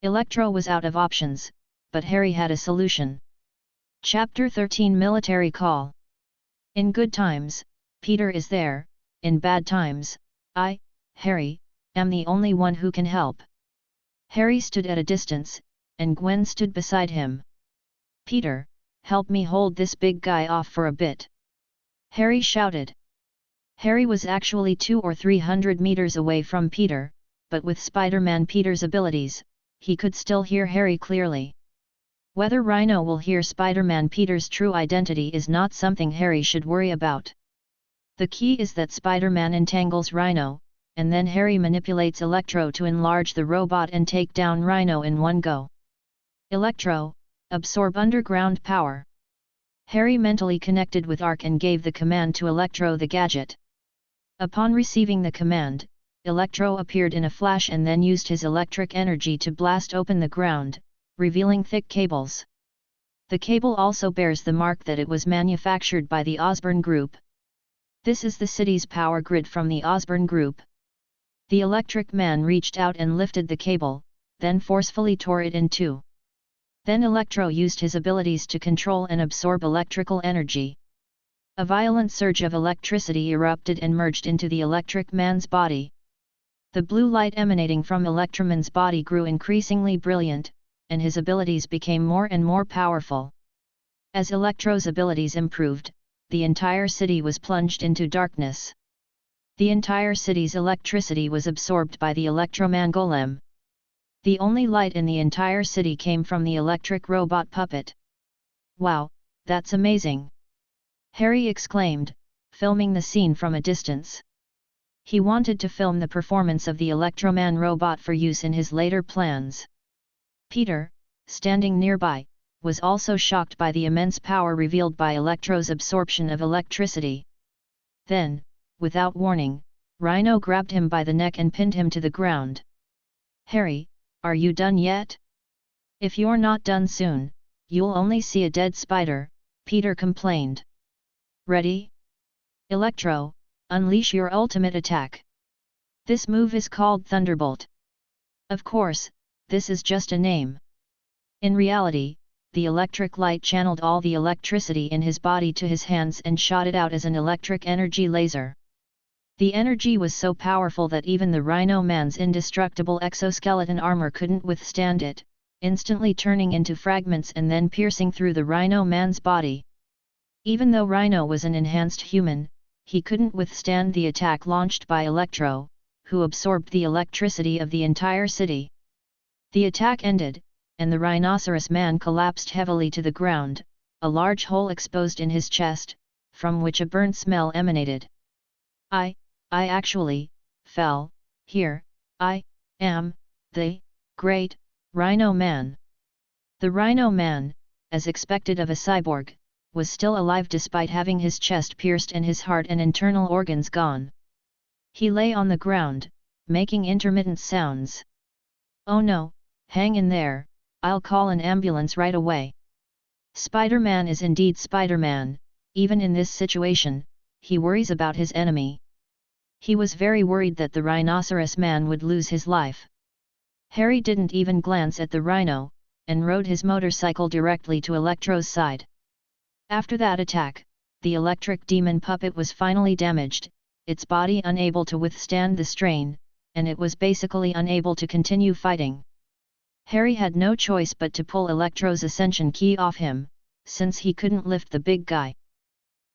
Electro was out of options, but Harry had a solution. Chapter 13 Military Call. In good times, Peter is there, in bad times, I, Harry, am the only one who can help. Harry stood at a distance, and Gwen stood beside him. Peter, help me hold this big guy off for a bit. Harry shouted. Harry was actually 200 or 300 meters away from Peter, but with Spider-Man Peter's abilities, he could still hear Harry clearly. Whether Rhino will hear Spider-Man Peter's true identity is not something Harry should worry about. The key is that Spider-Man entangles Rhino, and then Harry manipulates Electro to enlarge the robot and take down Rhino in one go. Electro, absorb underground power. Harry mentally connected with Ark and gave the command to Electro the gadget. Upon receiving the command, Electro appeared in a flash and then used his electric energy to blast open the ground, revealing thick cables. The cable also bears the mark that it was manufactured by the Osborne Group. This is the city's power grid from the Osborne Group. The electric man reached out and lifted the cable, then forcefully tore it in two. Then Electro used his abilities to control and absorb electrical energy. A violent surge of electricity erupted and merged into the electric man's body. The blue light emanating from Electroman's body grew increasingly brilliant, and his abilities became more and more powerful. As Electro's abilities improved, the entire city was plunged into darkness. The entire city's electricity was absorbed by the Electroman Golem. The only light in the entire city came from the electric robot puppet. Wow, that's amazing! Harry exclaimed, filming the scene from a distance. He wanted to film the performance of the Electroman robot for use in his later plans. Peter, standing nearby, was also shocked by the immense power revealed by Electro's absorption of electricity. Then, without warning, Rhino grabbed him by the neck and pinned him to the ground. Harry, are you done yet? If you're not done soon, you'll only see a dead spider, Peter complained. Ready? Electro, unleash your ultimate attack. This move is called Thunderbolt. Of course, this is just a name. In reality, the electric light channeled all the electricity in his body to his hands and shot it out as an electric energy laser. The energy was so powerful that even the Rhino Man's indestructible exoskeleton armor couldn't withstand it, instantly turning into fragments and then piercing through the Rhino Man's body. Even though Rhino was an enhanced human, he couldn't withstand the attack launched by Electro, who absorbed the electricity of the entire city. The attack ended, and the rhinoceros man collapsed heavily to the ground, a large hole exposed in his chest, from which a burnt smell emanated. I actually fell here. I am the Great Rhino Man. The Rhino Man, as expected of a cyborg, was still alive despite having his chest pierced and his heart and internal organs gone. He lay on the ground, making intermittent sounds. "Oh no, hang in there, I'll call an ambulance right away." Spider-Man is indeed Spider-Man. Even in this situation, he worries about his enemy. He was very worried that the rhinoceros man would lose his life. Harry didn't even glance at the rhino, and rode his motorcycle directly to Electro's side. After that attack, the electric demon puppet was finally damaged, its body unable to withstand the strain, and it was basically unable to continue fighting. Harry had no choice but to pull Electro's ascension key off him, since he couldn't lift the big guy.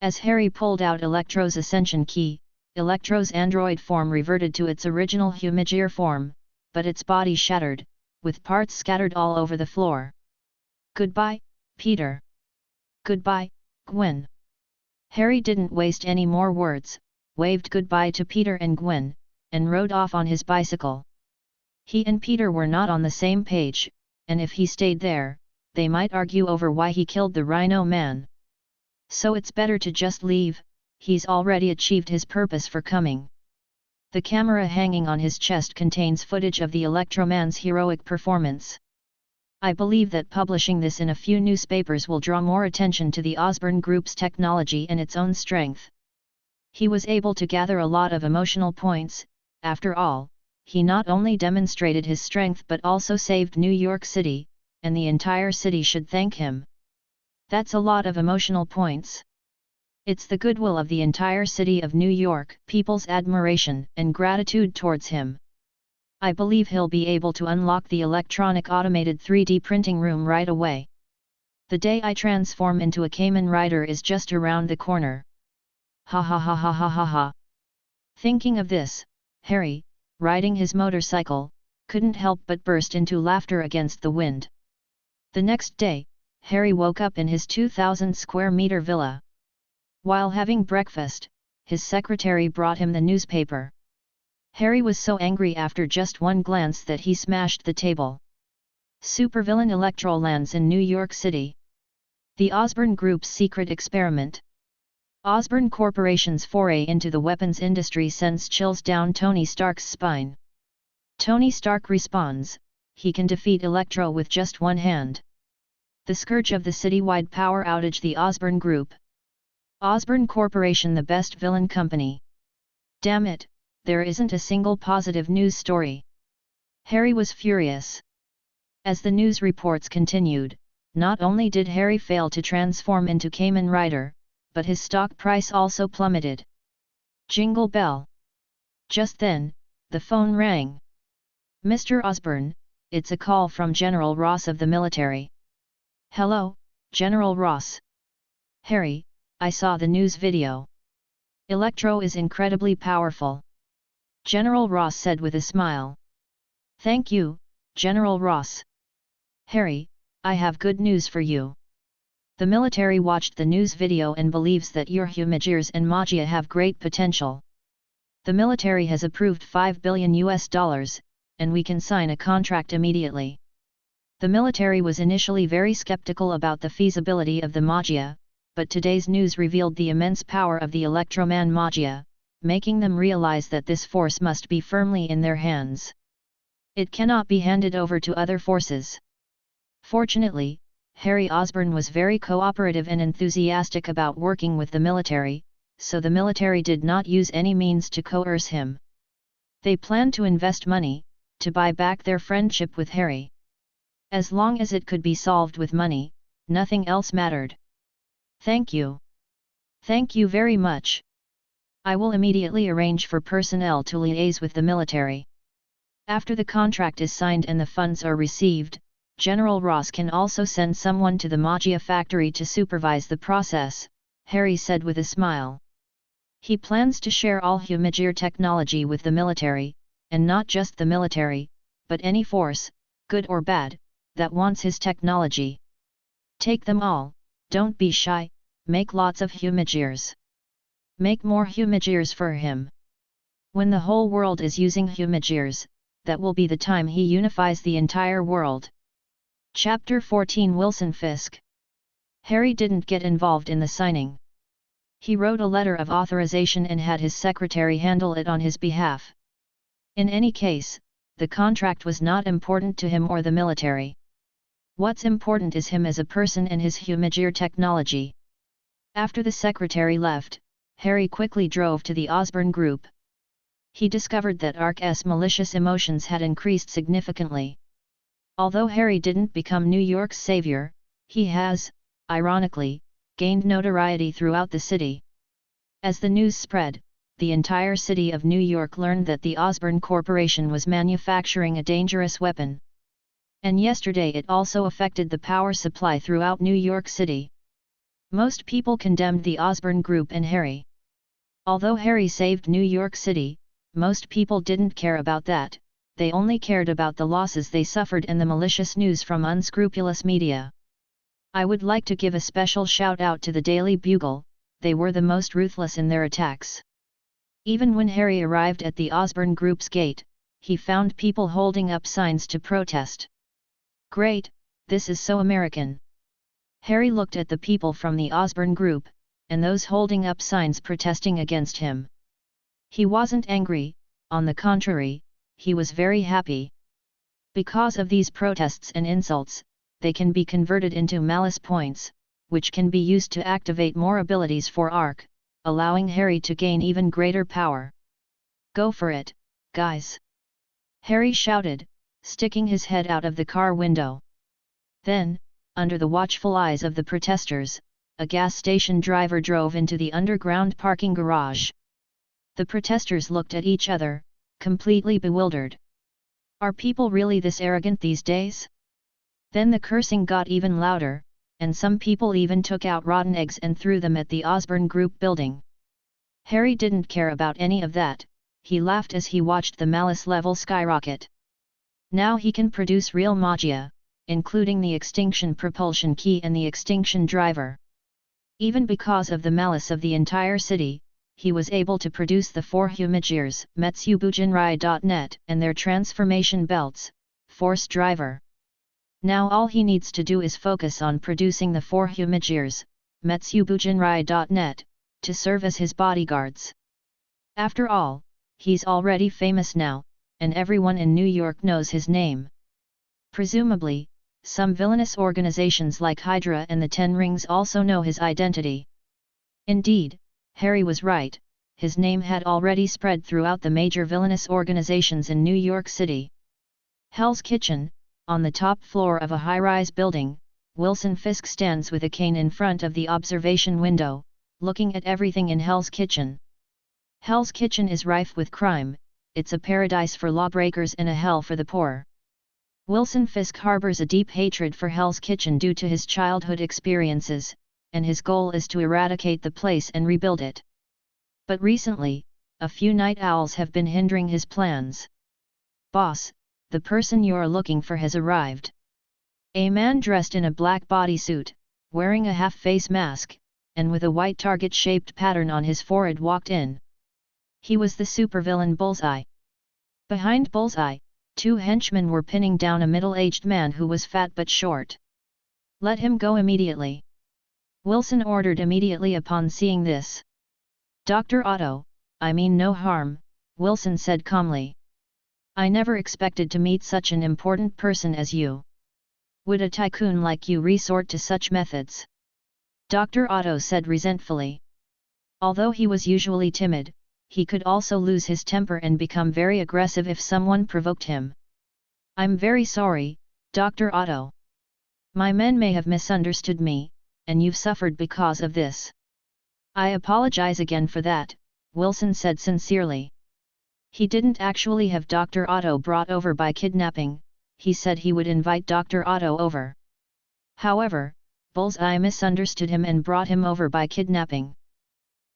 As Harry pulled out Electro's ascension key, Electro's android form reverted to its original Humigear form, but its body shattered, with parts scattered all over the floor. "Goodbye, Peter. Goodbye, Gwen." Harry didn't waste any more words, waved goodbye to Peter and Gwen, and rode off on his bicycle. He and Peter were not on the same page, and if he stayed there, they might argue over why he killed the Rhino Man. So it's better to just leave, he's already achieved his purpose for coming. The camera hanging on his chest contains footage of the Electroman's heroic performance. I believe that publishing this in a few newspapers will draw more attention to the Osborn Group's technology and its own strength. He was able to gather a lot of emotional points. After all, he not only demonstrated his strength but also saved New York City, and the entire city should thank him. That's a lot of emotional points. It's the goodwill of the entire city of New York, people's admiration and gratitude towards him. I believe he'll be able to unlock the electronic automated 3D printing room right away. The day I transform into a Kamen Rider is just around the corner. Ha ha ha ha ha ha ha. Thinking of this, Harry, riding his motorcycle, couldn't help but burst into laughter against the wind. The next day, Harry woke up in his 2,000 square meter villa. While having breakfast, his secretary brought him the newspaper. Harry was so angry after just one glance that he smashed the table. Supervillain Electro lands in New York City. The Osborn Group's secret experiment. Osborn Corporation's foray into the weapons industry sends chills down Tony Stark's spine. Tony Stark responds, he can defeat Electro with just one hand. The scourge of the citywide power outage. The Osborn Group. Osborn Corporation, the best villain company. Damn it, there isn't a single positive news story. Harry was furious. As the news reports continued, not only did Harry fail to transform into Kamen Rider, but his stock price also plummeted. Jingle bell. Just then, the phone rang. "Mr. Osborn, it's a call from General Ross of the military." "Hello, General Ross." "Harry, I saw the news video. Electro is incredibly powerful," General Ross said with a smile. "Thank you, General Ross." "Harry, I have good news for you. The military watched the news video and believes that your Humigears and Magia have great potential. The military has approved $5 billion, and we can sign a contract immediately." The military was initially very skeptical about the feasibility of the Magia, but today's news revealed the immense power of the Electroman Magia, making them realize that this force must be firmly in their hands. It cannot be handed over to other forces. Fortunately, Harry Osborn was very cooperative and enthusiastic about working with the military, so the military did not use any means to coerce him. They planned to invest money, to buy back their friendship with Harry. As long as it could be solved with money, nothing else mattered. "Thank you. Thank you very much. I will immediately arrange for personnel to liaise with the military." After the contract is signed and the funds are received, General Ross can also send someone to the Magia factory to supervise the process, Harry said with a smile. He plans to share all Humajir technology with the military, and not just the military, but any force, good or bad, that wants his technology. Take them all, don't be shy, make lots of Humajirs. Make more Humajirs for him. When the whole world is using Humajirs, that will be the time he unifies the entire world. Chapter 14 Wilson Fisk. Harry didn't get involved in the signing. He wrote a letter of authorization and had his secretary handle it on his behalf. In any case, the contract was not important to him or the military. What's important is him as a person and his Humajir technology. After the secretary left, Harry quickly drove to the Osborne Group. He discovered that Ark's malicious emotions had increased significantly. Although Harry didn't become New York's savior, he has, ironically, gained notoriety throughout the city. As the news spread, the entire city of New York learned that the Osborne Corporation was manufacturing a dangerous weapon. And yesterday it also affected the power supply throughout New York City. Most people condemned the Osborne Group and Harry. Although Harry saved New York City, most people didn't care about that, they only cared about the losses they suffered and the malicious news from unscrupulous media. I would like to give a special shout out to the Daily Bugle, they were the most ruthless in their attacks. Even when Harry arrived at the Osborne Group's gate, he found people holding up signs to protest. Great, this is so American. Harry looked at the people from the Osborne Group, and those holding up signs protesting against him. He wasn't angry, on the contrary, he was very happy. Because of these protests and insults, they can be converted into malice points, which can be used to activate more abilities for Ark, allowing Harry to gain even greater power. Go for it, guys! Harry shouted, sticking his head out of the car window. Then, under the watchful eyes of the protesters, a gas station driver drove into the underground parking garage. The protesters looked at each other, completely bewildered. Are people really this arrogant these days? Then the cursing got even louder, and some people even took out rotten eggs and threw them at the Osborne Group building. Harry didn't care about any of that, he laughed as he watched the malice level skyrocket. Now he can produce real magia, including the extinction propulsion key and the extinction driver. Even because of the malice of the entire city, he was able to produce the 4 Humajirs, Metsubujinrai.net, and their transformation belts, Force Driver. Now all he needs to do is focus on producing the 4 Humajirs, Metsubujinrai.net, to serve as his bodyguards. After all, he's already famous now, and everyone in New York knows his name. Presumably, some villainous organizations like Hydra and the Ten Rings also know his identity. Indeed, Harry was right, his name had already spread throughout the major villainous organizations in New York City. Hell's Kitchen. On the top floor of a high-rise building, Wilson Fisk stands with a cane in front of the observation window, looking at everything in Hell's Kitchen. Hell's Kitchen is rife with crime, it's a paradise for lawbreakers and a hell for the poor. Wilson Fisk harbors a deep hatred for Hell's Kitchen due to his childhood experiences, and his goal is to eradicate the place and rebuild it. But recently, a few night owls have been hindering his plans. Boss, the person you're looking for has arrived. A man dressed in a black bodysuit, wearing a half-face mask, and with a white target-shaped pattern on his forehead walked in. He was the supervillain Bullseye. Behind Bullseye, 2 henchmen were pinning down a middle-aged man who was fat but short. Let him go immediately. Wilson ordered immediately upon seeing this. Dr. Otto, I mean no harm, Wilson said calmly. I never expected to meet such an important person as you. Would a tycoon like you resort to such methods? Dr. Otto said resentfully. Although he was usually timid, he could also lose his temper and become very aggressive if someone provoked him. I'm very sorry, Dr. Otto. My men may have misunderstood me, and you've suffered because of this. I apologize again for that, Wilson said sincerely. He didn't actually have Dr. Otto brought over by kidnapping, he said he would invite Dr. Otto over. However, Bullseye misunderstood him and brought him over by kidnapping.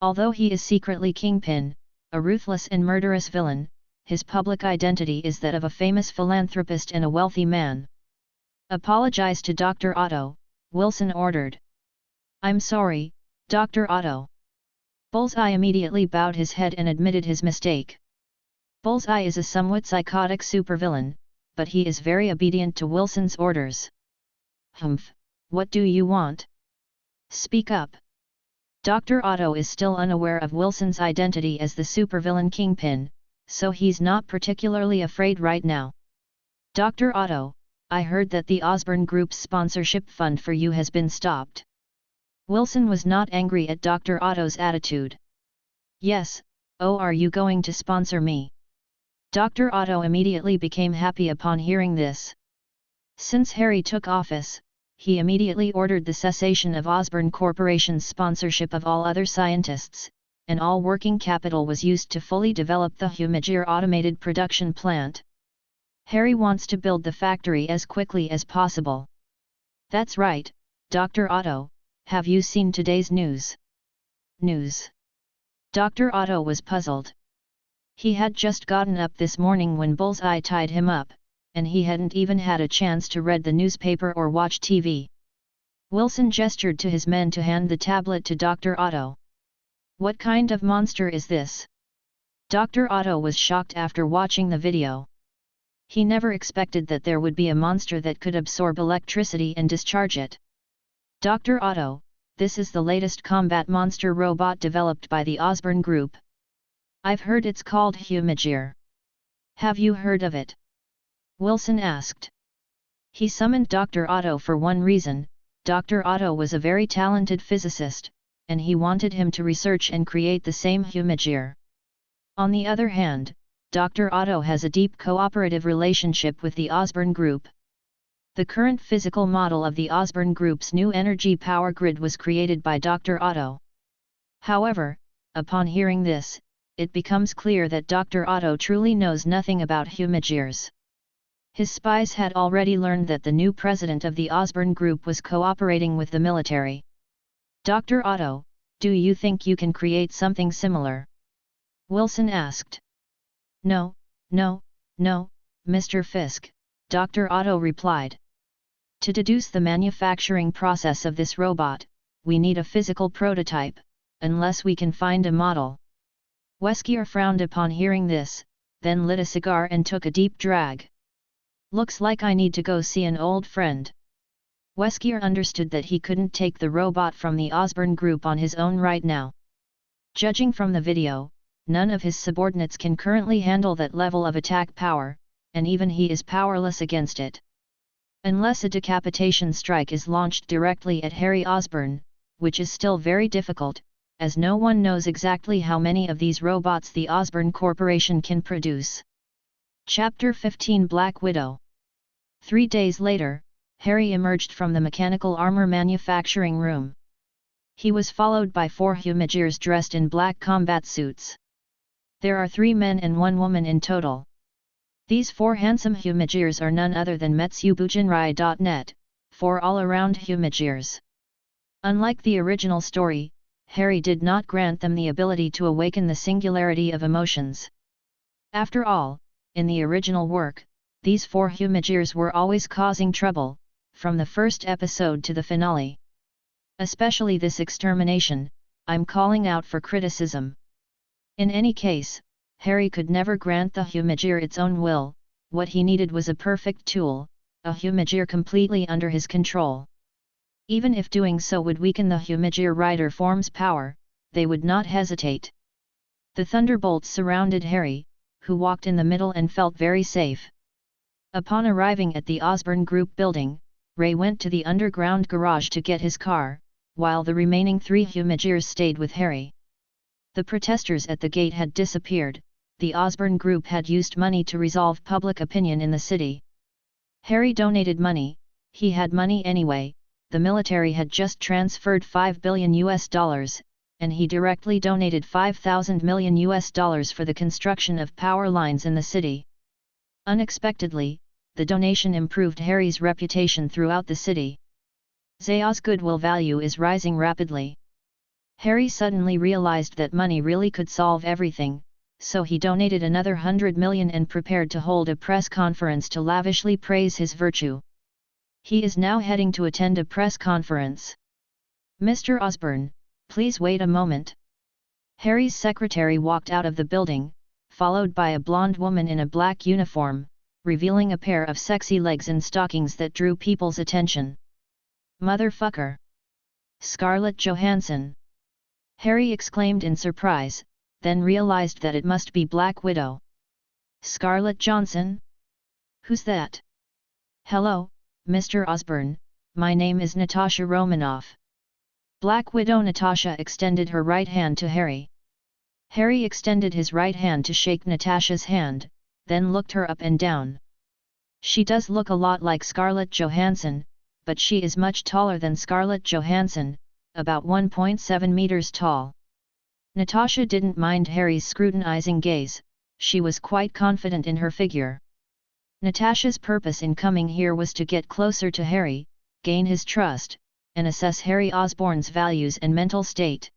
Although he is secretly Kingpin, a ruthless and murderous villain, his public identity is that of a famous philanthropist and a wealthy man. Apologize to Dr. Otto, Wilson ordered. I'm sorry, Dr. Otto. Bullseye immediately bowed his head and admitted his mistake. Bullseye is a somewhat psychotic supervillain, but he is very obedient to Wilson's orders. Humph, what do you want? Speak up. Dr. Otto is still unaware of Wilson's identity as the supervillain Kingpin, so he's not particularly afraid right now. Dr. Otto, I heard that the Osborne Group's sponsorship fund for you has been stopped. Wilson was not angry at Dr. Otto's attitude. Yes, oh, are you going to sponsor me? Dr. Otto immediately became happy upon hearing this. Since Harry took office, he immediately ordered the cessation of Osborne Corporation's sponsorship of all other scientists, and all working capital was used to fully develop the Humajir automated production plant. Harry wants to build the factory as quickly as possible. That's right, Dr. Otto, have you seen today's news? News? Dr. Otto was puzzled. He had just gotten up this morning when Bullseye tied him up, and he hadn't even had a chance to read the newspaper or watch TV. Wilson gestured to his men to hand the tablet to Dr. Otto. What kind of monster is this? Dr. Otto was shocked after watching the video. He never expected that there would be a monster that could absorb electricity and discharge it. Dr. Otto, this is the latest combat monster robot developed by the Osborne Group. I've heard it's called Humajir. Have you heard of it? Wilson asked. He summoned Dr. Otto for one reason. Dr. Otto was a very talented physicist, and he wanted him to research and create the same Humajir. On the other hand, Dr. Otto has a deep cooperative relationship with the Osborne Group. The current physical model of the Osborne Group's new energy power grid was created by Dr. Otto. However, upon hearing this, it becomes clear that Dr. Otto truly knows nothing about Humajirs. His spies had already learned that the new president of the Osborne Group was cooperating with the military. Dr. Otto, do you think you can create something similar? Wilson asked. No, Mr. Fisk, Dr. Otto replied. To deduce the manufacturing process of this robot, we need a physical prototype, unless we can find a model. Weskier frowned upon hearing this, then lit a cigar and took a deep drag. Looks like I need to go see an old friend. Weskier understood that he couldn't take the robot from the Osborne Group on his own right now. Judging from the video, none of his subordinates can currently handle that level of attack power, and even he is powerless against it. Unless a decapitation strike is launched directly at Harry Osborne, which is still very difficult, as no one knows exactly how many of these robots the Osborne Corporation can produce. Chapter 15 Black Widow. 3 days later, Harry emerged from the mechanical armor manufacturing room. He was followed by 4 Humajirs dressed in black combat suits. There are 3 men and 1 woman in total. These 4 handsome Humajirs are none other than Metsubujinrai.net, 4 all-around Humajirs. Unlike the original story, Harry did not grant them the ability to awaken the singularity of emotions. After all, in the original work, these 4 Humajirs were always causing trouble, from the first episode to the finale. Especially this extermination, I'm calling out for criticism. In any case, Harry could never grant the Humajir its own will. What he needed was a perfect tool, a Humajir completely under his control. Even if doing so would weaken the Humajir rider form's power, they would not hesitate. The thunderbolts surrounded Harry, who walked in the middle and felt very safe. Upon arriving at the Osborne Group building, Ray went to the underground garage to get his car, while the remaining 3 Humajirs stayed with Harry. The protesters at the gate had disappeared. The Osborne Group had used money to resolve public opinion in the city. Harry donated money. He had money anyway. The military had just transferred $5 billion, and he directly donated $5,000 million for the construction of power lines in the city. Unexpectedly, the donation improved Harry's reputation throughout the city. Zea's goodwill value is rising rapidly. Harry suddenly realized that money really could solve everything, so he donated another 100 million and prepared to hold a press conference to lavishly praise his virtue. He is now heading to attend a press conference. Mr. Osborn, please wait a moment. Harry's secretary walked out of the building, followed by a blonde woman in a black uniform, revealing a pair of sexy legs and stockings that drew people's attention. Motherfucker! Scarlett Johansson! Harry exclaimed in surprise, then realized that it must be Black Widow. Scarlett Johansson? Who's that? Hello, Mr. Osborn, my name is Natasha Romanoff. Black Widow Natasha extended her right hand to Harry. Harry extended his right hand to shake Natasha's hand, then looked her up and down. She does look a lot like Scarlett Johansson, but she is much taller than Scarlett Johansson, about 1.7 meters tall. Natasha didn't mind Harry's scrutinizing gaze, she was quite confident in her figure. Natasha's purpose in coming here was to get closer to Harry, gain his trust, and assess Harry Osborn's values and mental state.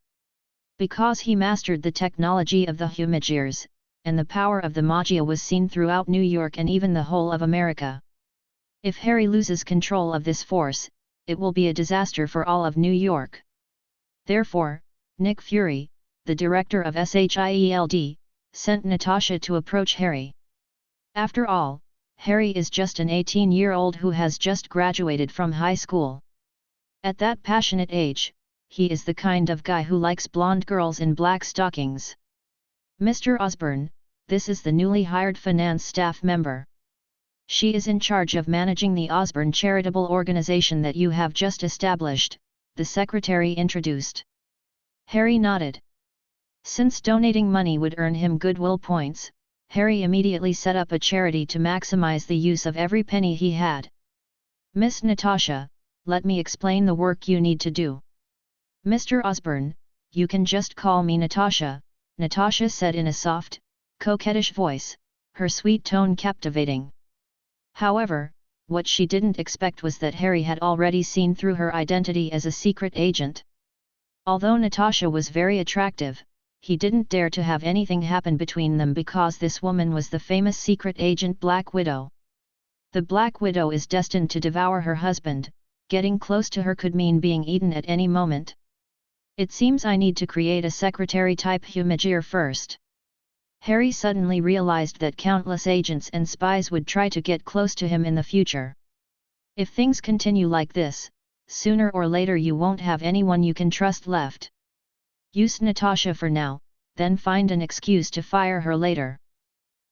Because he mastered the technology of the Humagears, and the power of the Magia was seen throughout New York and even the whole of America. If Harry loses control of this force, it will be a disaster for all of New York. Therefore, Nick Fury, the director of SHIELD, sent Natasha to approach Harry. After all, Harry is just an 18-year-old who has just graduated from high school. At that passionate age, he is the kind of guy who likes blonde girls in black stockings. Mr. Osborn, this is the newly hired finance staff member. She is in charge of managing the Osborn charitable organization that you have just established, the secretary introduced. Harry nodded. Since donating money would earn him goodwill points, Harry immediately set up a charity to maximize the use of every penny he had. Miss Natasha, let me explain the work you need to do. Mr. Osborn, you can just call me Natasha, Natasha said in a soft, coquettish voice, her sweet tone captivating. However, what she didn't expect was that Harry had already seen through her identity as a secret agent. Although Natasha was very attractive, he didn't dare to have anything happen between them because this woman was the famous secret agent Black Widow. The Black Widow is destined to devour her husband, getting close to her could mean being eaten at any moment. It seems I need to create a secretary-type Humagear first. Harry suddenly realized that countless agents and spies would try to get close to him in the future. If things continue like this, sooner or later you won't have anyone you can trust left. Use Natasha for now, then find an excuse to fire her later.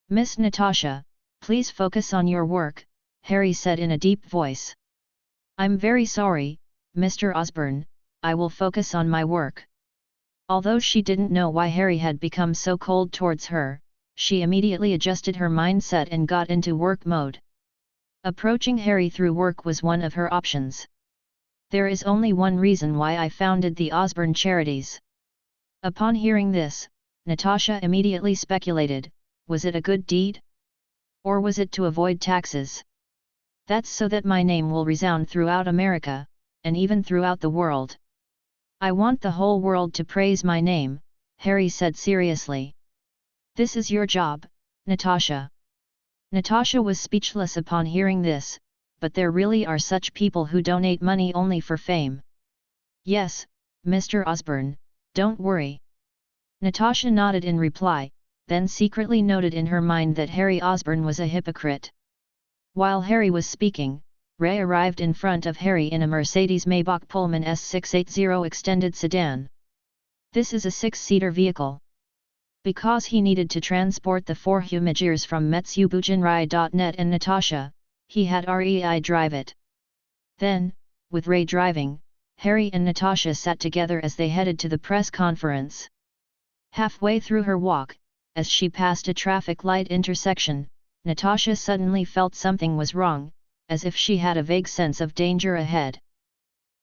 Miss Natasha, please focus on your work, Harry said in a deep voice. I'm very sorry, Mr. Osborn, I will focus on my work. Although she didn't know why Harry had become so cold towards her, she immediately adjusted her mindset and got into work mode. Approaching Harry through work was one of her options. There is only one reason why I founded the Osborn Charities. Upon hearing this, Natasha immediately speculated, was it a good deed? Or was it to avoid taxes? That's so that my name will resound throughout America, and even throughout the world. I want the whole world to praise my name, Harry said seriously. This is your job, Natasha. Natasha was speechless upon hearing this, but there really are such people who donate money only for fame. Yes, Mr. Osborn, don't worry. Natasha nodded in reply, then secretly noted in her mind that Harry Osborn was a hypocrite. While Harry was speaking, Ray arrived in front of Harry in a Mercedes-Maybach Pullman S680 extended sedan. This is a 6-seater vehicle. Because he needed to transport the 4 Humagears from Metsubujinrai.net and Natasha, he had Rei drive it. Then, with Ray driving, Harry and Natasha sat together as they headed to the press conference. Halfway through her walk, as she passed a traffic light intersection, Natasha suddenly felt something was wrong, as if she had a vague sense of danger ahead.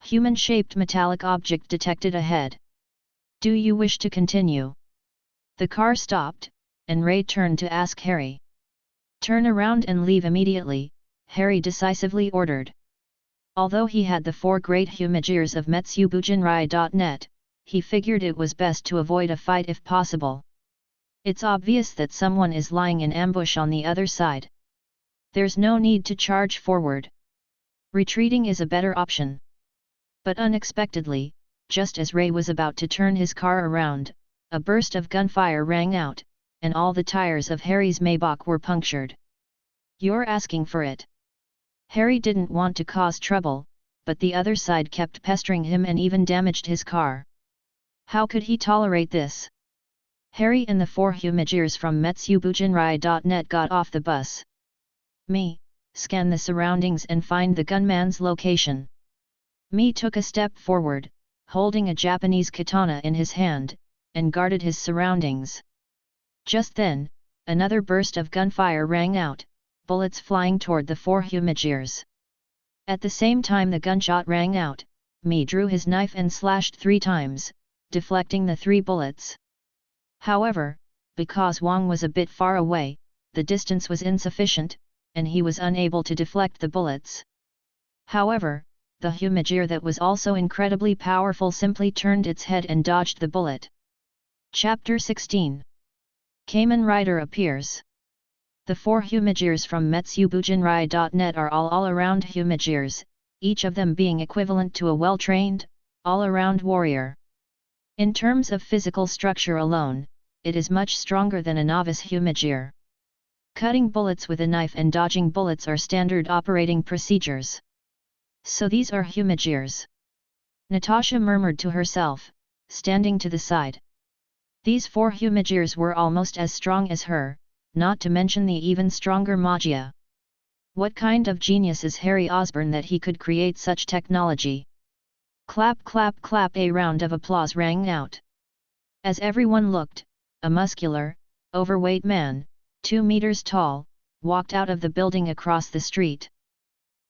Human-shaped metallic object detected ahead. Do you wish to continue? The car stopped, and Ray turned to ask Harry. Turn around and leave immediately, Harry decisively ordered. Although he had the 4 great Humagears of Metsubujinrai.net, he figured it was best to avoid a fight if possible. It's obvious that someone is lying in ambush on the other side. There's no need to charge forward. Retreating is a better option. But unexpectedly, just as Ray was about to turn his car around, a burst of gunfire rang out, and all the tires of Harry's Maybach were punctured. "You're asking for it." Harry didn't want to cause trouble, but the other side kept pestering him and even damaged his car. How could he tolerate this? Harry and the 4 Humagears from metsubujinrai.net got off the bus. Me, scan the surroundings and find the gunman's location. Me took a step forward, holding a Japanese katana in his hand, and guarded his surroundings. Just then, another burst of gunfire rang out, bullets flying toward the 4 Humagears. At the same time the gunshot rang out, Me drew his knife and slashed 3 times, deflecting the 3 bullets. However, because Wang was a bit far away, the distance was insufficient, and he was unable to deflect the bullets. However, the Humagear that was also incredibly powerful simply turned its head and dodged the bullet. Chapter 16. Kamen Rider appears. The 4 Humagears from metsubujinrai.net are all-around Humagears, each of them being equivalent to a well-trained, all-around warrior. In terms of physical structure alone, it is much stronger than a novice Humagear. Cutting bullets with a knife and dodging bullets are standard operating procedures. So these are Humagears. Natasha murmured to herself, standing to the side. These 4 Humagears were almost as strong as her, not to mention the even stronger Magia. What kind of genius is Harry Osborn that he could create such technology? Clap clap clap, a round of applause rang out. As everyone looked, a muscular, overweight man, 2 meters tall, walked out of the building across the street.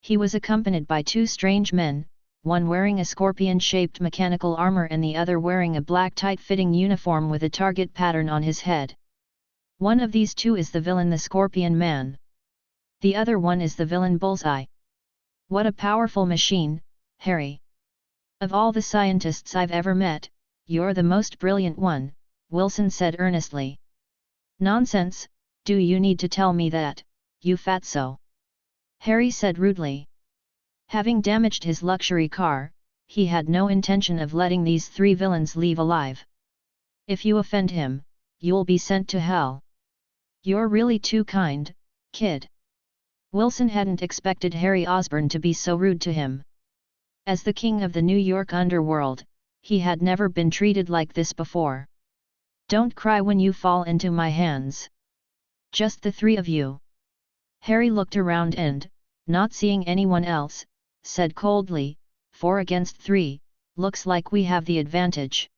He was accompanied by 2 strange men, one wearing a scorpion-shaped mechanical armor and the other wearing a black tight-fitting uniform with a target pattern on his head. One of these 2 is the villain, the Scorpion Man. The other one is the villain Bullseye. What a powerful machine, Harry. Of all the scientists I've ever met, you're the most brilliant one, Wilson said earnestly. Nonsense, do you need to tell me that, you fatso? Harry said rudely. Having damaged his luxury car, he had no intention of letting these 3 villains leave alive. If you offend him, you'll be sent to hell. You're really too kind, kid. Wilson hadn't expected Harry Osborn to be so rude to him. As the king of the New York underworld, he had never been treated like this before. Don't cry when you fall into my hands. Just the 3 of you. Harry looked around and, not seeing anyone else, said coldly, 4 against 3, looks like we have the advantage.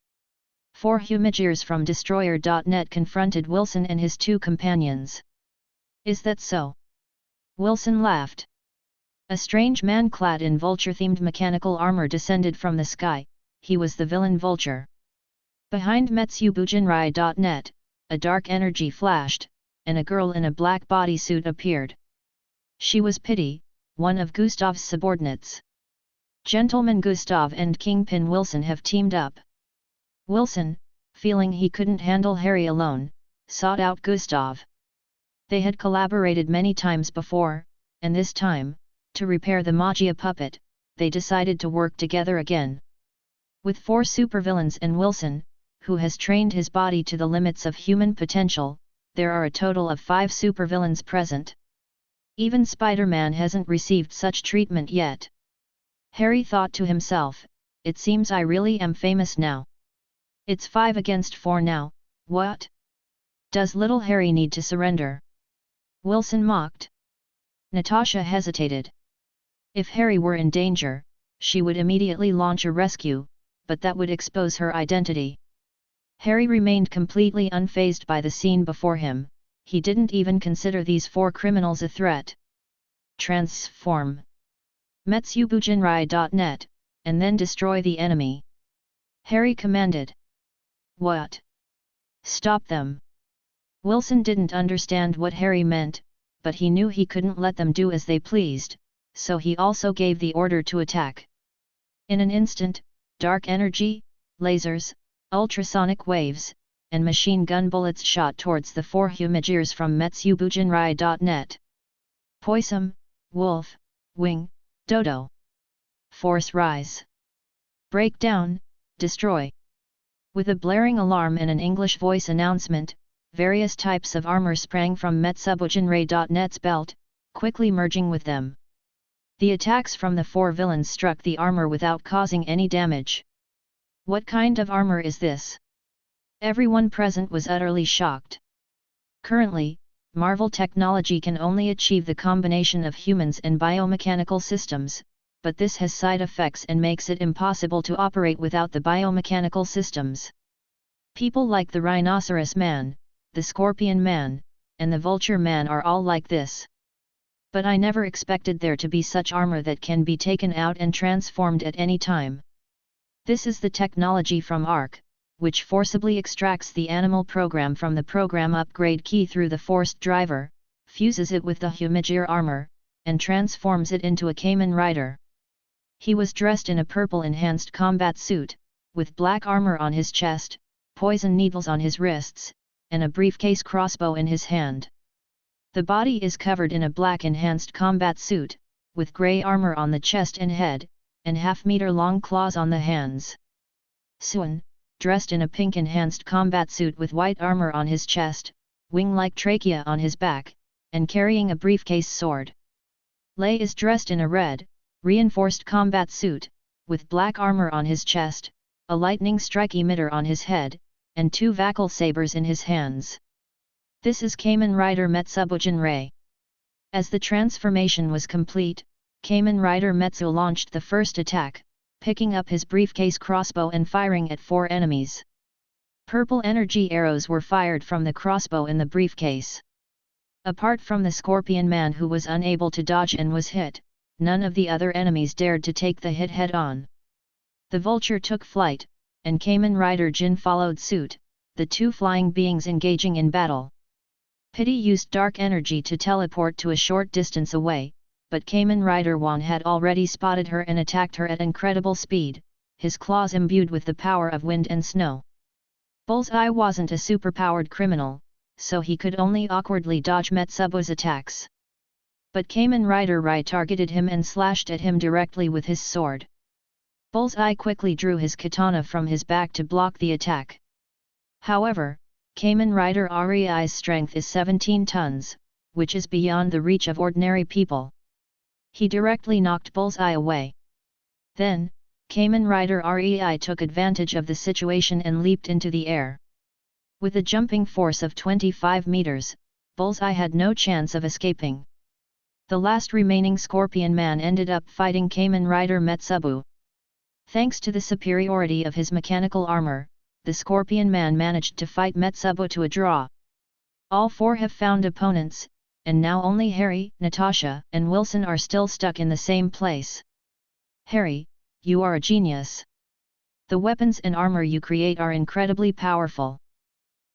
4 Humagears from Destroyer.net confronted Wilson and his 2 companions. Is that so? Wilson laughed. A strange man clad in vulture-themed mechanical armor descended from the sky. He was the villain Vulture. Behind metsubujinrai.net, a dark energy flashed, and a girl in a black bodysuit appeared. She was Pity, one of Gustav's subordinates. Gentleman Gustav and Kingpin Wilson have teamed up. Wilson, feeling he couldn't handle Harry alone, sought out Gustav. They had collaborated many times before, and this time, to repair the Magia puppet, they decided to work together again. With 4 supervillains and Wilson, who has trained his body to the limits of human potential, there are a total of 5 supervillains present. Even Spider-Man hasn't received such treatment yet. Harry thought to himself, it seems I really am famous now. It's 5 against 4 now, what? Does little Harry need to surrender? Wilson mocked. Natasha hesitated. If Harry were in danger, she would immediately launch a rescue, but that would expose her identity. Harry remained completely unfazed by the scene before him. He didn't even consider these 4 criminals a threat. Transform. metsubujinrai.net, and then destroy the enemy. Harry commanded. What? Stop them. Wilson didn't understand what Harry meant, but he knew he couldn't let them do as they pleased, so he also gave the order to attack. In an instant, dark energy, lasers, ultrasonic waves, and machine gun bullets shot towards the 4 Humagears from Metsubujinrai.net. Poissum, Wolf, Wing, Dodo. Force Rise. Break down, destroy. With a blaring alarm and an English voice announcement, various types of armor sprang from Metsubujinrai.net's belt, quickly merging with them. The attacks from the 4 villains struck the armor without causing any damage. What kind of armor is this? Everyone present was utterly shocked. Currently, Marvel technology can only achieve the combination of humans and biomechanical systems, but this has side effects and makes it impossible to operate without the biomechanical systems. People like the Rhinoceros Man, the Scorpion Man, and the Vulture Man are all like this. But I never expected there to be such armor that can be taken out and transformed at any time. This is the technology from Ark, which forcibly extracts the animal program from the program upgrade key through the forced driver, fuses it with the Humagear armor, and transforms it into a Kamen Rider. He was dressed in a purple enhanced combat suit, with black armor on his chest, poison needles on his wrists, and a briefcase crossbow in his hand. The body is covered in a black enhanced combat suit, with grey armor on the chest and head, and half-meter-long claws on the hands. Suan, dressed in a pink enhanced combat suit with white armor on his chest, wing-like trachea on his back, and carrying a briefcase sword. Lei is dressed in a red, reinforced combat suit, with black armor on his chest, a lightning strike emitter on his head, and 2 Vakal sabers in his hands. This is Kamen Rider Metsubujinrai. As the transformation was complete, Kamen Rider Metsu launched the first attack, picking up his briefcase crossbow and firing at 4 enemies. Purple energy arrows were fired from the crossbow in the briefcase. Apart from the Scorpion Man who was unable to dodge and was hit, none of the other enemies dared to take the hit head-on. The Vulture took flight, and Kamen Rider Jin followed suit, the 2 flying beings engaging in battle. Pity used dark energy to teleport to a short distance away, but Kamen Rider Wan had already spotted her and attacked her at incredible speed, his claws imbued with the power of wind and snow. Bullseye wasn't a superpowered criminal, so he could only awkwardly dodge Metsubu's attacks. But Kamen Rider Rai targeted him and slashed at him directly with his sword. Bullseye quickly drew his katana from his back to block the attack. However, Kamen Rider Rei's strength is 17 tons, which is beyond the reach of ordinary people. He directly knocked Bullseye away. Then, Kamen Rider Rei took advantage of the situation and leaped into the air. With a jumping force of 25 meters, Bullseye had no chance of escaping. The last remaining Scorpion Man ended up fighting Kamen Rider Metsubu. Thanks to the superiority of his mechanical armor, the Scorpion Man managed to fight Metsubu to a draw. All 4 have found opponents, and now only Harry, Natasha, and Wilson are still stuck in the same place. Harry, you are a genius. The weapons and armor you create are incredibly powerful.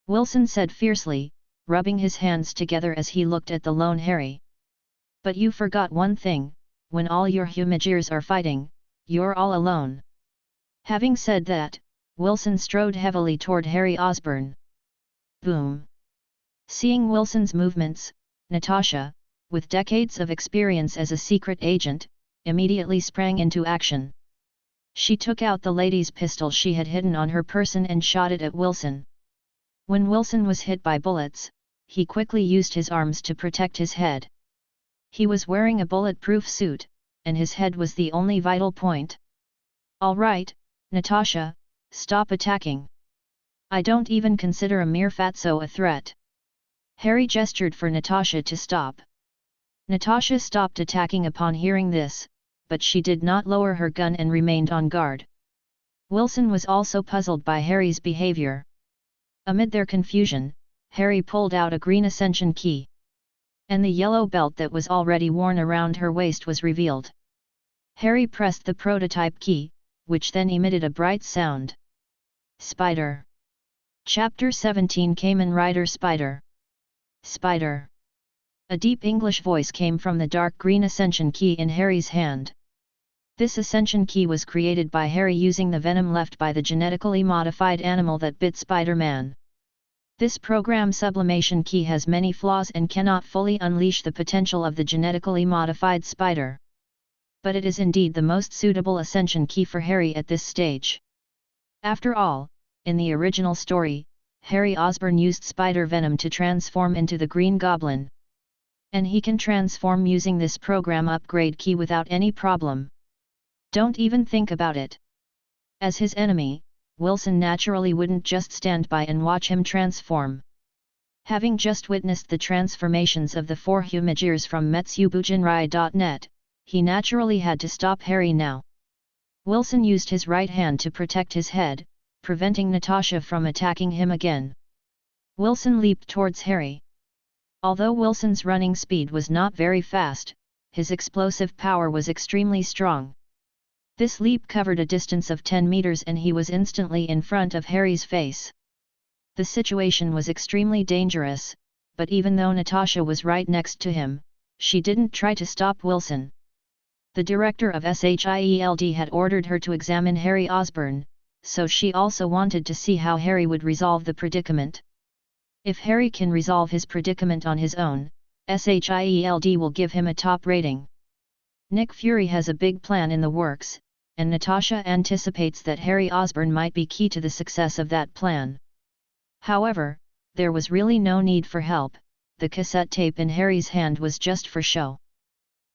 Wilson said fiercely, rubbing his hands together as he looked at the lone Harry. But you forgot one thing, when all your Humagears are fighting, you're all alone. Having said that, Wilson strode heavily toward Harry Osborn. Boom! Seeing Wilson's movements, Natasha, with decades of experience as a secret agent, immediately sprang into action. She took out the lady's pistol she had hidden on her person and shot it at Wilson. When Wilson was hit by bullets, he quickly used his arms to protect his head. He was wearing a bulletproof suit, and his head was the only vital point. All right, Natasha, stop attacking. I don't even consider a mere fatso a threat. Harry gestured for Natasha to stop. Natasha stopped attacking upon hearing this, but she did not lower her gun and remained on guard. Wilson was also puzzled by Harry's behavior. Amid their confusion, Harry pulled out a green ascension key. And the yellow belt that was already worn around her waist was revealed. Harry pressed the prototype key, which then emitted a bright sound. Spider. Chapter 17 Kamen Rider Spider. Spider. A deep English voice came from the dark green ascension key in Harry's hand. This ascension key was created by Harry using the venom left by the genetically modified animal that bit Spider-Man. This program sublimation key has many flaws and cannot fully unleash the potential of the genetically modified spider. But it is indeed the most suitable ascension key for Harry at this stage. After all, in the original story, Harry Osborn used spider venom to transform into the Green Goblin. And he can transform using this program upgrade key without any problem. Don't even think about it. As his enemy, Wilson naturally wouldn't just stand by and watch him transform. Having just witnessed the transformations of the 4 Humagears from metsubujinrai.net, he naturally had to stop Harry now. Wilson used his right hand to protect his head, preventing Natasha from attacking him again. Wilson leaped towards Harry. Although Wilson's running speed was not very fast, his explosive power was extremely strong. This leap covered a distance of 10 meters and he was instantly in front of Harry's face. The situation was extremely dangerous, but even though Natasha was right next to him, she didn't try to stop Wilson. The director of SHIELD had ordered her to examine Harry Osborn, so she also wanted to see how Harry would resolve the predicament. If Harry can resolve his predicament on his own, SHIELD will give him a top rating. Nick Fury has a big plan in the works, and Natasha anticipates that Harry Osborn might be key to the success of that plan. However, there was really no need for help, the cassette tape in Harry's hand was just for show.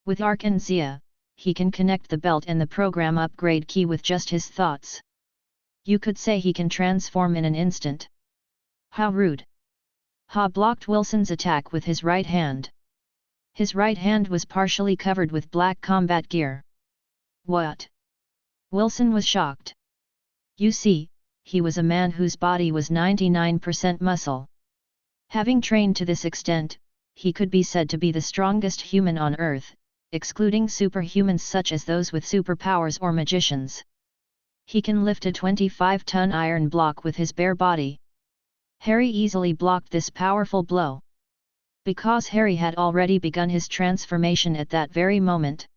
With Ark and Zea, he can connect the belt and the program upgrade key with just his thoughts. You could say he can transform in an instant. How rude! Ha blocked Wilson's attack with his right hand. His right hand was partially covered with black combat gear. What? Wilson was shocked. You see, he was a man whose body was 99% muscle. Having trained to this extent, he could be said to be the strongest human on Earth, excluding superhumans such as those with superpowers or magicians. He can lift a 25-ton iron block with his bare body. Harry easily blocked this powerful blow. Because Harry had already begun his transformation at that very moment.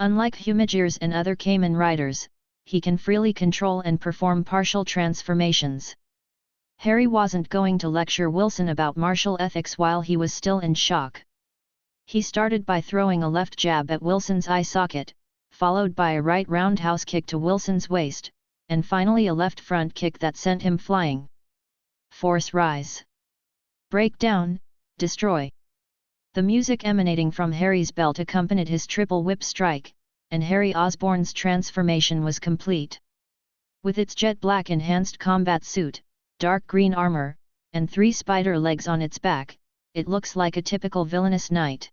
Unlike Humagears and other Kamen Riders, he can freely control and perform partial transformations. Harry wasn't going to lecture Wilson about martial ethics while he was still in shock. He started by throwing a left jab at Wilson's eye socket, followed by a right roundhouse kick to Wilson's waist, and finally a left front kick that sent him flying. Force rise. Break down, destroy. The music emanating from Harry's belt accompanied his triple whip strike, and Harry Osborn's transformation was complete. With its jet black enhanced combat suit, dark green armor, and 3 spider legs on its back, it looks like a typical villainous knight.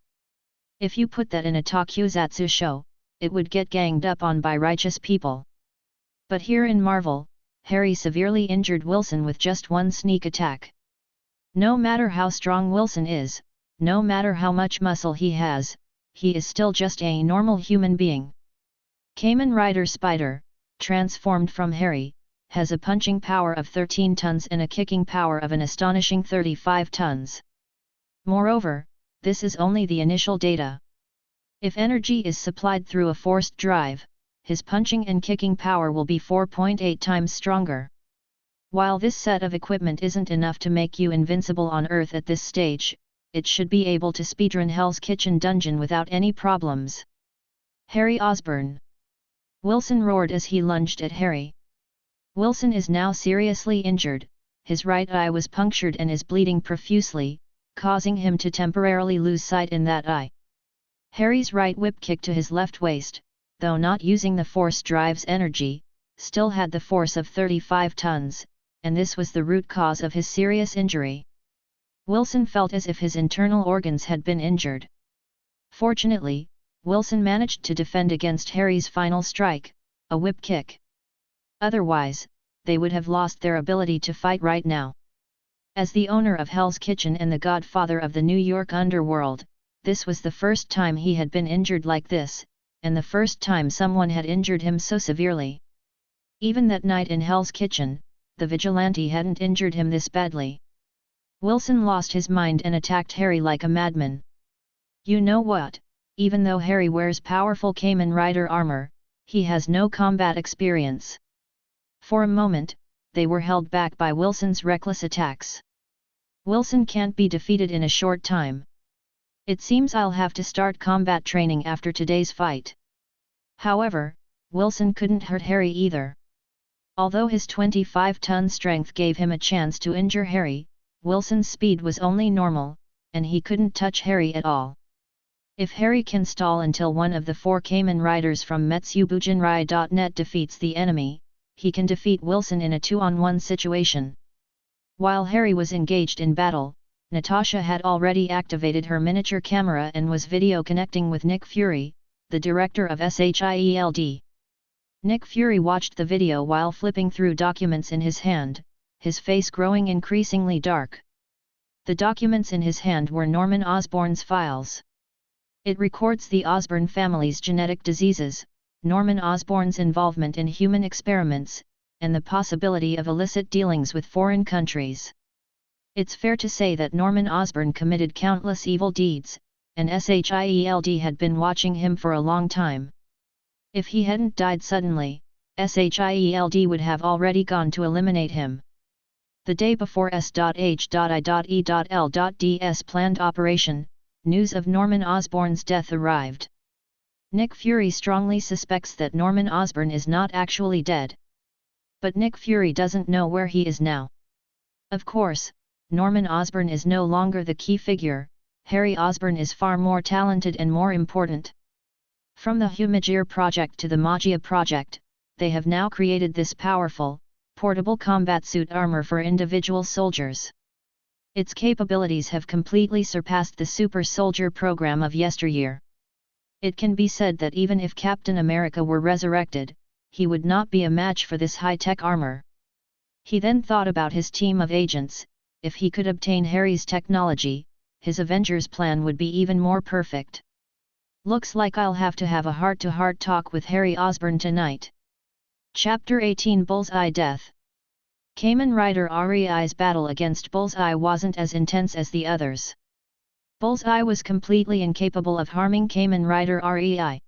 If you put that in a tokusatsu show, it would get ganged up on by righteous people. But here in Marvel, Harry severely injured Wilson with just one sneak attack. No matter how strong Wilson is, no matter how much muscle he has, he is still just a normal human being. Kamen Rider Spider, transformed from Harry, has a punching power of 13 tons and a kicking power of an astonishing 35 tons. Moreover, this is only the initial data. If energy is supplied through a forced drive, his punching and kicking power will be 4.8 times stronger. While this set of equipment isn't enough to make you invincible on Earth at this stage, it should be able to speedrun Hell's Kitchen dungeon without any problems. Harry Osborn. Wilson roared as he lunged at Harry. Wilson is now seriously injured, his right eye was punctured and is bleeding profusely, causing him to temporarily lose sight in that eye. Harry's right whip kick to his left waist, though not using the force drive's energy, still had the force of 35 tons, and this was the root cause of his serious injury. Wilson felt as if his internal organs had been injured. Fortunately, Wilson managed to defend against Harry's final strike, a whip kick. Otherwise, they would have lost their ability to fight right now. As the owner of Hell's Kitchen and the godfather of the New York underworld, this was the first time he had been injured like this, and the first time someone had injured him so severely. Even that night in Hell's Kitchen, the vigilante hadn't injured him this badly. Wilson lost his mind and attacked Harry like a madman. You know what, even though Harry wears powerful Kamen Rider armor, He has no combat experience. For a moment, they were held back by Wilson's reckless attacks. Wilson can't be defeated in a short time. It seems I'll have to start combat training after today's fight. However, Wilson couldn't hurt Harry either. Although his 25-ton strength gave him a chance to injure Harry, Wilson's speed was only normal, and he couldn't touch Harry at all. If Harry can stall until one of the 4 Kamen Riders from Metsubujinrai.net defeats the enemy, he can defeat Wilson in a 2-on-1 situation. While Harry was engaged in battle, Natasha had already activated her miniature camera and was video connecting with Nick Fury, the director of SHIELD. Nick Fury watched the video while flipping through documents in his hand, his face growing increasingly dark. The documents in his hand were Norman Osborn's files. It records the Osborn family's genetic diseases, Norman Osborn's involvement in human experiments, and the possibility of illicit dealings with foreign countries. It's fair to say that Norman Osborn committed countless evil deeds, and SHIELD had been watching him for a long time. If he hadn't died suddenly, SHIELD would have already gone to eliminate him. The day before S.H.I.E.L.'s planned operation, news of Norman Osborn's death arrived. Nick Fury strongly suspects that Norman Osborn is not actually dead. But Nick Fury doesn't know where he is now. Of course, Norman Osborn is no longer the key figure. Harry Osborn is far more talented and more important. From the Humajir project to the Magia project, they have now created this powerful, portable combat suit armor for individual soldiers. Its capabilities have completely surpassed the super soldier program of yesteryear. It can be said that even if Captain America were resurrected, he would not be a match for this high-tech armor. He then thought about his team of agents. If he could obtain Harry's technology, his Avengers plan would be even more perfect. Looks like I'll have to have a heart-to-heart talk with Harry Osborn tonight. Chapter 18 Bullseye Death. Kamen Rider REI's battle against Bullseye wasn't as intense as the others. Bullseye was completely incapable of harming Kamen Rider REI.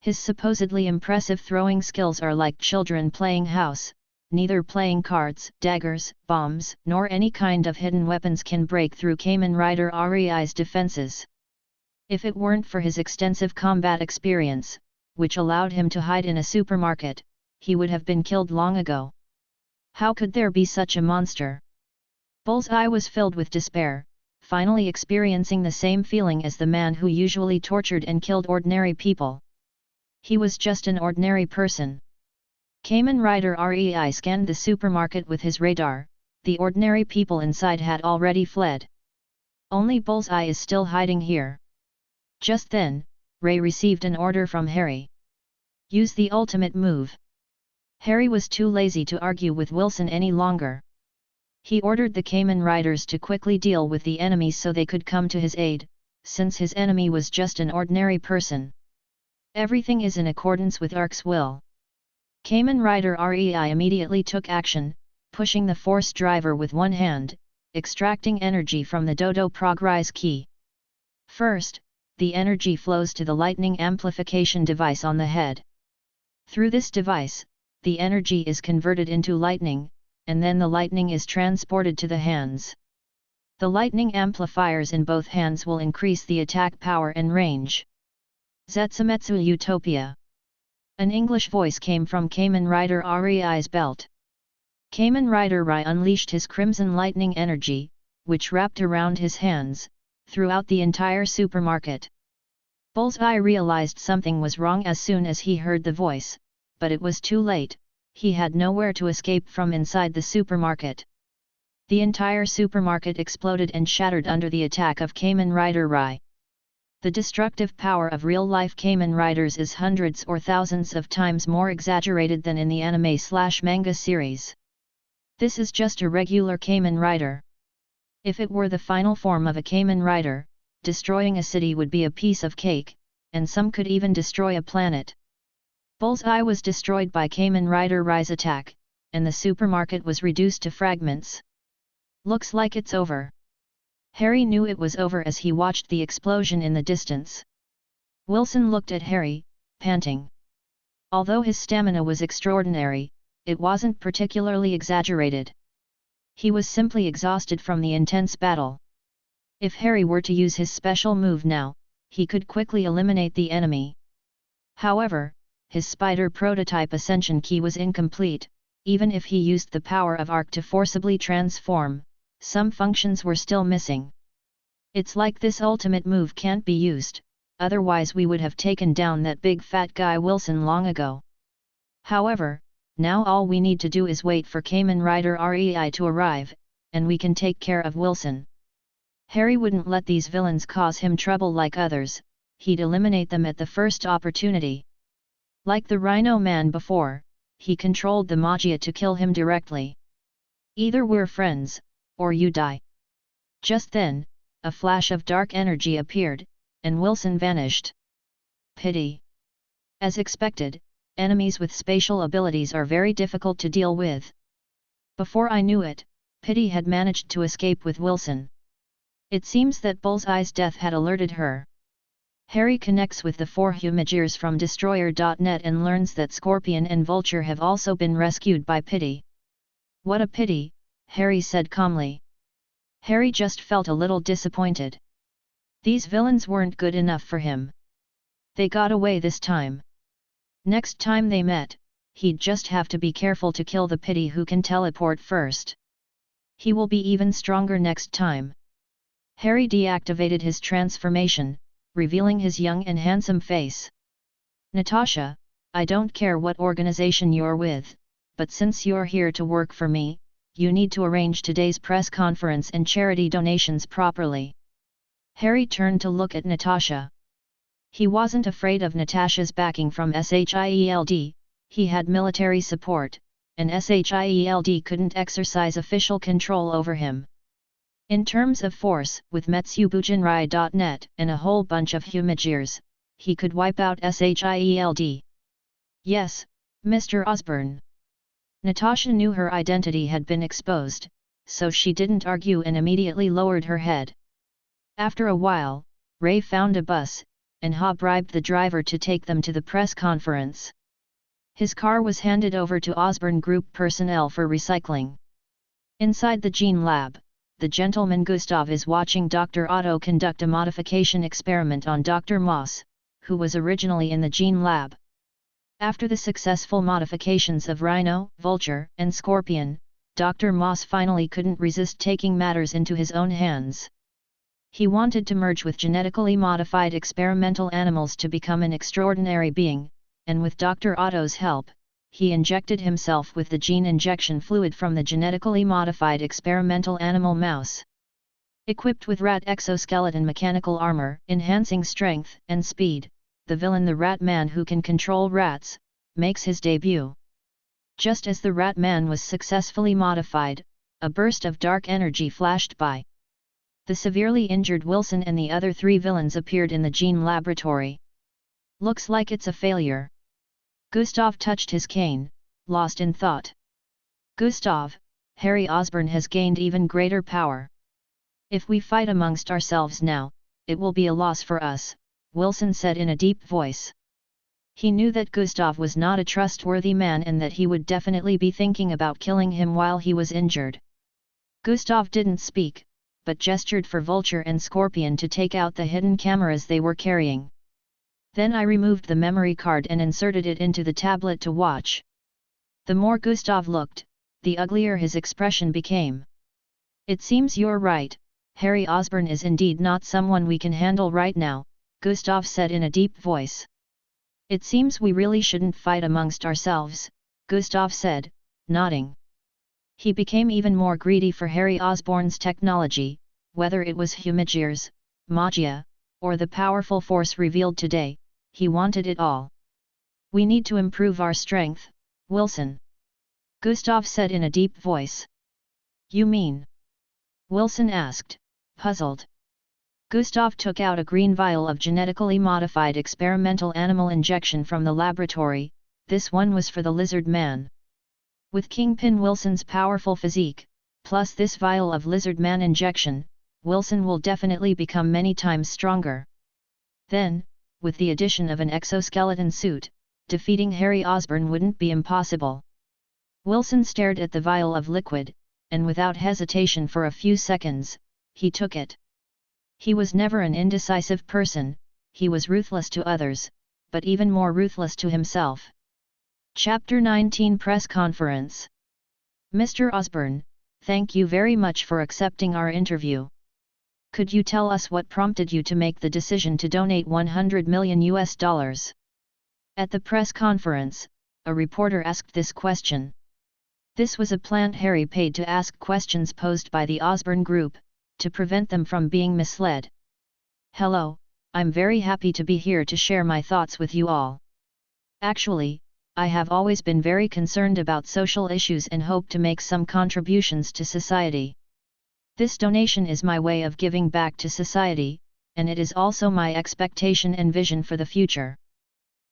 His supposedly impressive throwing skills are like children playing house. Neither playing cards, daggers, bombs, nor any kind of hidden weapons can break through Kamen Rider REI's defenses. If it weren't for his extensive combat experience, which allowed him to hide in a supermarket, he would have been killed long ago. How could there be such a monster? Bullseye was filled with despair, finally experiencing the same feeling as the man who usually tortured and killed ordinary people. He was just an ordinary person. Kamen Rider REI scanned the supermarket with his radar. The ordinary people inside had already fled. Only Bullseye is still hiding here. Just then, Ray received an order from Harry. Use the ultimate move. Harry was too lazy to argue with Wilson any longer. He ordered the Kamen Riders to quickly deal with the enemies so they could come to his aid, since his enemy was just an ordinary person. Everything is in accordance with Ark's will. Kamen Rider REI immediately took action, pushing the force driver with one hand, extracting energy from the Dodo Progrise key. First, the energy flows to the lightning amplification device on the head. Through this device, the energy is converted into lightning, and then the lightning is transported to the hands. The lightning amplifiers in both hands will increase the attack power and range. Zetsumetsu Utopia. An English voice came from Kamen Rider REI's belt. Kamen Rider Rai unleashed his crimson lightning energy, which wrapped around his hands, throughout the entire supermarket. Bullseye realized something was wrong as soon as he heard the voice, but it was too late. He had nowhere to escape from inside the supermarket. The entire supermarket exploded and shattered under the attack of Kamen Rider Rai. The destructive power of real-life Kamen Riders is hundreds or thousands of times more exaggerated than in the anime/manga series. This is just a regular Kamen Rider. If it were the final form of a Kamen Rider, destroying a city would be a piece of cake, and some could even destroy a planet. Bullseye was destroyed by Kamen Rider Rai's attack, and the supermarket was reduced to fragments. Looks like it's over. Harry knew it was over as he watched the explosion in the distance. Wilson looked at Harry, panting. Although his stamina was extraordinary, it wasn't particularly exaggerated. He was simply exhausted from the intense battle. If Harry were to use his special move now, he could quickly eliminate the enemy. However, his spider prototype ascension key was incomplete. Even if he used the power of Ark to forcibly transform, some functions were still missing. It's like this ultimate move can't be used, otherwise we would have taken down that big fat guy Wilson long ago. However, now all we need to do is wait for Kamen Rider REI to arrive, and we can take care of Wilson. Harry wouldn't let these villains cause him trouble like others, he'd eliminate them at the first opportunity. Like the Rhino Man before, he controlled the Magia to kill him directly. Either we're friends, or you die. Just then, a flash of dark energy appeared, and Wilson vanished. Pity. As expected, enemies with spatial abilities are very difficult to deal with. Before I knew it, Pity had managed to escape with Wilson. It seems that Bullseye's death had alerted her. Harry connects with the 4 Humagears from Destroyer.net and learns that Scorpion and Vulture have also been rescued by Pity. What a pity, Harry said calmly. Harry just felt a little disappointed. These villains weren't good enough for him. They got away this time. Next time they met, he'd just have to be careful to kill the Pity who can teleport first. He will be even stronger next time. Harry deactivated his transformation, revealing his young and handsome face. Natasha, I don't care what organization you're with, but since you're here to work for me, you need to arrange today's press conference and charity donations properly. Harry turned to look at Natasha. He wasn't afraid of Natasha's backing from SHIELD, he had military support, and SHIELD couldn't exercise official control over him. In terms of force, with Metsubujinrai.net and a whole bunch of Humagears, he could wipe out SHIELD. Yes, Mr. Osborn. Natasha knew her identity had been exposed, so she didn't argue and immediately lowered her head. After a while, Ray found a bus, and Ha bribed the driver to take them to the press conference. His car was handed over to Osborn Group personnel for recycling. Inside the gene lab, the gentleman Gustav is watching Dr. Otto conduct a modification experiment on Dr. Moss, who was originally in the gene lab. After the successful modifications of Rhino, Vulture, and Scorpion, Dr. Moss finally couldn't resist taking matters into his own hands. He wanted to merge with genetically modified experimental animals to become an extraordinary being, and with Dr. Otto's help, he injected himself with the gene injection fluid from the genetically modified experimental animal mouse. Equipped with rat exoskeleton mechanical armor, enhancing strength and speed, the villain the Rat Man who can control rats, makes his debut. Just as the Rat Man was successfully modified, a burst of dark energy flashed by. The severely injured Wilson and the other 3 villains appeared in the gene laboratory. Looks like it's a failure. Gustav touched his cane, lost in thought. Gustav, Harry Osborn has gained even greater power. If we fight amongst ourselves now, it will be a loss for us, Wilson said in a deep voice. He knew that Gustav was not a trustworthy man and that he would definitely be thinking about killing him while he was injured. Gustav didn't speak, but gestured for Vulture and Scorpion to take out the hidden cameras they were carrying. Then I removed the memory card and inserted it into the tablet to watch. The more Gustav looked, the uglier his expression became. It seems you're right, Harry Osborn is indeed not someone we can handle right now, Gustav said in a deep voice. It seems we really shouldn't fight amongst ourselves, Gustav said, nodding. He became even more greedy for Harry Osborn's technology, whether it was Humagears, Magia, or the powerful force revealed today, he wanted it all. We need to improve our strength, Wilson. Gustav said in a deep voice. You mean? Wilson asked, puzzled. Gustav took out a green vial of genetically modified experimental animal injection from the laboratory, this one was for the lizard man. With Kingpin Wilson's powerful physique, plus this vial of lizard man injection, Wilson will definitely become many times stronger. Then, with the addition of an exoskeleton suit, defeating Harry Osborn wouldn't be impossible. Wilson stared at the vial of liquid, and without hesitation for a few seconds, he took it. He was never an indecisive person, he was ruthless to others, but even more ruthless to himself. Chapter 19 Press Conference. Mr. Osborn, thank you very much for accepting our interview. Could you tell us what prompted you to make the decision to donate $100 million? At the press conference, a reporter asked this question. This was a plant Harry paid to ask questions posed by the Osborn Group, to prevent them from being misled. Hello, I'm very happy to be here to share my thoughts with you all. Actually, I have always been very concerned about social issues and hope to make some contributions to society. This donation is my way of giving back to society, and it is also my expectation and vision for the future.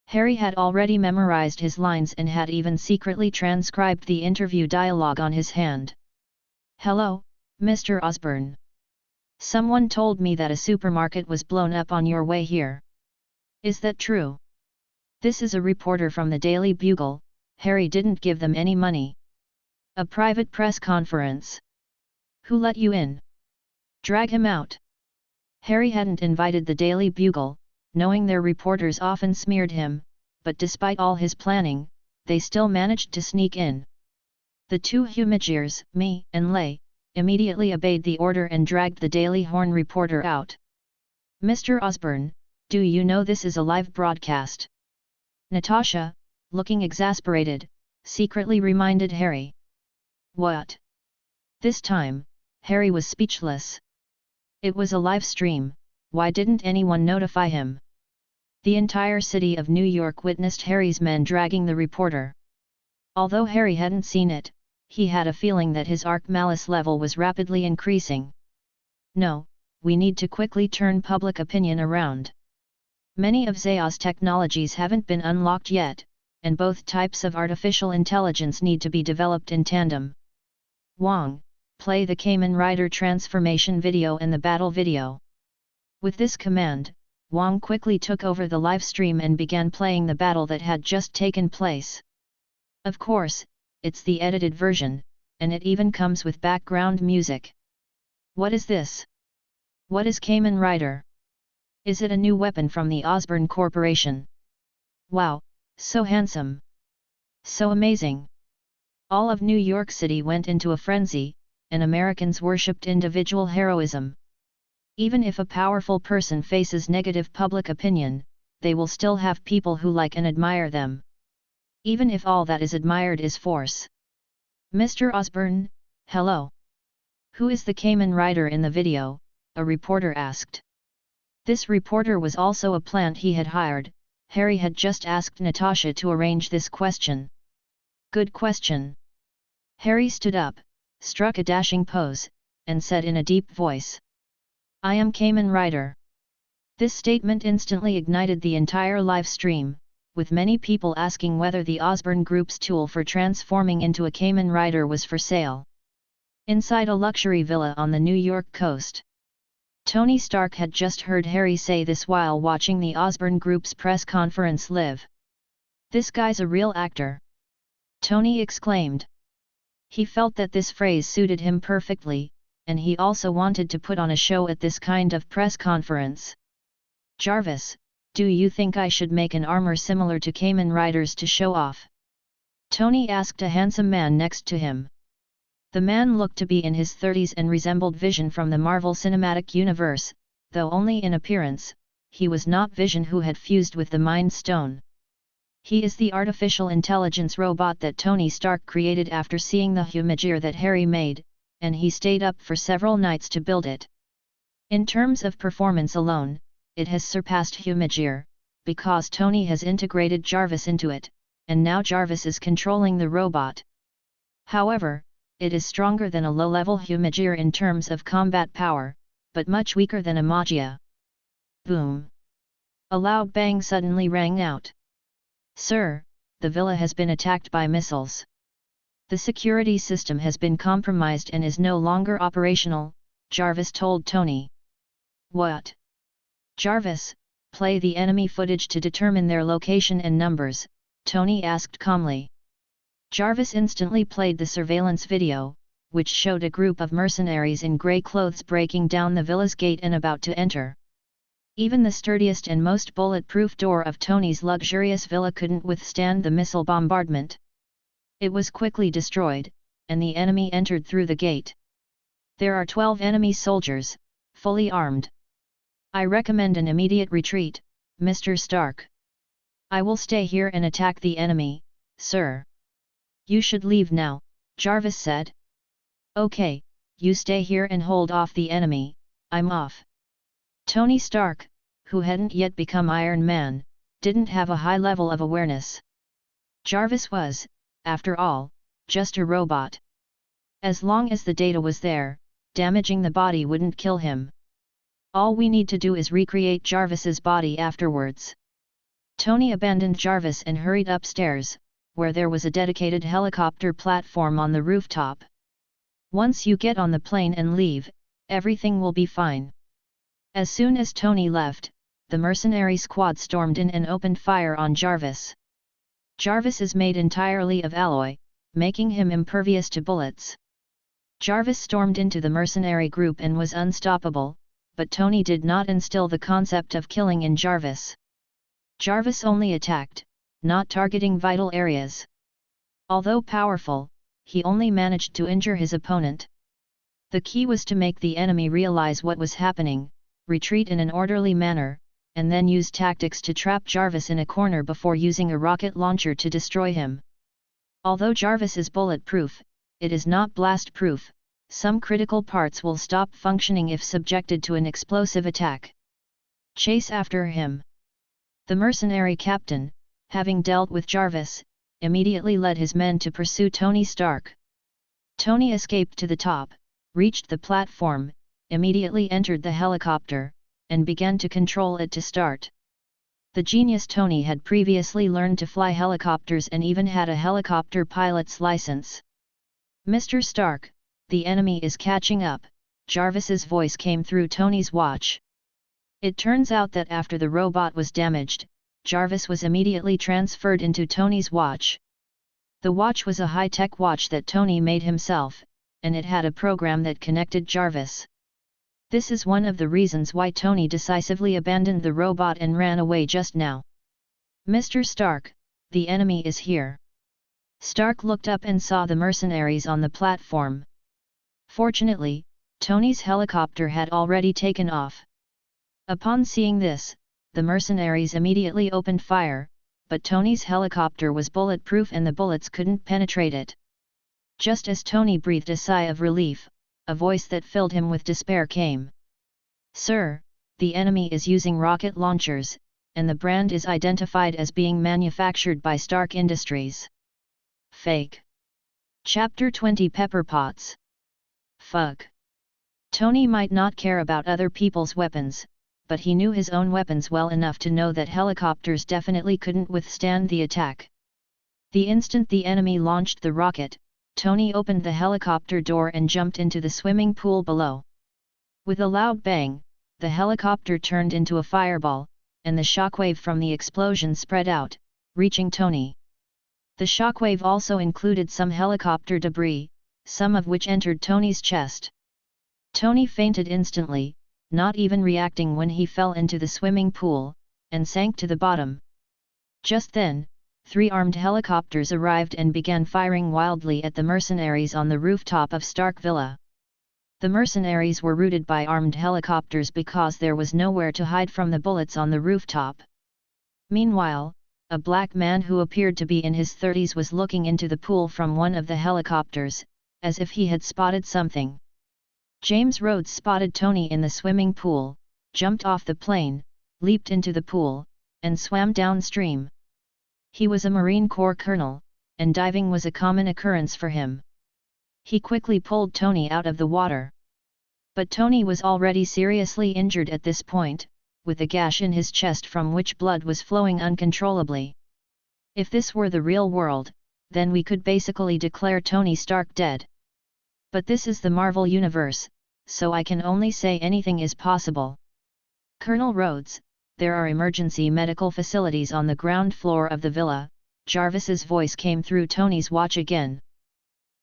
Harry had already memorized his lines and had even secretly transcribed the interview dialogue on his hand. Hello, Mr. Osborn. Someone told me that a supermarket was blown up on your way here. Is that true? This is a reporter from the Daily Bugle. Harry didn't give them any money. A private press conference. Who let you in? Drag him out. Harry hadn't invited the Daily Bugle, knowing their reporters often smeared him, but despite all his planning, they still managed to sneak in. The two Humigears, me and Lay, immediately obeyed the order and dragged the Daily Horn reporter out. Mr. Osborn, do you know this is a live broadcast? Natasha, looking exasperated, secretly reminded Harry. What? This time, Harry was speechless. It was a live stream, why didn't anyone notify him? The entire city of New York witnessed Harry's men dragging the reporter. Although Harry hadn't seen it, he had a feeling that his Ark malice level was rapidly increasing. No, we need to quickly turn public opinion around. Many of Zea's technologies haven't been unlocked yet, and both types of artificial intelligence need to be developed in tandem. Wong, play the Kamen Rider transformation video and the battle video. With this command, Wong quickly took over the live stream and began playing the battle that had just taken place. Of course, it's the edited version, and it even comes with background music. What is this? What is Kamen Rider? Is it a new weapon from the Osborn Corporation? Wow, so handsome! So amazing! All of New York City went into a frenzy, and Americans worshipped individual heroism. Even if a powerful person faces negative public opinion, they will still have people who like and admire them. Even if all that is admired is force. Mr. Osborn, hello. Who is the Kamen Rider in the video? A reporter asked. This reporter was also a plant he had hired. Harry had just asked Natasha to arrange this question. Good question. Harry stood up, struck a dashing pose, and said in a deep voice. I am Kamen Rider. This statement instantly ignited the entire live stream, with many people asking whether the Osborn Group's tool for transforming into a Kamen Rider was for sale. Inside a luxury villa on the New York coast. Tony Stark had just heard Harry say this while watching the Osborn Group's press conference live. This guy's a real actor. Tony exclaimed. He felt that this phrase suited him perfectly, and he also wanted to put on a show at this kind of press conference. Jarvis, do you think I should make an armor similar to Kamen Rider's to show off? Tony asked a handsome man next to him. The man looked to be in his 30s and resembled Vision from the Marvel Cinematic Universe, though only in appearance. He was not Vision who had fused with the Mind Stone. He is the artificial intelligence robot that Tony Stark created after seeing the Humigear that Harry made, and he stayed up for several nights to build it. In terms of performance alone, it has surpassed Humigear, because Tony has integrated Jarvis into it, and now Jarvis is controlling the robot. However, it is stronger than a low-level Humigear in terms of combat power, but much weaker than a Magia. Boom! A loud bang suddenly rang out. Sir, the villa has been attacked by missiles. The security system has been compromised and is no longer operational, Jarvis told Tony. What? Jarvis, play the enemy footage to determine their location and numbers, Tony asked calmly. Jarvis instantly played the surveillance video, which showed a group of mercenaries in grey clothes breaking down the villa's gate and about to enter. Even the sturdiest and most bulletproof door of Tony's luxurious villa couldn't withstand the missile bombardment. It was quickly destroyed, and the enemy entered through the gate. There are 12 enemy soldiers, fully armed. I recommend an immediate retreat, Mr. Stark. I will stay here and attack the enemy, sir. You should leave now, Jarvis said. Okay, you stay here and hold off the enemy, I'm off. Tony Stark, who hadn't yet become Iron Man, didn't have a high level of awareness. Jarvis was, after all, just a robot. As long as the data was there, damaging the body wouldn't kill him. All we need to do is recreate Jarvis's body afterwards. Tony abandoned Jarvis and hurried upstairs, where there was a dedicated helicopter platform on the rooftop. Once you get on the plane and leave, everything will be fine. As soon as Tony left, the mercenary squad stormed in and opened fire on Jarvis. Jarvis is made entirely of alloy, making him impervious to bullets. Jarvis stormed into the mercenary group and was unstoppable, but Tony did not instill the concept of killing in Jarvis. Jarvis only attacked, not targeting vital areas. Although powerful, he only managed to injure his opponent. The key was to make the enemy realize what was happening, retreat in an orderly manner, and then use tactics to trap Jarvis in a corner before using a rocket launcher to destroy him. Although Jarvis is bulletproof, it is not blast-proof. Some critical parts will stop functioning if subjected to an explosive attack. Chase after him. The mercenary captain, having dealt with Jarvis, immediately led his men to pursue Tony Stark. Tony escaped to the top, reached the platform, immediately entered the helicopter, and began to control it to start. The genius Tony had previously learned to fly helicopters and even had a helicopter pilot's license. Mr. Stark, the enemy is catching up, Jarvis's voice came through Tony's watch. It turns out that after the robot was damaged, Jarvis was immediately transferred into Tony's watch. The watch was a high-tech watch that Tony made himself, and it had a program that connected Jarvis. This is one of the reasons why Tony decisively abandoned the robot and ran away just now. Mr. Stark, the enemy is here. Stark looked up and saw the mercenaries on the platform. Fortunately, Tony's helicopter had already taken off. Upon seeing this, the mercenaries immediately opened fire, but Tony's helicopter was bulletproof and the bullets couldn't penetrate it. Just as Tony breathed a sigh of relief, a voice that filled him with despair came. Sir, the enemy is using rocket launchers, and the brand is identified as being manufactured by Stark Industries. Fake. Chapter 20 Pepper Pots. Fuck. Tony might not care about other people's weapons, but he knew his own weapons well enough to know that helicopters definitely couldn't withstand the attack. The instant the enemy launched the rocket, Tony opened the helicopter door and jumped into the swimming pool below. With a loud bang, the helicopter turned into a fireball, and the shockwave from the explosion spread out, reaching Tony. The shockwave also included some helicopter debris, some of which entered Tony's chest. Tony fainted instantly, not even reacting when he fell into the swimming pool, and sank to the bottom. Just then, 3 armed helicopters arrived and began firing wildly at the mercenaries on the rooftop of Stark Villa. The mercenaries were routed by armed helicopters because there was nowhere to hide from the bullets on the rooftop. Meanwhile, a black man who appeared to be in his 30s was looking into the pool from one of the helicopters, as if he had spotted something. James Rhodes spotted Tony in the swimming pool, jumped off the plane, leaped into the pool, and swam downstream. He was a Marine Corps colonel, and diving was a common occurrence for him. He quickly pulled Tony out of the water. But Tony was already seriously injured at this point, with a gash in his chest from which blood was flowing uncontrollably. If this were the real world, then we could basically declare Tony Stark dead. But this is the Marvel Universe, so I can only say anything is possible. Colonel Rhodes, there are emergency medical facilities on the ground floor of the villa, Jarvis's voice came through Tony's watch again.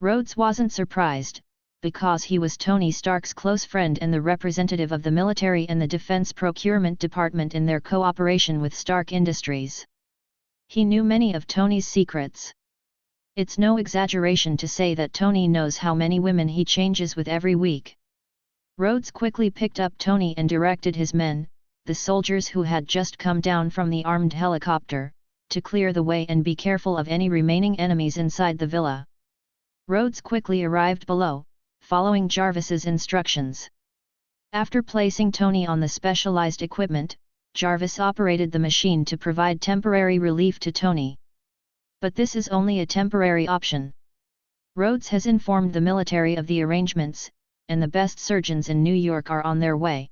Rhodes wasn't surprised, because he was Tony Stark's close friend and the representative of the military and the Defense Procurement Department in their cooperation with Stark Industries. He knew many of Tony's secrets. It's no exaggeration to say that Tony knows how many women he changes with every week. Rhodes quickly picked up Tony and directed his men, the soldiers who had just come down from the armed helicopter, to clear the way and be careful of any remaining enemies inside the villa. Rhodes quickly arrived below, following Jarvis's instructions. After placing Tony on the specialized equipment, Jarvis operated the machine to provide temporary relief to Tony. But this is only a temporary option. Rhodes has informed the military of the arrangements, and the best surgeons in New York are on their way.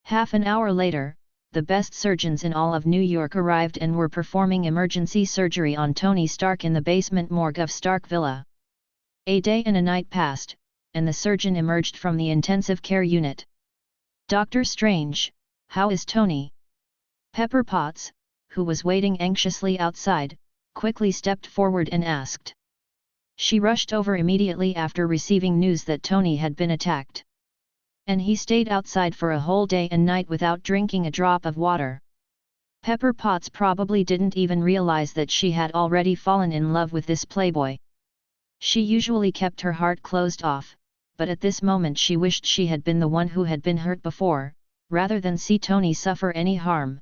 Half an hour later, the best surgeons in all of New York arrived and were performing emergency surgery on Tony Stark in the basement morgue of Stark Villa. A day and a night passed, and the surgeon emerged from the intensive care unit. "Dr. Strange, how is Tony?" Pepper Potts, who was waiting anxiously outside, quickly stepped forward and asked. She rushed over immediately after receiving news that Tony had been attacked. And he stayed outside for a whole day and night without drinking a drop of water. Pepper Potts probably didn't even realize that she had already fallen in love with this playboy. She usually kept her heart closed off, but at this moment she wished she had been the one who had been hurt before, rather than see Tony suffer any harm.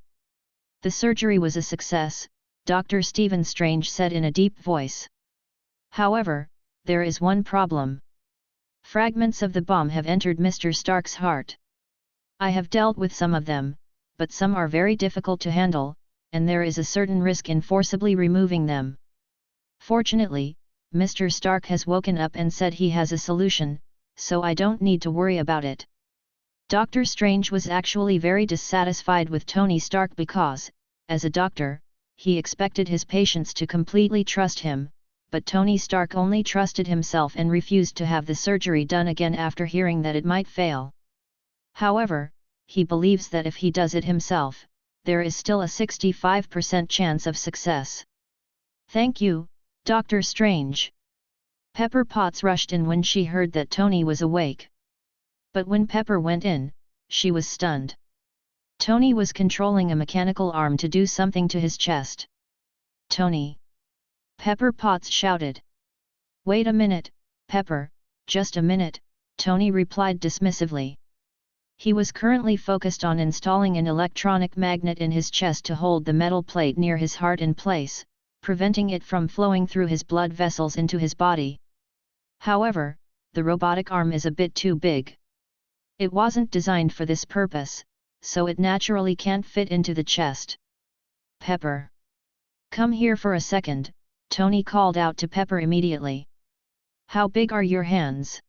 "The surgery was a success," Dr. Stephen Strange said in a deep voice. "However, there is one problem. Fragments of the bomb have entered Mr. Stark's heart. I have dealt with some of them, but some are very difficult to handle, and there is a certain risk in forcibly removing them. Fortunately, Mr. Stark has woken up and said he has a solution, so I don't need to worry about it." Dr. Strange was actually very dissatisfied with Tony Stark because, as a doctor, he expected his patients to completely trust him, but Tony Stark only trusted himself and refused to have the surgery done again after hearing that it might fail. However, he believes that if he does it himself, there is still a 65% chance of success. "Thank you, Dr. Strange." Pepper Potts rushed in when she heard that Tony was awake. But when Pepper went in, she was stunned. Tony was controlling a mechanical arm to do something to his chest. "Tony!" Pepper Potts shouted. "Wait a minute, Pepper, just a minute," Tony replied dismissively. He was currently focused on installing an electronic magnet in his chest to hold the metal plate near his heart in place, preventing it from flowing through his blood vessels into his body. However, the robotic arm is a bit too big. It wasn't designed for this purpose, so it naturally can't fit into the chest. "Pepper! Come here for a second," Tony called out to Pepper immediately. "How big are your hands?"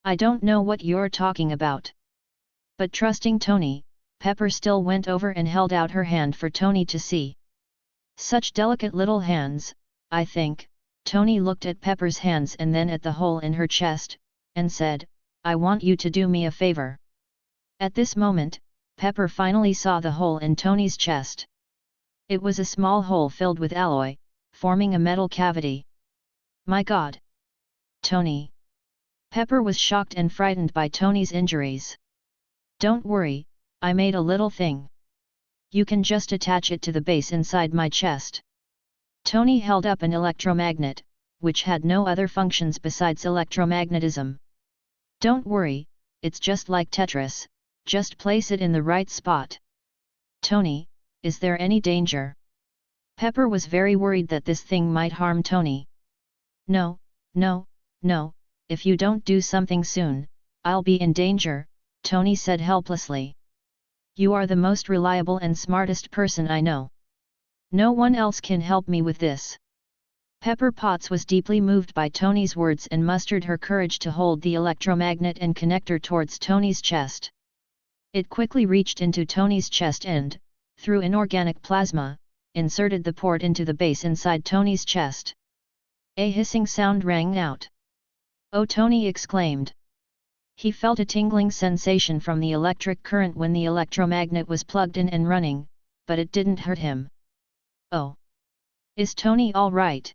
"I don't know what you're talking about." But trusting Tony, Pepper still went over and held out her hand for Tony to see. "Such delicate little hands, I think." Tony looked at Pepper's hands and then at the hole in her chest, and said, "I want you to do me a favor." At this moment, Pepper finally saw the hole in Tony's chest. It was a small hole filled with alloy, forming a metal cavity. "My God! Tony!" Pepper was shocked and frightened by Tony's injuries. "Don't worry, I made a little thing. You can just attach it to the base inside my chest." Tony held up an electromagnet, which had no other functions besides electromagnetism. "Don't worry, it's just like Tetris, just place it in the right spot." "Tony, is there any danger?" Pepper was very worried that this thing might harm Tony. No, if you don't do something soon, I'll be in danger," Tony said helplessly. "You are the most reliable and smartest person I know. No one else can help me with this." Pepper Potts was deeply moved by Tony's words and mustered her courage to hold the electromagnet and connector towards Tony's chest. It quickly reached into Tony's chest and, through inorganic plasma, inserted the port into the base inside Tony's chest. A hissing sound rang out. "Oh!" Tony exclaimed. He felt a tingling sensation from the electric current when the electromagnet was plugged in and running, but it didn't hurt him. "Oh! Is Tony all right?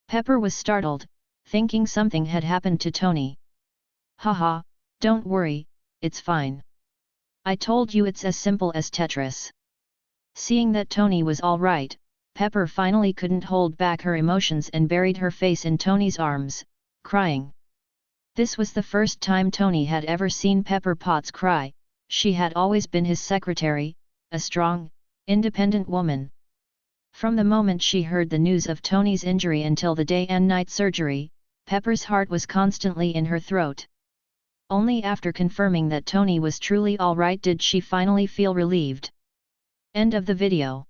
Pepper was startled, thinking something had happened to Tony. Haha, don't worry, it's fine. I told you it's as simple as Tetris. Seeing that Tony was all right, Pepper finally couldn't hold back her emotions and buried her face in Tony's arms, crying. This was the first time Tony had ever seen Pepper Potts cry. She had always been his secretary, a strong, independent woman. From the moment she heard the news of Tony's injury until the day and night surgery, Pepper's heart was constantly in her throat. Only after confirming that Tony was truly all right did she finally feel relieved. End of the video.